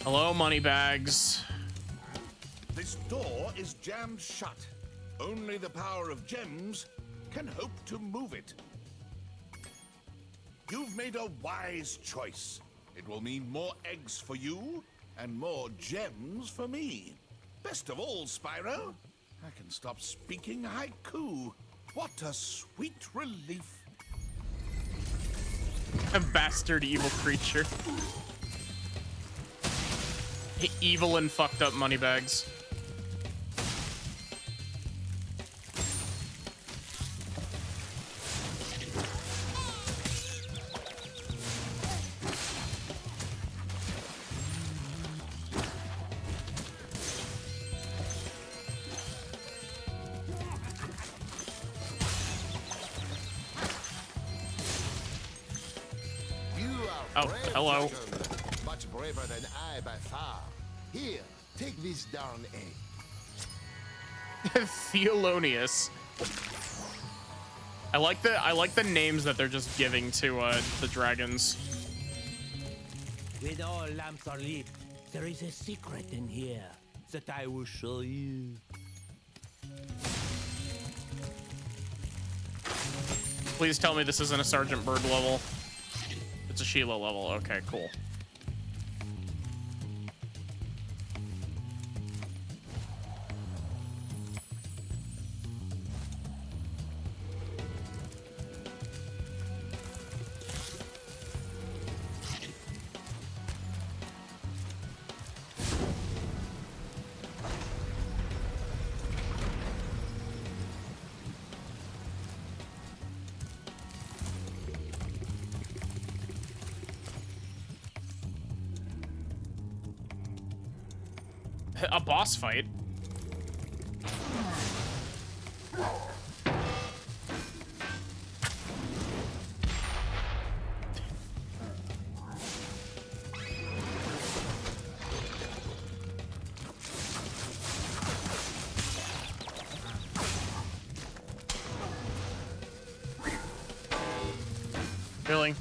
Hello, moneybags. This door is jammed shut. Only the power of gems can hope to move it. You've made a wise choice. It will mean more eggs for you and more gems for me. Best of all, Spyro, I can stop speaking haiku. What a sweet relief. A bastard evil creature. Evil and fucked up moneybags. Oh, hello. Much braver than I by far. Here, take this darn egg. Theolonius. I like the names that they're just giving to the dragons. When all lamps are lit, there is a secret in here that I will show you. Please tell me this isn't a Sergeant Bird level. It's a Sheila level. Okay, cool. A boss fight. Really?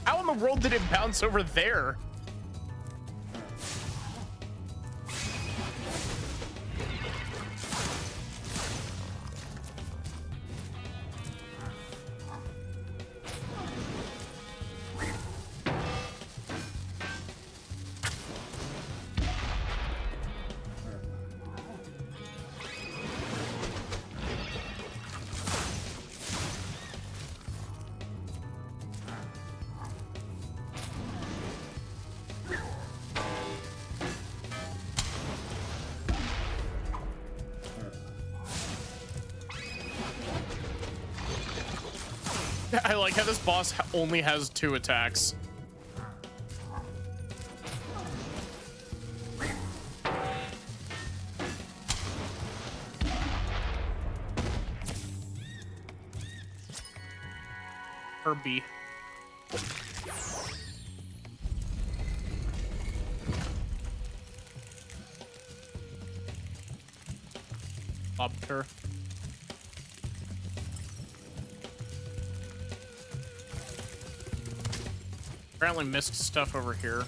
How in the world did it bounce over there? I like how this boss only has 2 attacks. Herbie. Lobster. Apparently missed stuff over here.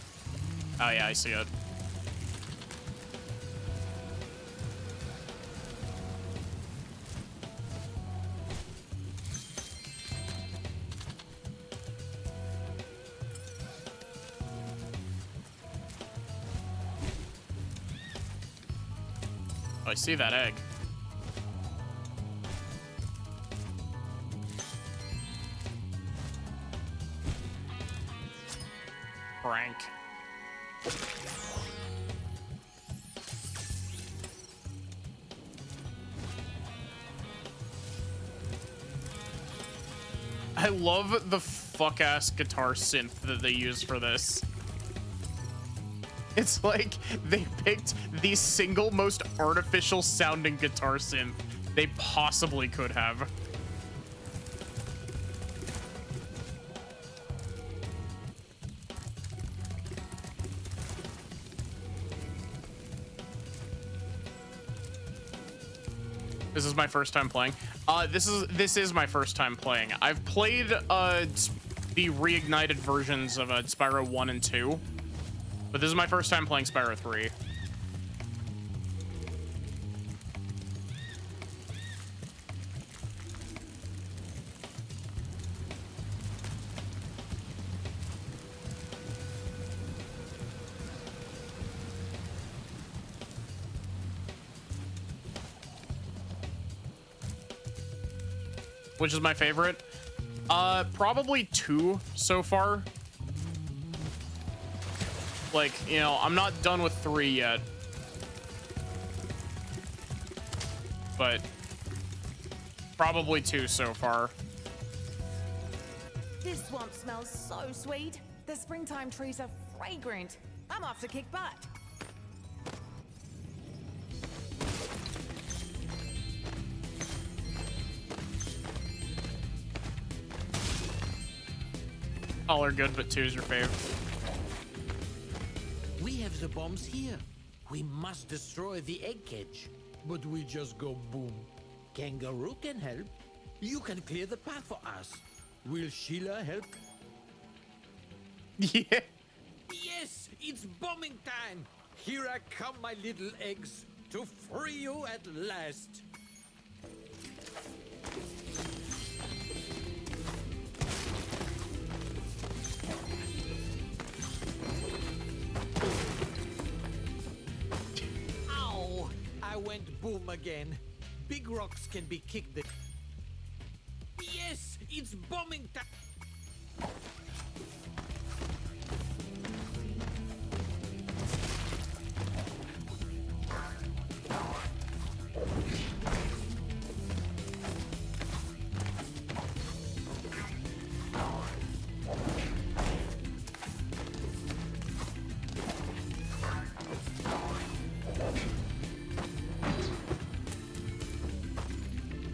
Oh yeah, I see it. Oh, I see that egg. Frank. I love the fuck-ass guitar synth that they use for this. It's like they picked the single most artificial sounding guitar synth they possibly could have. This is my first time playing. This is my first time playing. I've played the reignited versions of Spyro 1 and 2, but this is my first time playing Spyro 3. Which is my favorite? Probably 2 so far. Like, you know, I'm not done with 3 yet. But probably 2 so far. This swamp smells so sweet. The springtime trees are fragrant. I'm off to kick butt. All are good, but 2 is your fave. We have the bombs here. We must destroy the egg cage. But we just go boom. Kangaroo can help. You can clear the path for us. Will Sheila help? Yeah. Yes, it's bombing time. Here I come, my little eggs, to free you at last. Ow! I went boom again. Big rocks can be kicked. Yes, it's bombing time.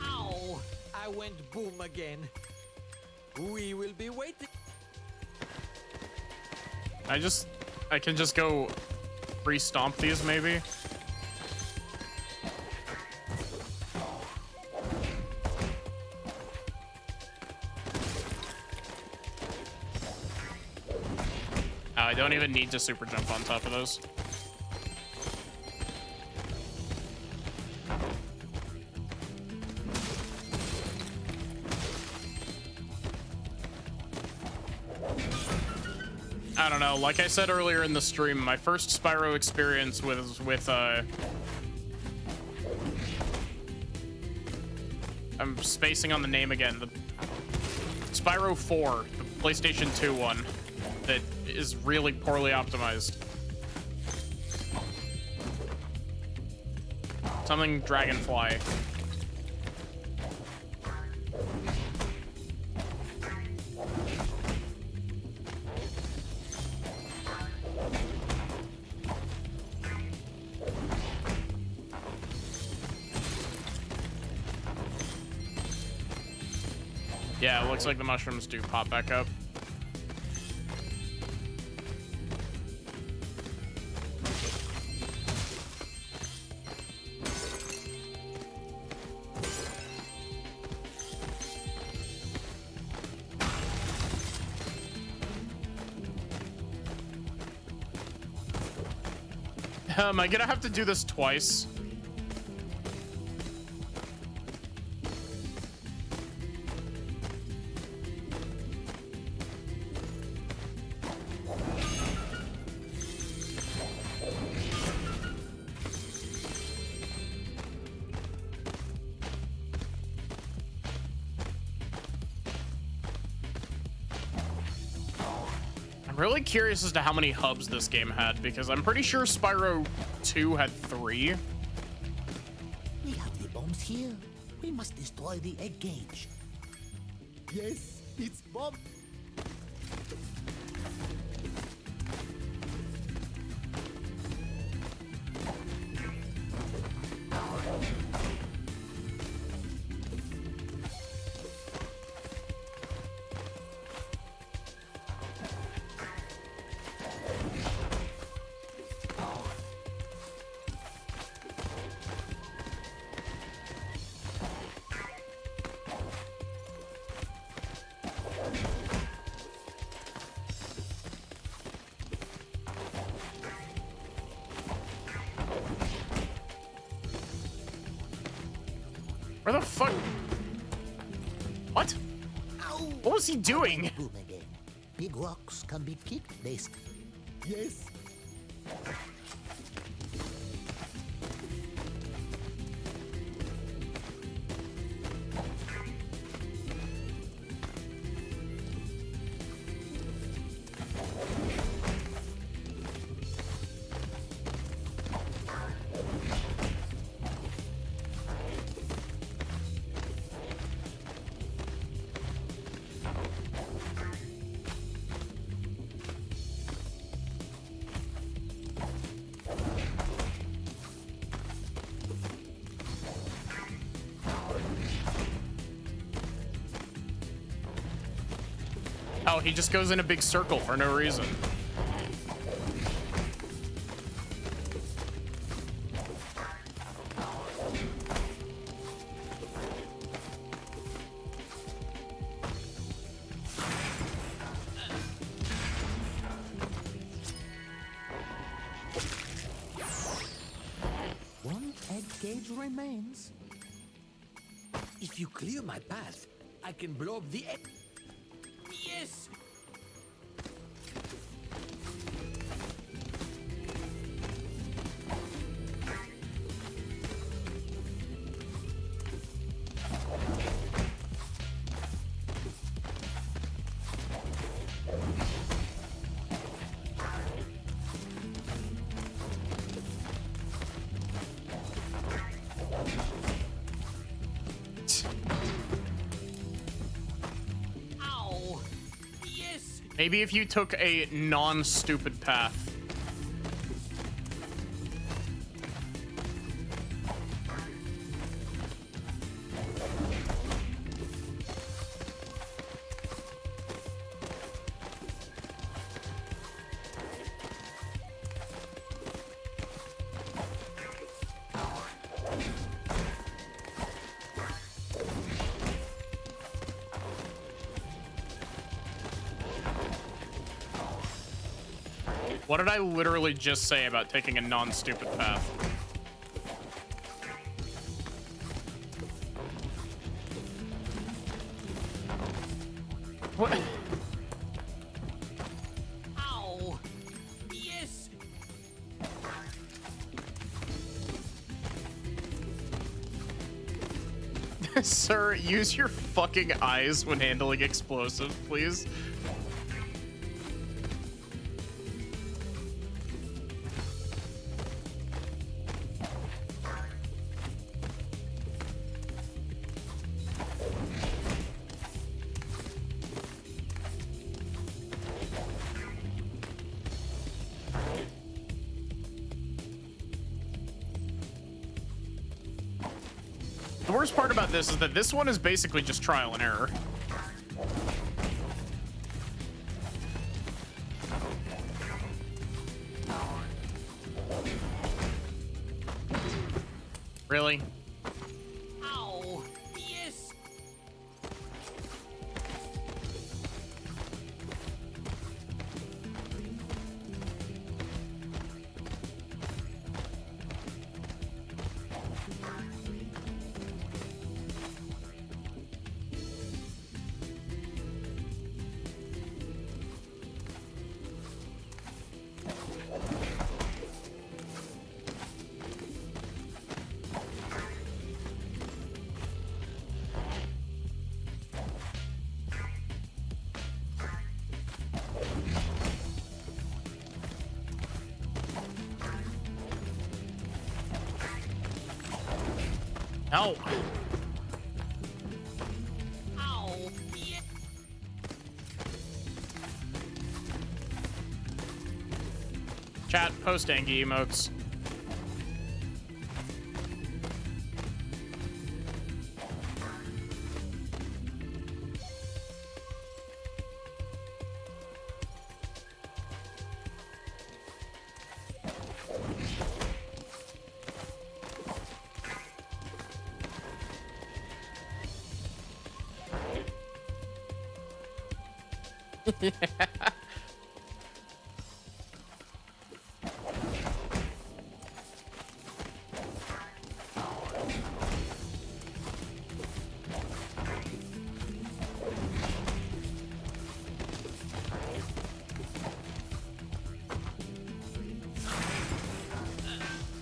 Ow! I went boom again. We will be waiting. I can just go re-stomp these maybe. Oh, I don't even need to super jump on top of those. I don't know. Like I said earlier in the stream, my first Spyro experience was with I'm spacing on the name again. The Spyro 4, the PlayStation 2 one, that is really poorly optimized. Something Dragonfly. Yeah, it looks like the mushrooms do pop back up. Am I gonna have to do this twice? I'm really curious as to how many hubs this game had, because I'm pretty sure Spyro 2 had 3. We have the bombs here. We must destroy the egg cage. Yes, it's bomb. Where the fuck? What? What was he doing? Boom again. Big rocks can be kicked, basically. Yes. Oh, he just goes in a big circle for no reason. One egg cage remains. If you clear my path, I can blow up the egg. Yes! Ow! Yes! Maybe if you took a non-stupid path. What did I literally just say about taking a non-stupid path? What? Ow! Yes! Sir, use your fucking eyes when handling explosives, please. The worst part about this is that this one is basically just trial and error. Really? Ow! Yes! No. Ow! Yes! Chat, post Angie emotes.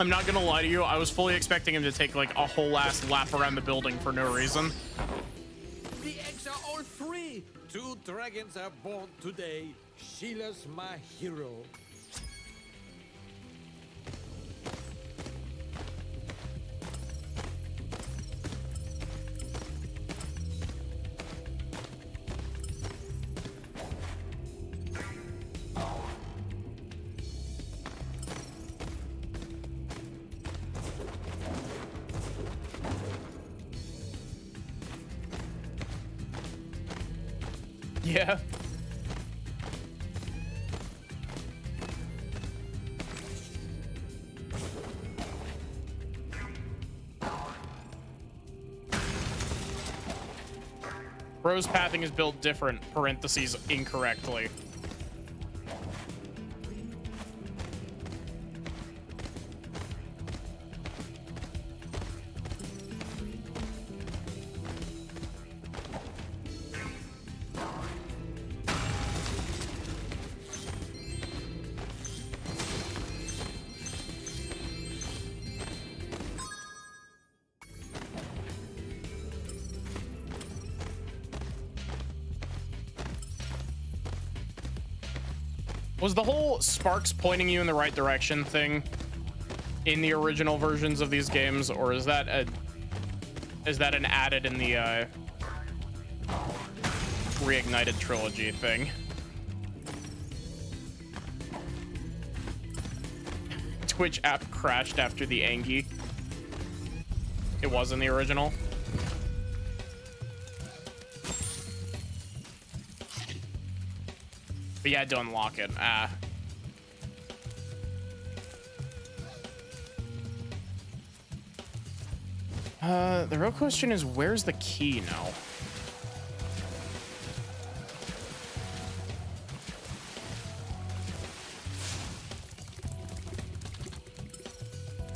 I'm not gonna lie to you, I was fully expecting him to take like a whole ass lap around the building for no reason. The eggs are all free! 2 dragons are born today. Sheila's my hero. Yeah. Bro's pathing is built different, parentheses, incorrectly. Was the whole sparks pointing you in the right direction thing in the original versions of these games, or is that an added in the reignited trilogy thing? Twitch app crashed after the Angie. It was in the original. But you had to unlock it. The real question is, where's the key now?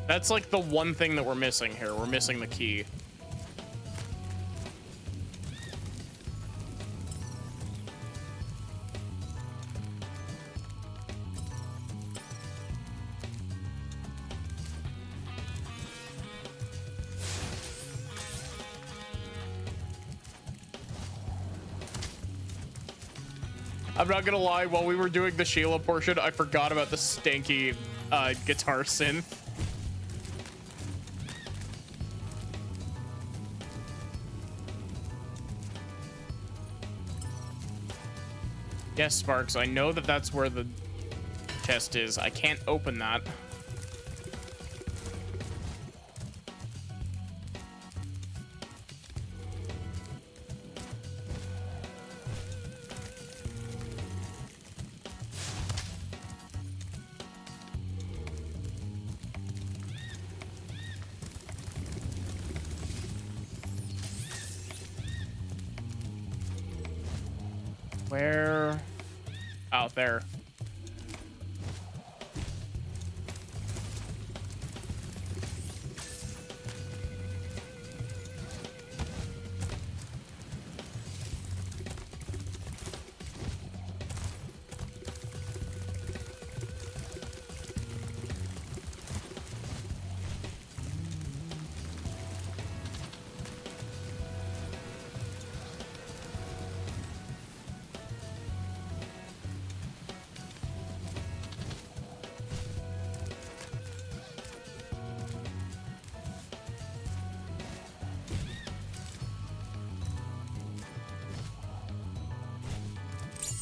That's like the one thing that we're missing here. We're missing the key. I'm not gonna lie, while we were doing the Sheila portion, I forgot about the stanky guitar synth. Yes, Sparks, I know that that's where the chest is. I can't open that. Where? Out there.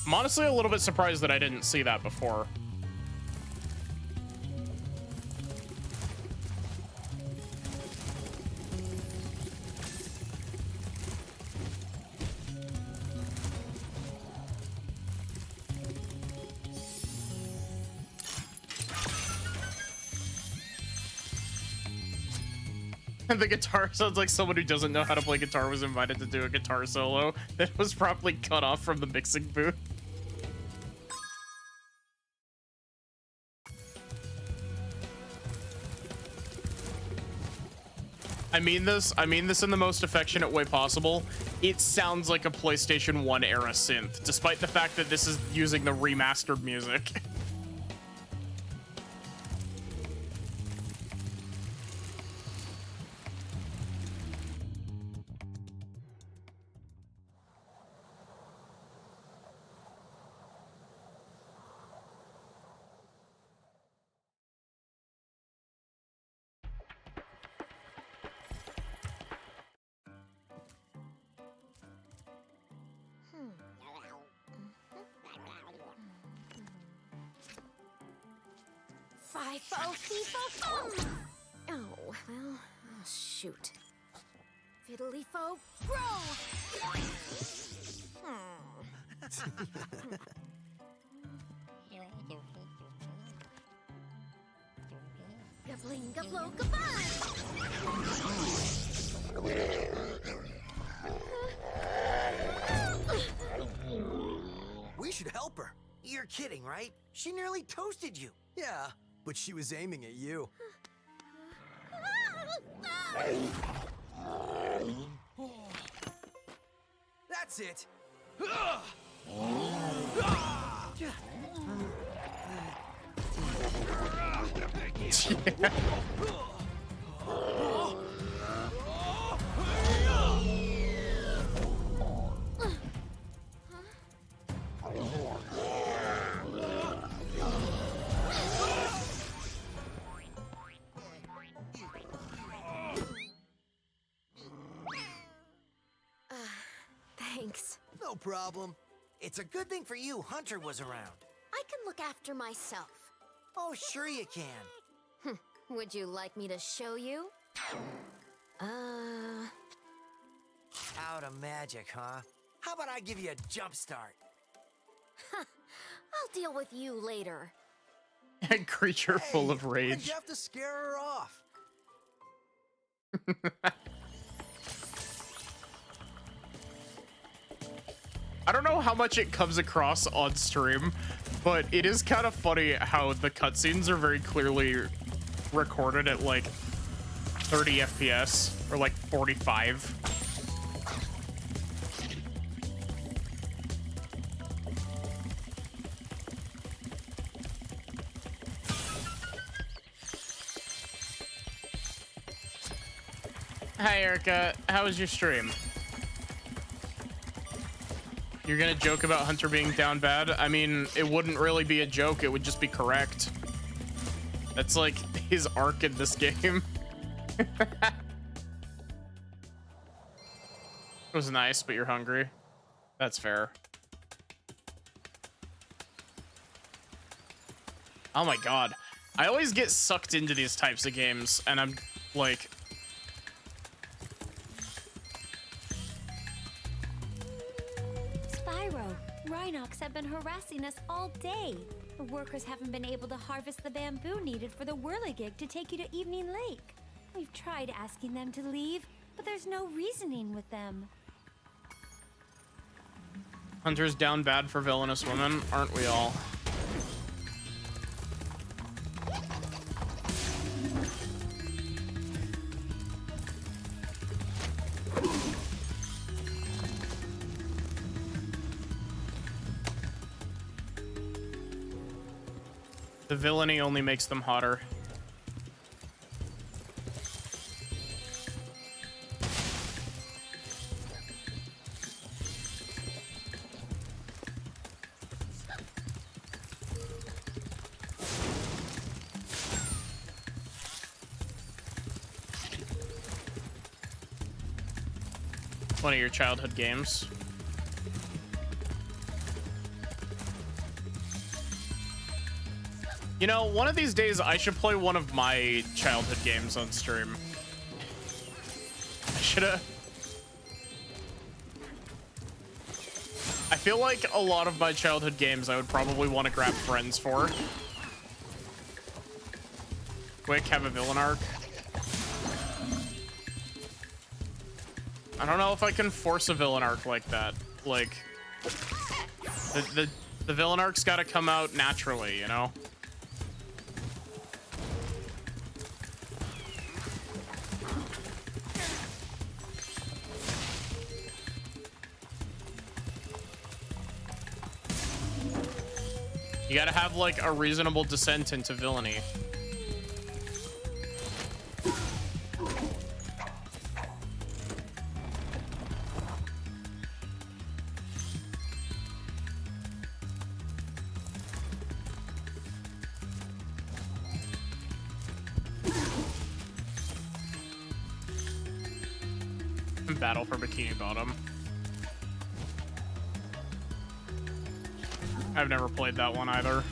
I'm honestly a little bit surprised that I didn't see that before. The guitar sounds like someone who doesn't know how to play guitar was invited to do a guitar solo that was probably cut off from the mixing booth. I mean this in the most affectionate way possible. It sounds like a PlayStation 1 era synth, despite the fact that this is using the remastered music. Fi-fo-fee-fo-fum! Oh, well, oh, shoot. Fiddly-fo, grow! Gabling-gablo-gabun! We should help her. You're kidding, right? She nearly toasted you. Yeah, but she was aiming at you. That's it. Thanks. No problem. It's a good thing for you Hunter was around. I can look after myself. Oh, sure you can. Would you like me to show you? Out of magic, huh? How about I give you a jump start? I'll deal with you later. A creature full of rage. You have to scare her off. I don't know how much it comes across on stream, but it is kind of funny how the cutscenes are very clearly recorded at like 30 FPS or like 45. Hi Erica, how was your stream? You're gonna joke about Hunter being down bad? I mean, it wouldn't really be a joke, it would just be correct. That's like his arc in this game. It was nice, but you're hungry. That's fair. Oh my god. I always get sucked into these types of games, and I'm like... Spyro, Rhinox have been harassing us all day. The workers haven't been able to harvest the bamboo needed for the whirligig to take you to Evening Lake. We've tried asking them to leave, but there's no reasoning with them. Hunter's down bad for villainous women, aren't we all? The villainy only makes them hotter. One of your childhood games. You know, one of these days I should play one of my childhood games on stream. I should've... I feel like a lot of my childhood games I would probably want to grab friends for. Quick, have a villain arc. I don't know if I can force a villain arc like that. Like, the villain arc's gotta come out naturally, you know? You gotta have, like, a reasonable descent into villainy. Battle for Bikini Bottom. I've never played that one either.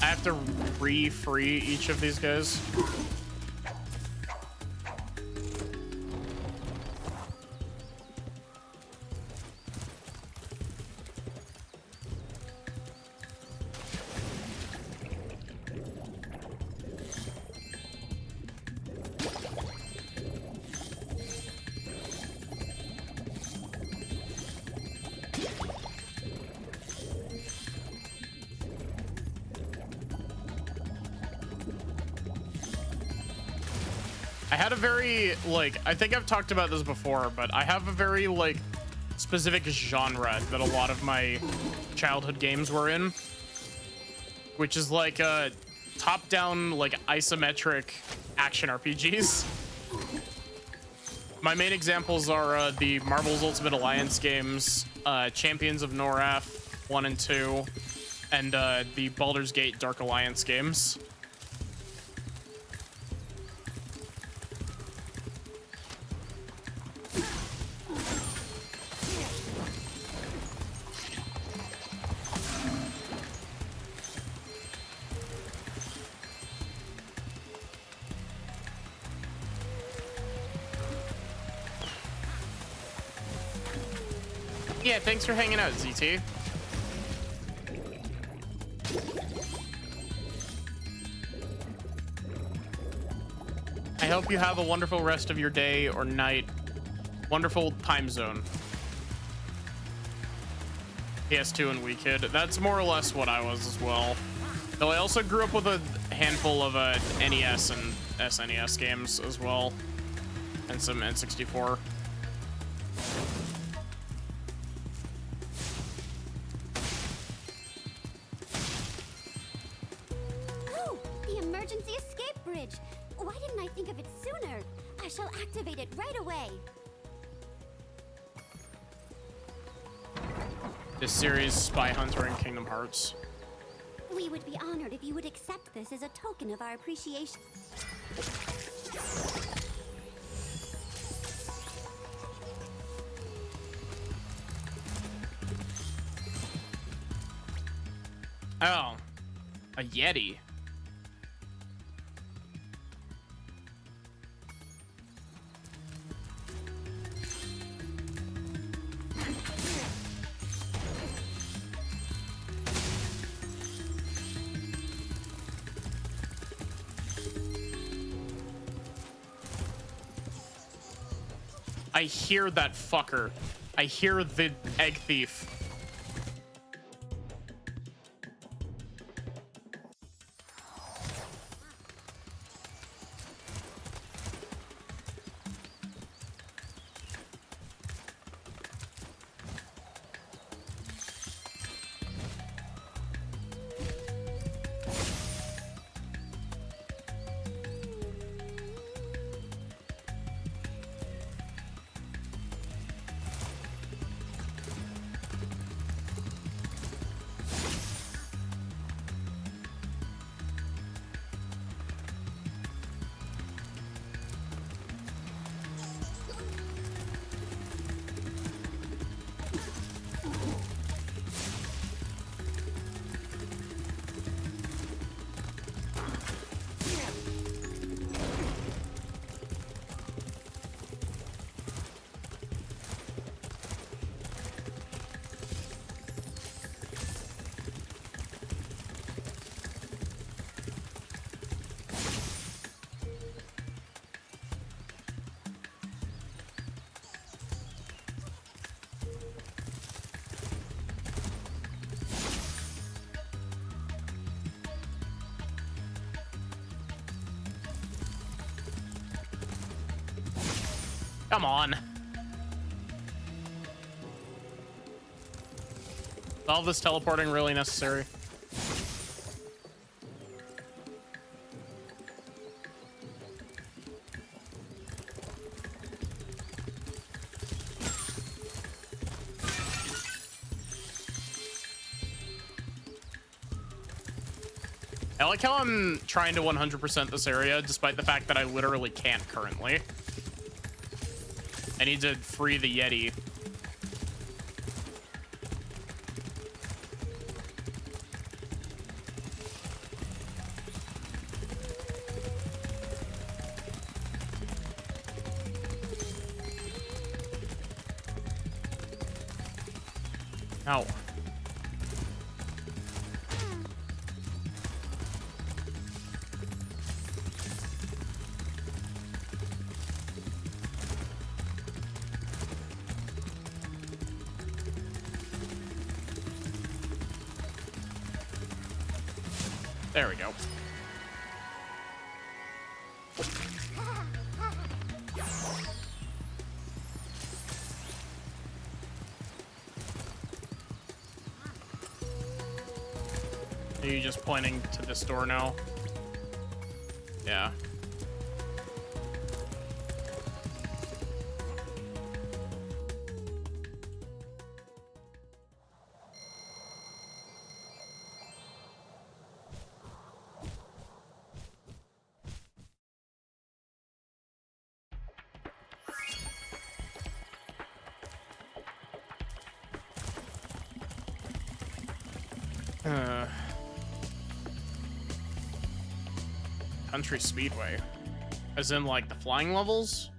I have to re-free each of these guys. I had a very, like, I think I've talked about this before, but I have a very, like, specific genre that a lot of my childhood games were in, which is like top-down, like, isometric action RPGs. My main examples are the Marvel's Ultimate Alliance games, Champions of Norrath 1 and 2, and the Baldur's Gate Dark Alliance games. Yeah, thanks for hanging out, ZT. I hope you have a wonderful rest of your day or night. Wonderful time zone. PS2 and Wii Kid. That's more or less what I was as well. Though I also grew up with a handful of NES and SNES games as well. And some N64. Emergency escape bridge! Why didn't I think of it sooner? I shall activate it right away. this series, Spy Hunter and Kingdom Hearts. We would be honored if you would accept this as a token of our appreciation. Oh, a Yeti. I hear that fucker. I hear the egg thief. Come on. Is all this teleporting really necessary? I like how I'm trying to 100% this area, despite the fact that I literally can't currently. I need to free the Yeti. Ow. There we go. Are you just pointing to this door now? Yeah. Country Speedway. As in, like, the flying levels?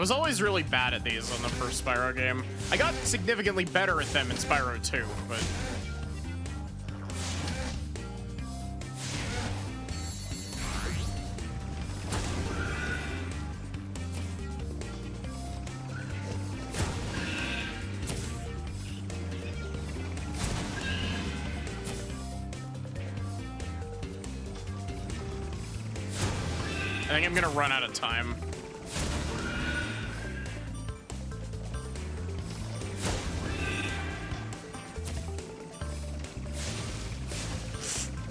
was always really bad at these on the first Spyro game. I got significantly better at them in Spyro 2, but... I think I'm gonna run out of time.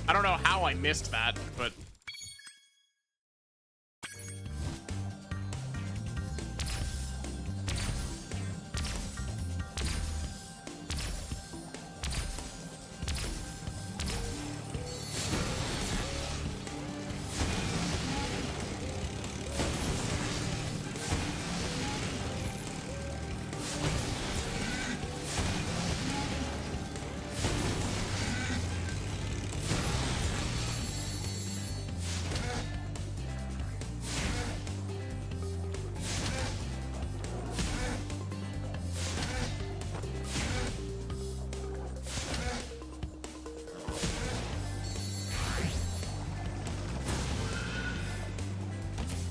I don't know how I missed that, but...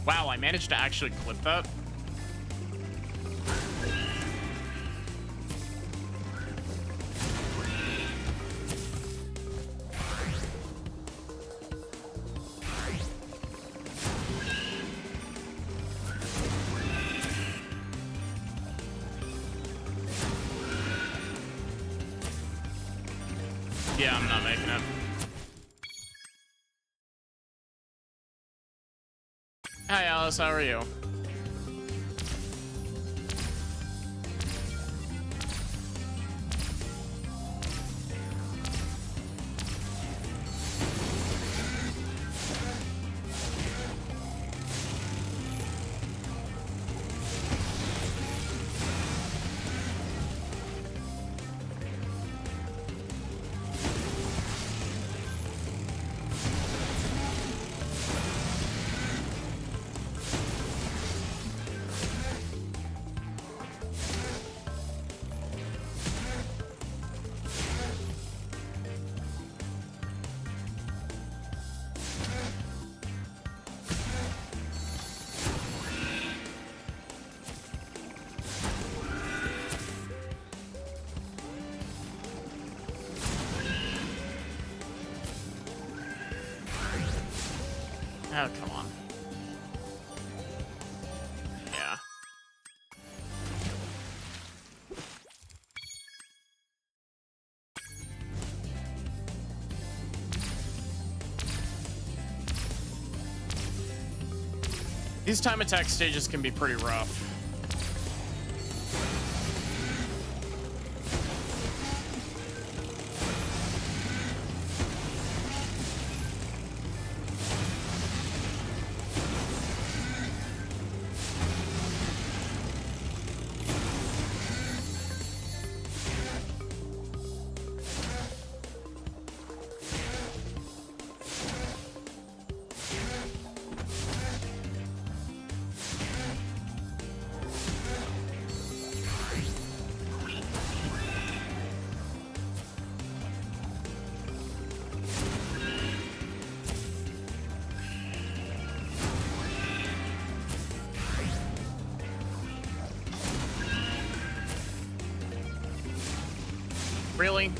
Wow, I managed to actually clip that. Yeah, I'm not making it. Hi, Alice. How are you? Oh, come on. Yeah. These time attack stages can be pretty rough. Really?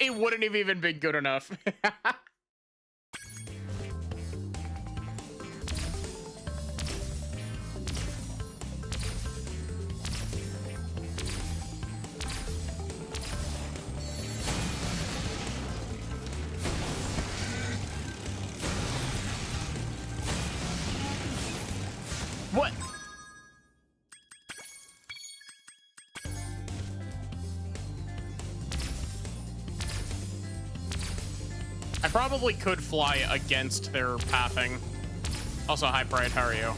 It wouldn't have even been good enough. What? I probably could fly against their pathing. Also, hi, Pride, how are you?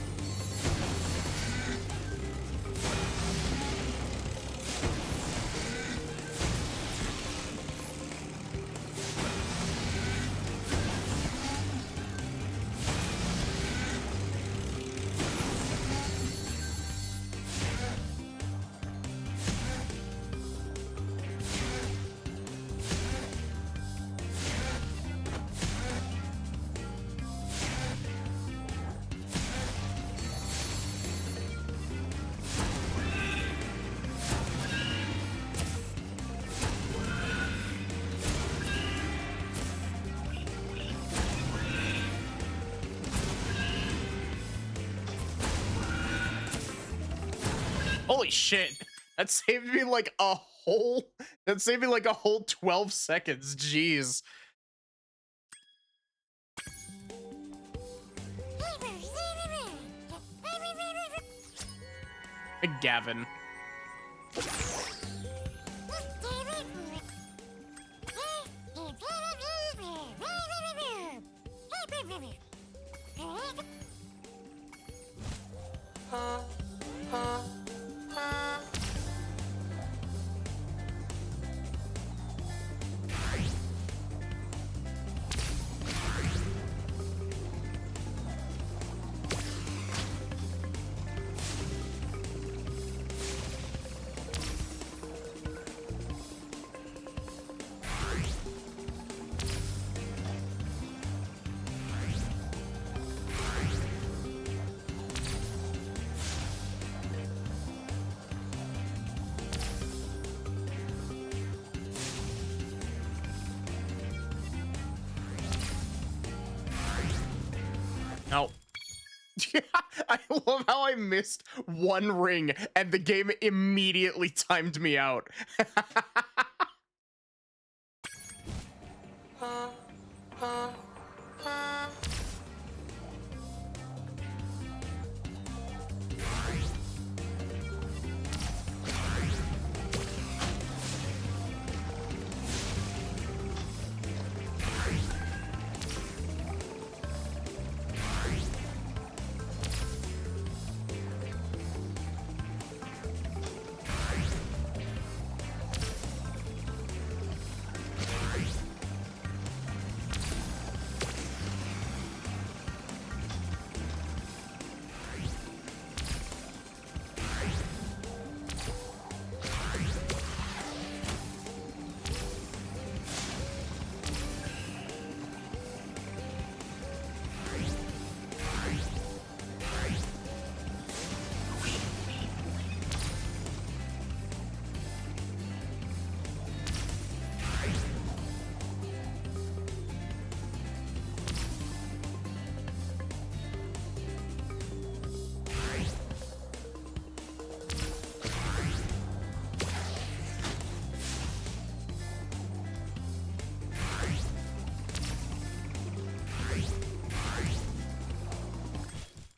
Holy shit. That saved me like a whole 12 seconds. Jeez. Hey, Gavin. No. I love how I missed one ring and the game immediately timed me out.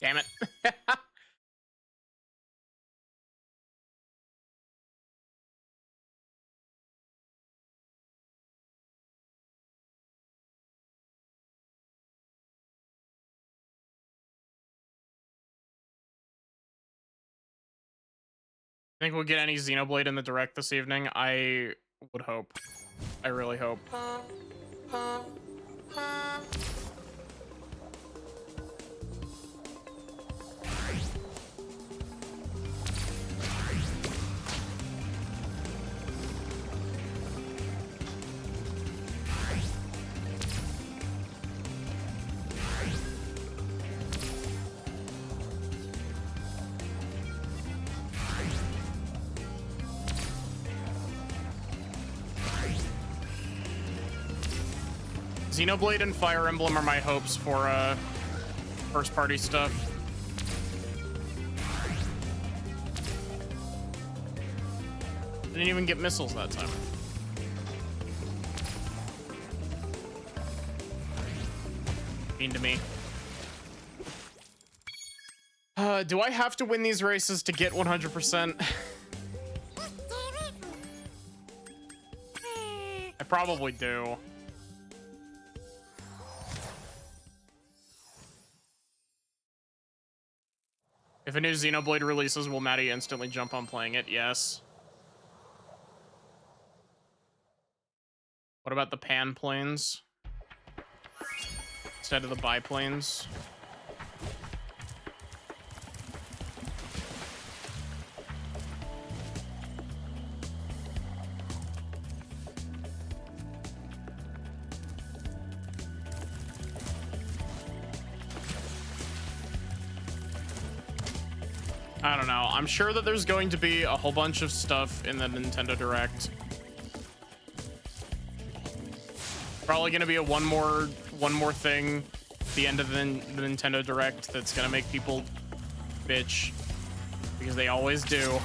Damn it. Think we'll get any Xenoblade in the direct this evening? I would hope. I really hope. Xenoblade and Fire Emblem are my hopes for first party stuff. Didn't even get missiles that time. Mean to me. Do I have to win these races to get 100%? I probably do. If a new Xenoblade releases, will Maddie instantly jump on playing it? Yes. What about the pan planes? Instead of the biplanes? I don't know. I'm sure that there's going to be a whole bunch of stuff in the Nintendo Direct. Probably going to be a one more thing at the end of the Nintendo Direct that's going to make people bitch, because they always do.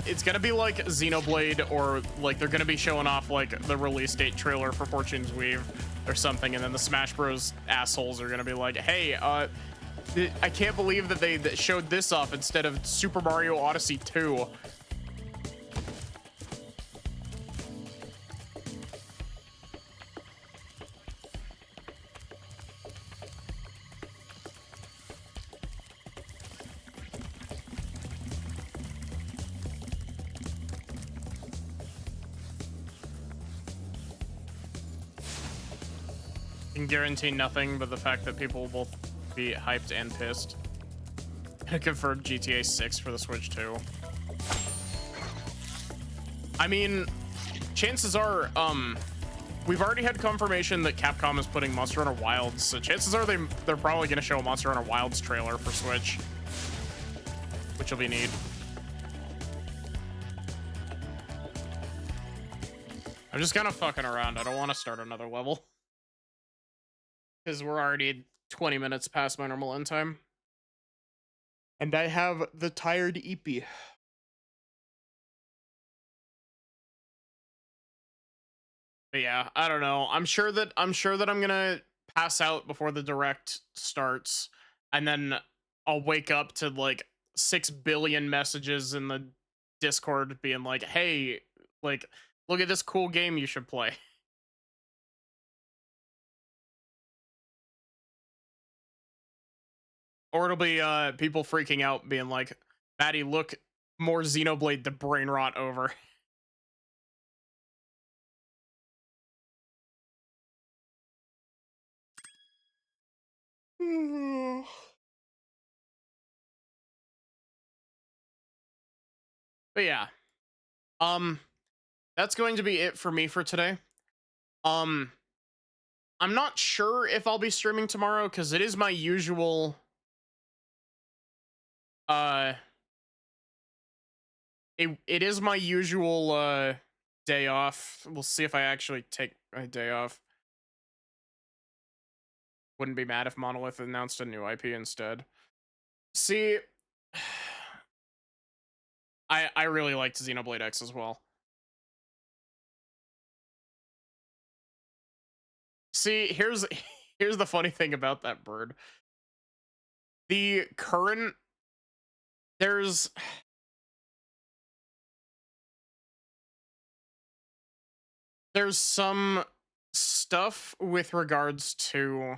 It's gonna be like Xenoblade, or like they're gonna be showing off like the release date trailer for Fortune's Weave or something, and then the Smash Bros assholes are gonna be like, hey, I can't believe that they showed this off instead of Super Mario Odyssey 2. Can guarantee nothing but the fact that people will both be hyped and pissed. Confirmed GTA 6 for the Switch too. I mean, chances are, we've already had confirmation that Capcom is putting Monster Hunter Wilds, so chances are they're probably gonna show a Monster Hunter Wilds trailer for Switch, which will be neat. I'm just kind of fucking around. I don't want to start another level. Because we're already 20 minutes past my normal end time. And I have the tired EP. But yeah, I don't know. I'm sure that I'm gonna pass out before the direct starts. And then I'll wake up to like 6 billion messages in the Discord being like, hey, like, look at this cool game you should play. Or it'll be people freaking out being like, Maddie, look, more Xenoblade the brain rot over. But yeah. That's going to be it for me for today. I'm not sure if I'll be streaming tomorrow because it is my usual it is my usual day off. We'll see if I actually take a day off. Wouldn't be mad if Monolith announced a new IP instead. See, I really liked Xenoblade X as well. See, here's the funny thing about that bird. The current there's some stuff with regards to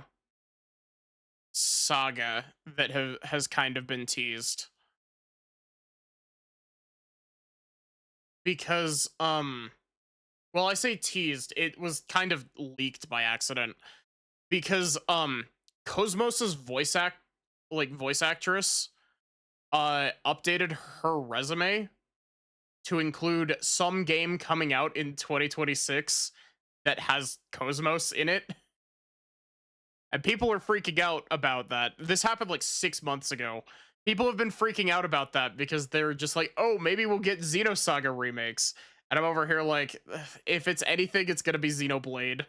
Saga that has kind of been teased. Because well, I say teased, it was kind of leaked by accident. Because Cosmos's voice actress updated her resume to include some game coming out in 2026 that has Cosmos in it. And people are freaking out about that. This happened like 6 months ago. People have been freaking out about that because they're just like, oh, maybe we'll get Xenosaga remakes. And I'm over here like, if it's anything, it's going to be Xenoblade.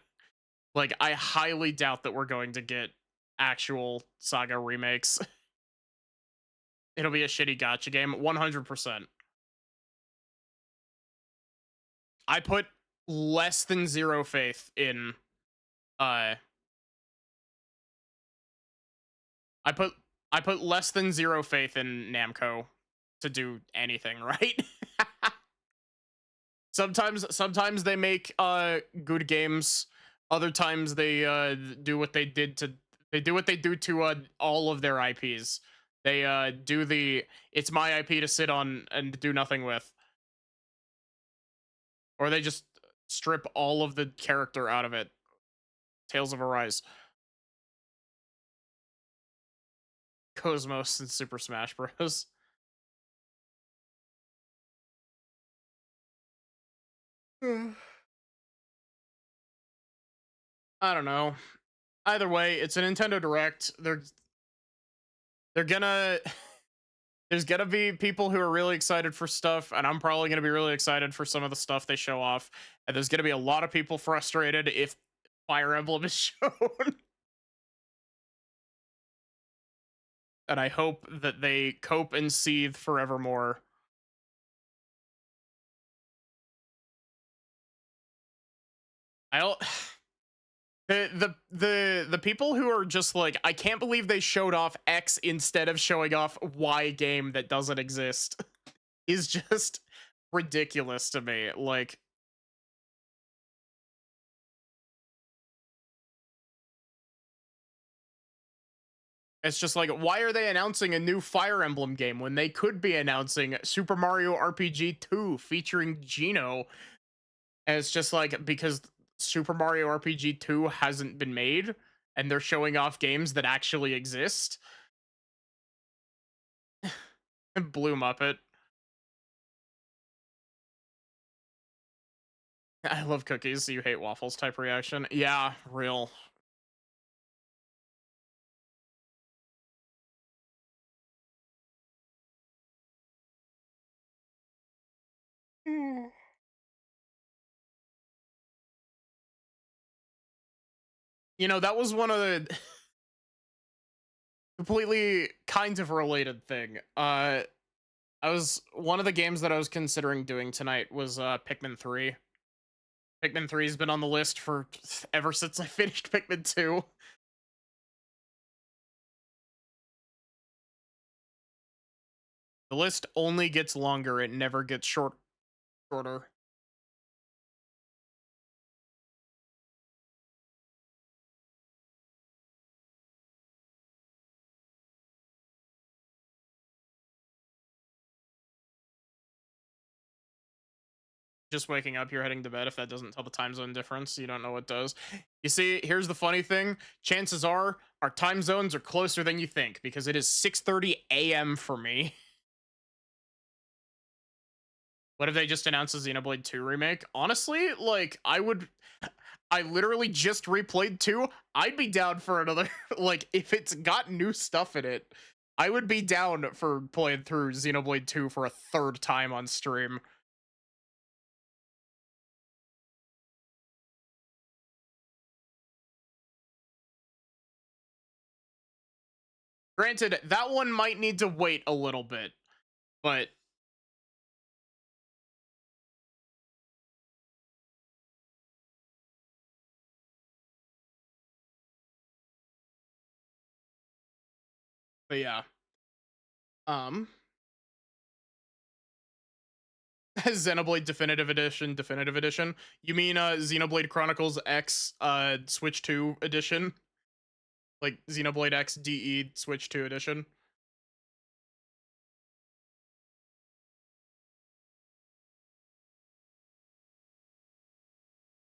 Like, I highly doubt that we're going to get actual Saga remakes. It'll be a shitty gacha game, 100%. I put less than zero faith in I put less than zero faith in Namco to do anything right. Sometimes they make good games. Other times they do what they do to all of their IPs. They do the it's my IP to sit on and do nothing with. Or they just strip all of the character out of it. Tales of Arise. Cosmos and Super Smash Bros. I don't know. Either way, it's a Nintendo Direct. They're gonna there's gonna be people who are really excited for stuff, and I'm probably gonna be really excited for some of the stuff they show off. And there's gonna be a lot of people frustrated if Fire Emblem is shown. And I hope that they cope and seethe forevermore I don't. The people who are just like, I can't believe they showed off X instead of showing off Y game that doesn't exist is just ridiculous to me. Like, it's just like, why are they announcing a new Fire Emblem game when they could be announcing Super Mario RPG 2 featuring Geno? And it's just like, because Super Mario RPG 2 hasn't been made and they're showing off games that actually exist. Blue Muppet. I love cookies, you hate waffles type reaction. Yeah, real. You know, that was one of the completely kind of related thing. I was one of the games that I was considering doing tonight was Pikmin 3. Pikmin 3 has been on the list for ever since I finished Pikmin 2. The list only gets longer, it never gets shorter. Just waking up, you're heading to bed. If that doesn't tell the time zone difference, you don't know what does. You see, here's the funny thing. Chances are our time zones are closer than you think because it is 6:30 a.m. for me. What if they just announced a Xenoblade 2 remake? Honestly, like, I literally just replayed 2. I'd be down for another, like, if it's got new stuff in it, I would be down for playing through Xenoblade 2 for a third time on stream. Granted, that one might need to wait a little bit, but yeah. Xenoblade Definitive Edition. You mean Xenoblade Chronicles X Switch 2 edition? Like Xenoblade X DE Switch 2 edition?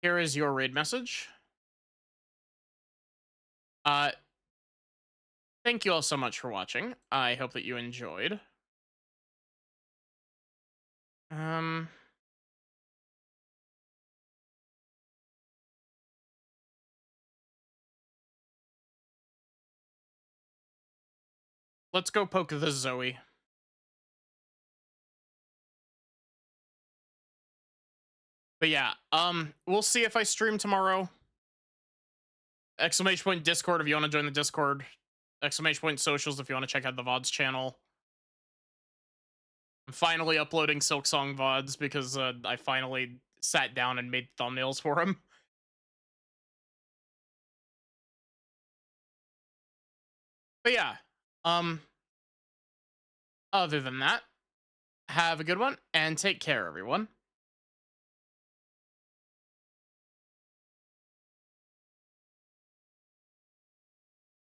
Here is your raid message. Thank you all so much for watching. I hope that you enjoyed. Let's go poke the Zoe. But yeah, we'll see if I stream tomorrow. Exclamation point Discord if you want to join the Discord. Exclamation point socials if you want to check out the VODs channel. I'm finally uploading Silksong VODs because I finally sat down and made thumbnails for him. But yeah, other than that, have a good one and take care, everyone.